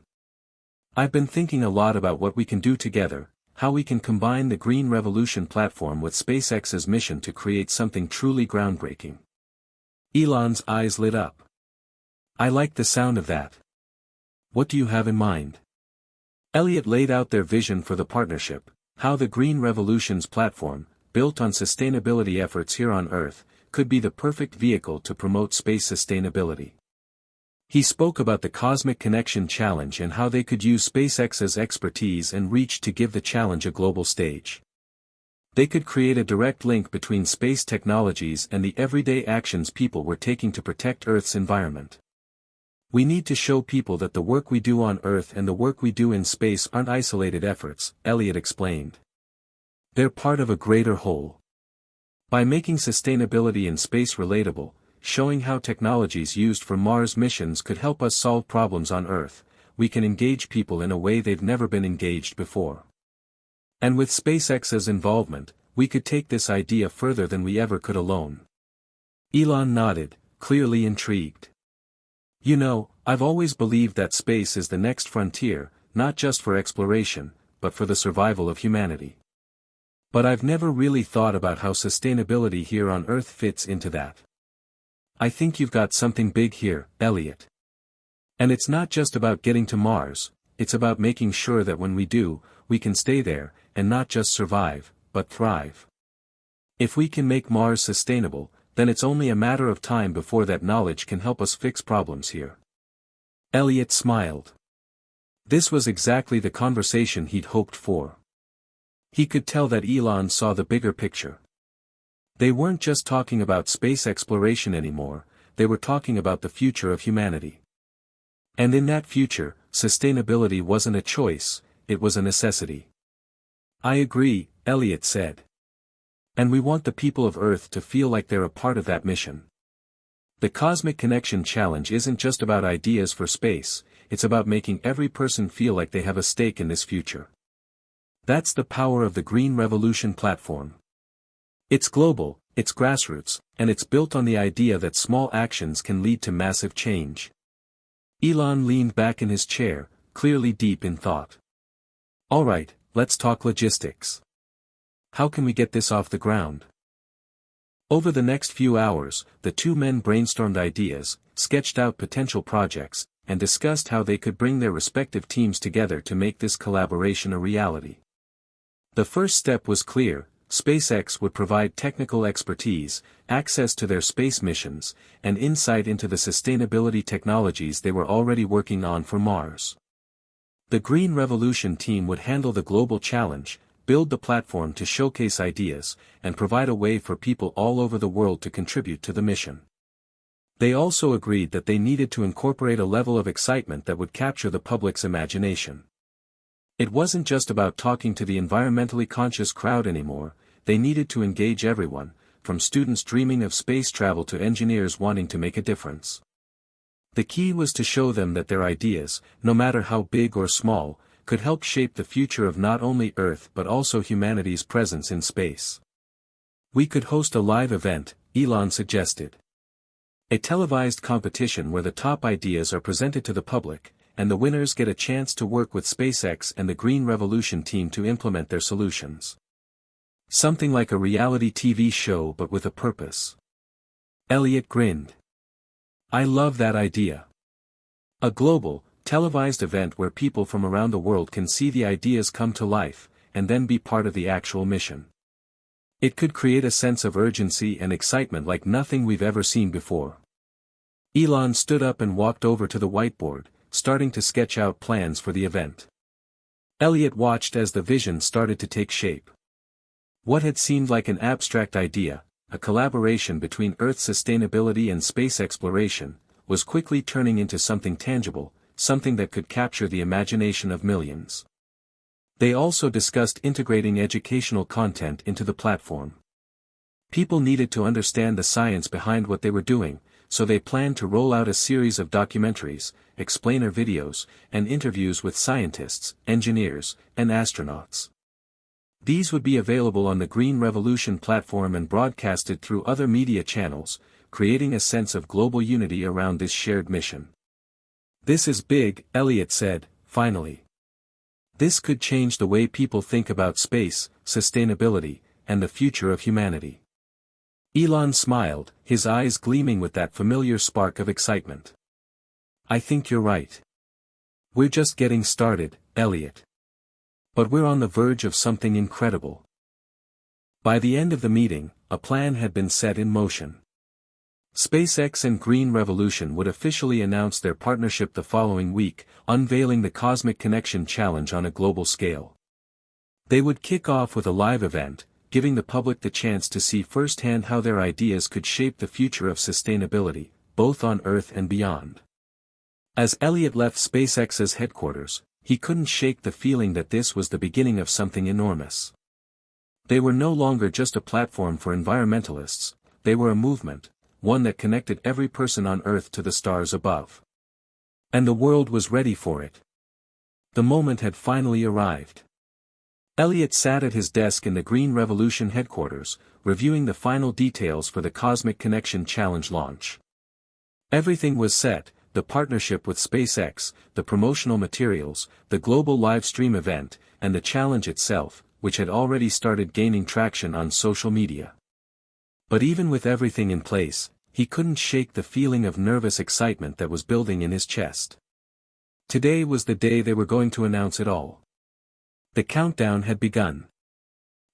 [SPEAKER 1] I've been thinking a lot about what we can do together, how we can combine the Green Revolution platform with SpaceX's mission to create something truly groundbreaking." Elon's eyes lit up. "I like the sound of that. What do you have in mind?" Elliot laid out their vision for the partnership, how the Green Revolution's platform, built on sustainability efforts here on Earth, could be the perfect vehicle to promote space sustainability. He spoke about the Cosmic Connection Challenge and how they could use SpaceX's expertise and reach to give the challenge a global stage. They could create a direct link between space technologies and the everyday actions people were taking to protect Earth's environment. "We need to show people that the work we do on Earth and the work we do in space aren't isolated efforts," Elliot explained. "They're part of a greater whole. By making sustainability in space relatable, showing how technologies used for Mars missions could help us solve problems on Earth, we can engage people in a way they've never been engaged before. And with SpaceX's involvement, we could take this idea further than we ever could alone." Elon nodded, clearly intrigued. "You know, I've always believed that space is the next frontier, not just for exploration, but for the survival of humanity. But I've never really thought about how sustainability here on Earth fits into that. I think you've got something big here, Elliot. And it's not just about getting to Mars, it's about making sure that when we do, we can stay there, and not just survive, but thrive. If we can make Mars sustainable, then it's only a matter of time before that knowledge can help us fix problems here." Elliot smiled. This was exactly the conversation he'd hoped for. He could tell that Elon saw the bigger picture. They weren't just talking about space exploration anymore, they were talking about the future of humanity. And in that future, sustainability wasn't a choice, it was a necessity. "I agree," Elliot said. "And we want the people of Earth to feel like they're a part of that mission. The Cosmic Connection Challenge isn't just about ideas for space, it's about making every person feel like they have a stake in this future. That's the power of the Green Revolution platform. It's global, it's grassroots, and it's built on the idea that small actions can lead to massive change." Elon leaned back in his chair, clearly deep in thought. "All right, let's talk logistics. How can we get this off the ground?" Over the next few hours, the two men brainstormed ideas, sketched out potential projects, and discussed how they could bring their respective teams together to make this collaboration a reality. The first step was clear: SpaceX would provide technical expertise, access to their space missions, and insight into the sustainability technologies they were already working on for Mars. The Green Revolution team would handle the global challenge, build the platform to showcase ideas, and provide a way for people all over the world to contribute to the mission. They also agreed that they needed to incorporate a level of excitement that would capture the public's imagination. It wasn't just about talking to the environmentally conscious crowd anymore, they needed to engage everyone, from students dreaming of space travel to engineers wanting to make a difference. The key was to show them that their ideas, no matter how big or small, could help shape the future of not only Earth but also humanity's presence in space. "We could host a live event," Elon suggested. "A televised competition where the top ideas are presented to the public, and the winners get a chance to work with SpaceX and the Green Revolution team to implement their solutions. Something like a reality TV show but with a purpose." Elliot grinned. "I love that idea. A global, televised event where people from around the world can see the ideas come to life, and then be part of the actual mission. It could create a sense of urgency and excitement like nothing we've ever seen before." Elon stood up and walked over to the whiteboard, starting to sketch out plans for the event. Elliot watched as the vision started to take shape. What had seemed like an abstract idea, a collaboration between Earth sustainability and space exploration, was quickly turning into something tangible, something that could capture the imagination of millions. They also discussed integrating educational content into the platform. People needed to understand the science behind what they were doing, so they planned to roll out a series of documentaries, explainer videos, and interviews with scientists, engineers, and astronauts. These would be available on the Green Revolution platform and broadcasted through other media channels, creating a sense of global unity around this shared mission. "This is big," Elliot said, finally. "This could change the way people think about space, sustainability, and the future of humanity." Elon smiled, his eyes gleaming with that familiar spark of excitement. "I think you're right. We're just getting started, Elliot. But we're on the verge of something incredible." By the end of the meeting, a plan had been set in motion. SpaceX and Green Revolution would officially announce their partnership the following week, unveiling the Cosmic Connection Challenge on a global scale. They would kick off with a live event, giving the public the chance to see firsthand how their ideas could shape the future of sustainability, both on Earth and beyond. As Elliot left SpaceX's headquarters, he couldn't shake the feeling that this was the beginning of something enormous. They were no longer just a platform for environmentalists, they were a movement, one that connected every person on Earth to the stars above. And the world was ready for it. The moment had finally arrived. Elliot sat at his desk in the Green Revolution headquarters, reviewing the final details for the Cosmic Connection Challenge launch. Everything was set: the partnership with SpaceX, the promotional materials, the global live stream event, and the challenge itself, which had already started gaining traction on social media. But even with everything in place, he couldn't shake the feeling of nervous excitement that was building in his chest. Today was the day they were going to announce it all. The countdown had begun.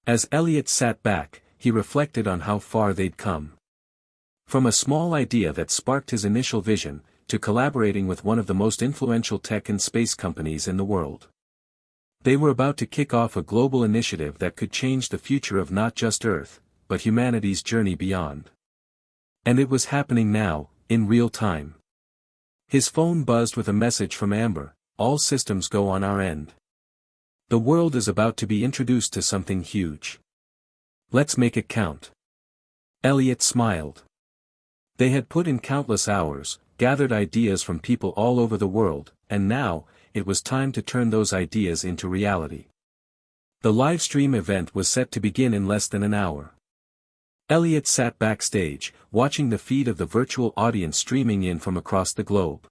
[SPEAKER 1] As Elliot sat back, he reflected on how far they'd come. From a small idea that sparked his initial vision, to collaborating with one of the most influential tech and space companies in the world. They were about to kick off a global initiative that could change the future of not just Earth, but humanity's journey beyond. And it was happening now, in real time. His phone buzzed with a message from Amber: "All systems go on our end. The world is about to be introduced to something huge. Let's make it count." Elliot smiled. They had put in countless hours, gathered ideas from people all over the world, and now, it was time to turn those ideas into reality. The live stream event was set to begin in less than an hour. Elliot sat backstage, watching the feed of the virtual audience streaming in from across the globe.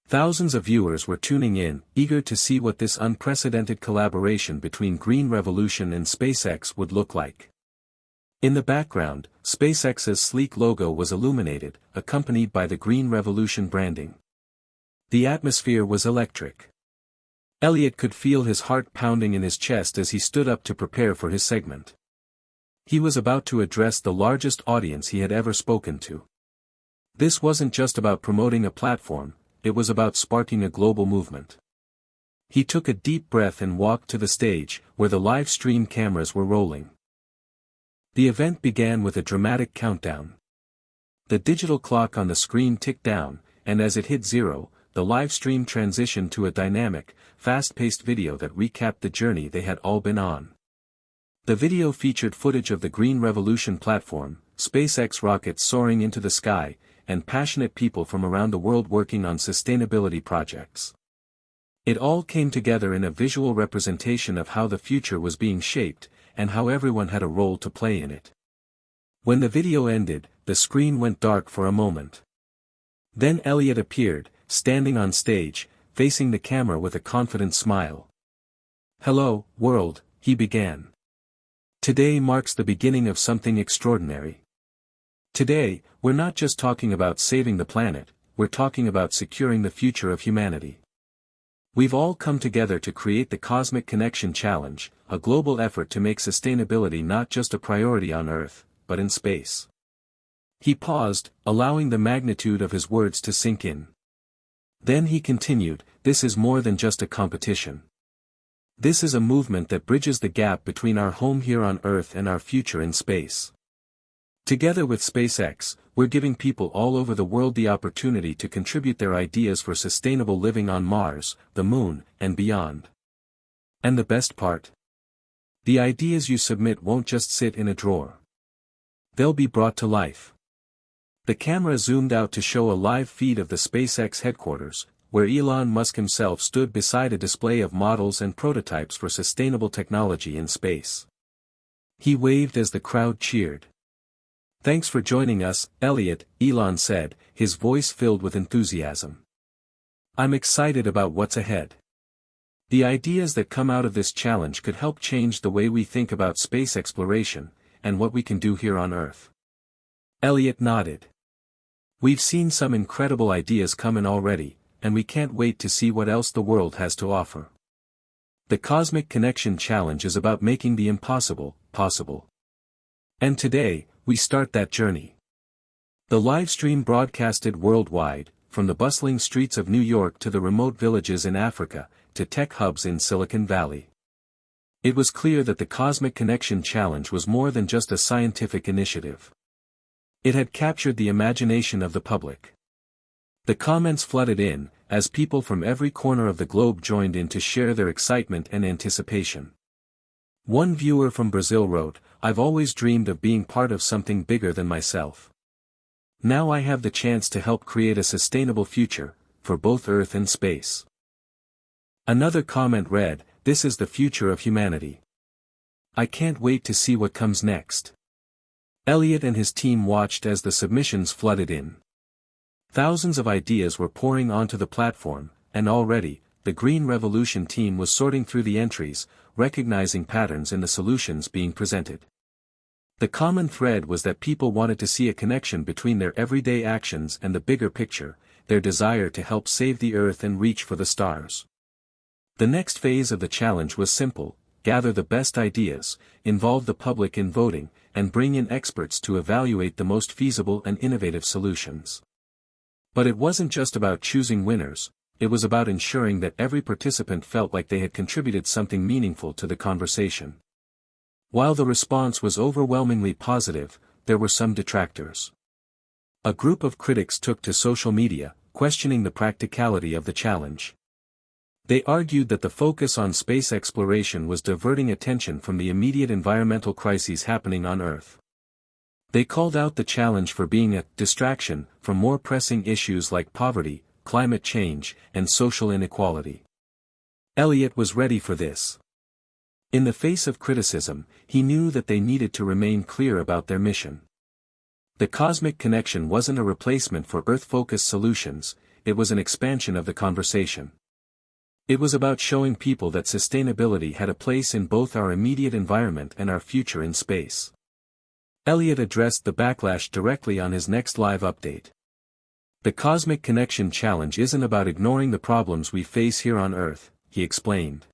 [SPEAKER 1] Thousands of viewers were tuning in, eager to see what this unprecedented collaboration between Green Revolution and SpaceX would look like. In the background, SpaceX's sleek logo was illuminated, accompanied by the Green Revolution branding. The atmosphere was electric. Elliot could feel his heart pounding in his chest as he stood up to prepare for his segment. He was about to address the largest audience he had ever spoken to. This wasn't just about promoting a platform, it was about sparking a global movement. He took a deep breath and walked to the stage, where the live stream cameras were rolling. The event began with a dramatic countdown. The digital clock on the screen ticked down, and as it hit 0, the live stream transitioned to a dynamic, fast-paced video that recapped the journey they had all been on. The video featured footage of the Green Revolution platform, SpaceX rockets soaring into the sky, and passionate people from around the world working on sustainability projects. It all came together in a visual representation of how the future was being shaped, and how everyone had a role to play in it. When the video ended, the screen went dark for a moment. Then Elliot appeared, standing on stage, facing the camera with a confident smile. "Hello, world," he began. "Today marks the beginning of something extraordinary. Today, we're not just talking about saving the planet, we're talking about securing the future of humanity. We've all come together to create the Cosmic Connection Challenge, a global effort to make sustainability not just a priority on Earth, but in space." He paused, allowing the magnitude of his words to sink in. Then he continued, "This is more than just a competition. This is a movement that bridges the gap between our home here on Earth and our future in space. Together with SpaceX, we're giving people all over the world the opportunity to contribute their ideas for sustainable living on Mars, the Moon, and beyond. And the best part? The ideas you submit won't just sit in a drawer. They'll be brought to life. The camera zoomed out to show a live feed of the SpaceX headquarters, where Elon Musk himself stood beside a display of models and prototypes for sustainable technology in space. He waved as the crowd cheered. "Thanks for joining us, Elliot," Elon said, his voice filled with enthusiasm. "I'm excited about what's ahead. The ideas that come out of this challenge could help change the way we think about space exploration, and what we can do here on Earth." Elliot nodded. "We've seen some incredible ideas come in already, and we can't wait to see what else the world has to offer. The Cosmic Connection Challenge is about making the impossible, possible. And today, we start that journey." The livestream broadcasted worldwide, from the bustling streets of New York to the remote villages in Africa, to tech hubs in Silicon Valley. It was clear that the Cosmic Connection Challenge was more than just a scientific initiative. It had captured the imagination of the public. The comments flooded in, as people from every corner of the globe joined in to share their excitement and anticipation. One viewer from Brazil wrote, "I've always dreamed of being part of something bigger than myself. Now I have the chance to help create a sustainable future, for both Earth and space." Another comment read, "This is the future of humanity. I can't wait to see what comes next." Elliot and his team watched as the submissions flooded in. Thousands of ideas were pouring onto the platform, and already, the Green Revolution team was sorting through the entries, recognizing patterns in the solutions being presented. The common thread was that people wanted to see a connection between their everyday actions and the bigger picture, their desire to help save the Earth and reach for the stars. The next phase of the challenge was simple: gather the best ideas, involve the public in voting, and bring in experts to evaluate the most feasible and innovative solutions. But it wasn't just about choosing winners, it was about ensuring that every participant felt like they had contributed something meaningful to the conversation. While the response was overwhelmingly positive, there were some detractors. A group of critics took to social media, questioning the practicality of the challenge. They argued that the focus on space exploration was diverting attention from the immediate environmental crises happening on Earth. They called out the challenge for being a distraction from more pressing issues like poverty, climate change, and social inequality. Elliot was ready for this. In the face of criticism, he knew that they needed to remain clear about their mission. The Cosmic Connection wasn't a replacement for Earth-focused solutions, it was an expansion of the conversation. It was about showing people that sustainability had a place in both our immediate environment and our future in space. Elliot addressed the backlash directly on his next live update. "The Cosmic Connection Challenge isn't about ignoring the problems we face here on Earth," he explained.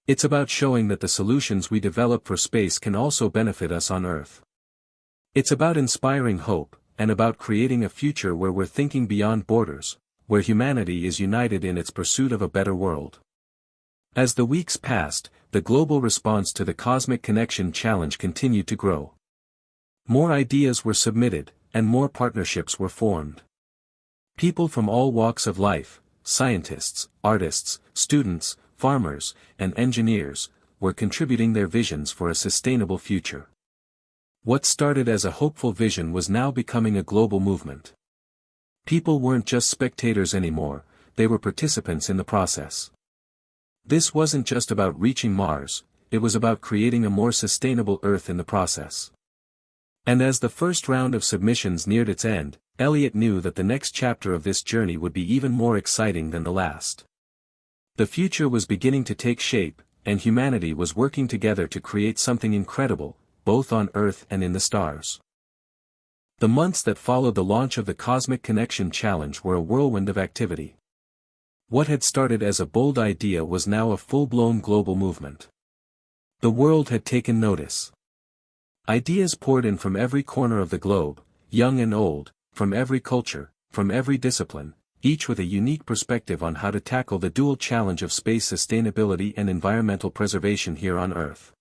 [SPEAKER 1] "It's about showing that the solutions we develop for space can also benefit us on Earth. It's about inspiring hope, and about creating a future where we're thinking beyond borders, where humanity is united in its pursuit of a better world." As the weeks passed, the global response to the Cosmic Connection Challenge continued to grow. More ideas were submitted, and more partnerships were formed. People from all walks of life, scientists, artists, students, farmers, and engineers, were contributing their visions for a sustainable future. What started as a hopeful vision was now becoming a global movement. People weren't just spectators anymore, they were participants in the process. This wasn't just about reaching Mars, it was about creating a more sustainable Earth in the process. And as the first round of submissions neared its end, Elliot knew that the next chapter of this journey would be even more exciting than the last. The future was beginning to take shape, and humanity was working together to create something incredible, both on Earth and in the stars. The months that followed the launch of the Cosmic Connection Challenge were a whirlwind of activity. What had started as a bold idea was now a full-blown global movement. The world had taken notice. Ideas poured in from every corner of the globe, young and old, from every culture, from every discipline, each with a unique perspective on how to tackle the dual challenge of space sustainability and environmental preservation here on Earth.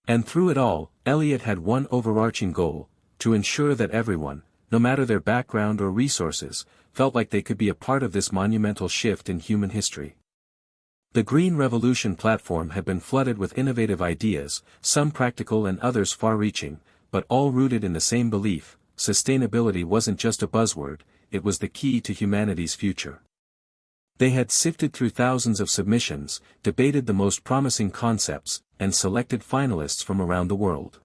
[SPEAKER 1] And through it all, Elliot had one overarching goal: to ensure that everyone, no matter their background or resources, felt like they could be a part of this monumental shift in human history. The Green Revolution platform had been flooded with innovative ideas, some practical and others far-reaching, but all rooted in the same belief: sustainability wasn't just a buzzword, it was the key to humanity's future. They had sifted through thousands of submissions, debated the most promising concepts, and selected finalists from around the world.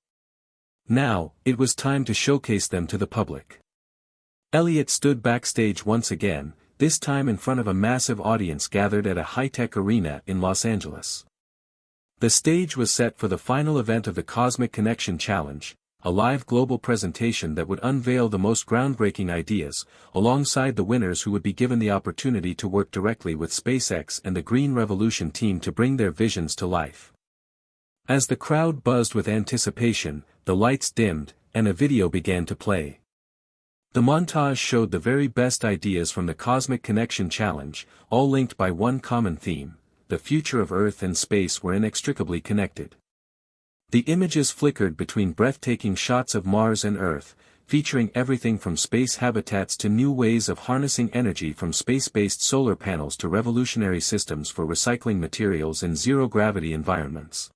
[SPEAKER 1] Now, it was time to showcase them to the public. Elliot stood backstage once again, this time in front of a massive audience gathered at a high-tech arena in Los Angeles. The stage was set for the final event of the Cosmic Connection Challenge, a live global presentation that would unveil the most groundbreaking ideas, alongside the winners who would be given the opportunity to work directly with SpaceX and the Green Revolution team to bring their visions to life. As the crowd buzzed with anticipation, the lights dimmed, and a video began to play. The montage showed the very best ideas from the Cosmic Connection Challenge, all linked by one common theme: the future of Earth and space were inextricably connected. The images flickered between breathtaking shots of Mars and Earth, featuring everything from space habitats to new ways of harnessing energy, from space-based solar panels to revolutionary systems for recycling materials in zero-gravity environments.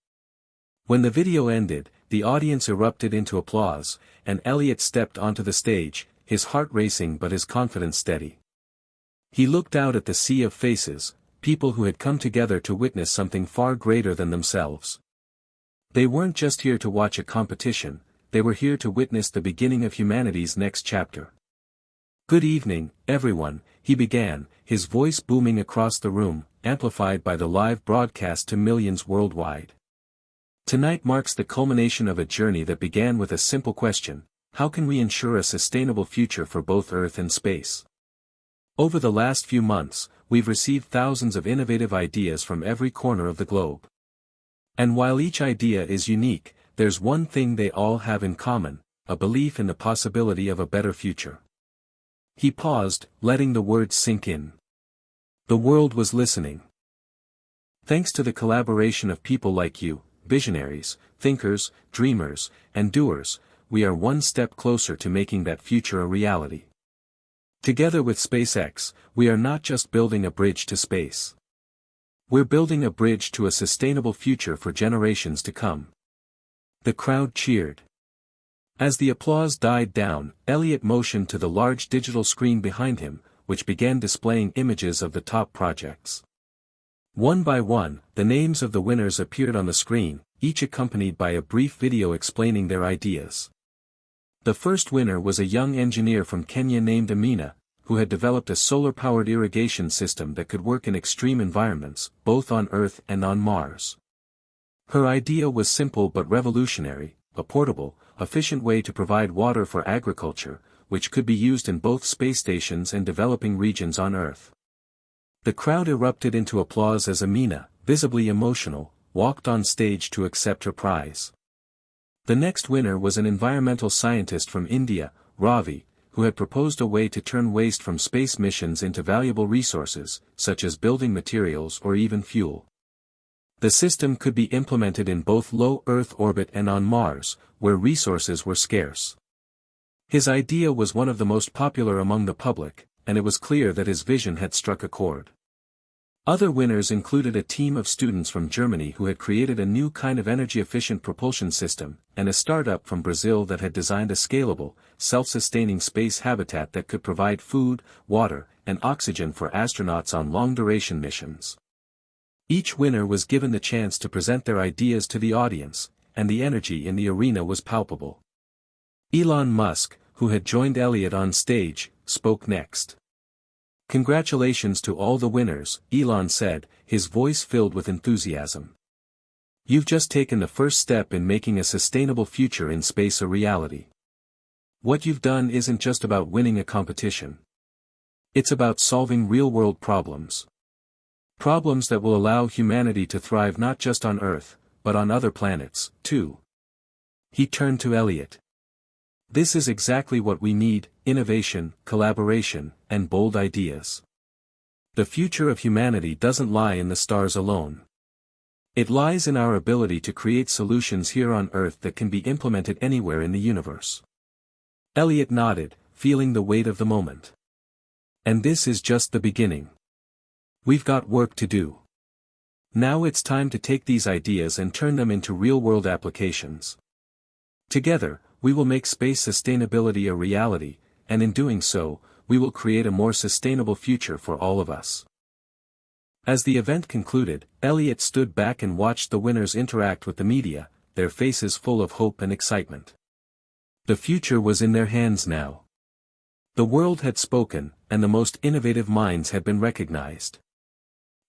[SPEAKER 1] When the video ended, the audience erupted into applause, and Elliot stepped onto the stage, his heart racing but his confidence steady. He looked out at the sea of faces, people who had come together to witness something far greater than themselves. They weren't just here to watch a competition, they were here to witness the beginning of humanity's next chapter. "Good evening, everyone," he began, his voice booming across the room, amplified by the live broadcast to millions worldwide. "Tonight marks the culmination of a journey that began with a simple question: how can we ensure a sustainable future for both Earth and space? Over the last few months, we've received thousands of innovative ideas from every corner of the globe. And while each idea is unique, there's one thing they all have in common: a belief in the possibility of a better future." He paused, letting the words sink in. The world was listening. "Thanks to the collaboration of people like you, visionaries, thinkers, dreamers, and doers, we are one step closer to making that future a reality. Together with SpaceX, we are not just building a bridge to space. We're building a bridge to a sustainable future for generations to come." The crowd cheered. As the applause died down, Elliot motioned to the large digital screen behind him, which began displaying images of the top projects. One by one, the names of the winners appeared on the screen, each accompanied by a brief video explaining their ideas. The first winner was a young engineer from Kenya named Amina, who had developed a solar-powered irrigation system that could work in extreme environments, both on Earth and on Mars. Her idea was simple but revolutionary: a portable, efficient way to provide water for agriculture, which could be used in both space stations and developing regions on Earth. The crowd erupted into applause as Amina, visibly emotional, walked on stage to accept her prize. The next winner was an environmental scientist from India, Ravi, who had proposed a way to turn waste from space missions into valuable resources, such as building materials or even fuel. The system could be implemented in both low Earth orbit and on Mars, where resources were scarce. His idea was one of the most popular among the public, and it was clear that his vision had struck a chord. Other winners included a team of students from Germany who had created a new kind of energy-efficient propulsion system, and a startup from Brazil that had designed a scalable, self-sustaining space habitat that could provide food, water, and oxygen for astronauts on long-duration missions. Each winner was given the chance to present their ideas to the audience, and the energy in the arena was palpable. Elon Musk, who had joined Elliot on stage, spoke next. "Congratulations to all the winners," Elon said, his voice filled with enthusiasm. "You've just taken the first step in making a sustainable future in space a reality. What you've done isn't just about winning a competition. It's about solving real-world problems. Problems that will allow humanity to thrive not just on Earth, but on other planets, too." He turned to Elliot. "This is exactly what we need: innovation, collaboration, and bold ideas. The future of humanity doesn't lie in the stars alone. It lies in our ability to create solutions here on Earth that can be implemented anywhere in the universe." Elliot nodded, feeling the weight of the moment. "And this is just the beginning. We've got work to do. Now it's time to take these ideas and turn them into real-world applications. Together, we will make space sustainability a reality, and in doing so, we will create a more sustainable future for all of us. As the event concluded, Elliot stood back and watched the winners interact with the media, their faces full of hope and excitement. The future was in their hands now. The world had spoken, and the most innovative minds had been recognized.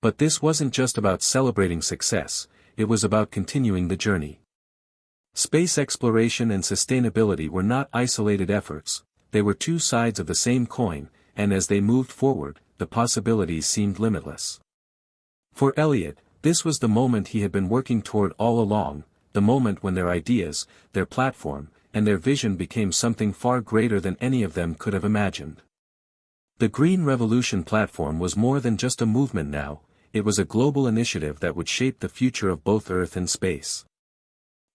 [SPEAKER 1] But this wasn't just about celebrating success, it was about continuing the journey. Space exploration and sustainability were not isolated efforts, they were two sides of the same coin, and as they moved forward, the possibilities seemed limitless. For Elliot, this was the moment he had been working toward all along, the moment when their ideas, their platform, and their vision became something far greater than any of them could have imagined. The Green Revolution platform was more than just a movement now, it was a global initiative that would shape the future of both Earth and space.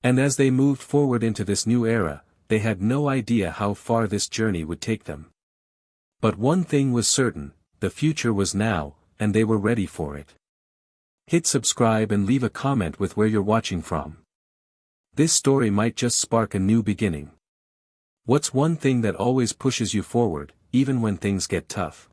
[SPEAKER 1] And as they moved forward into this new era, they had no idea how far this journey would take them. But one thing was certain, the future was now, and they were ready for it. Hit subscribe and leave a comment with where you're watching from. This story might just spark a new beginning. What's one thing that always pushes you forward, even when things get tough?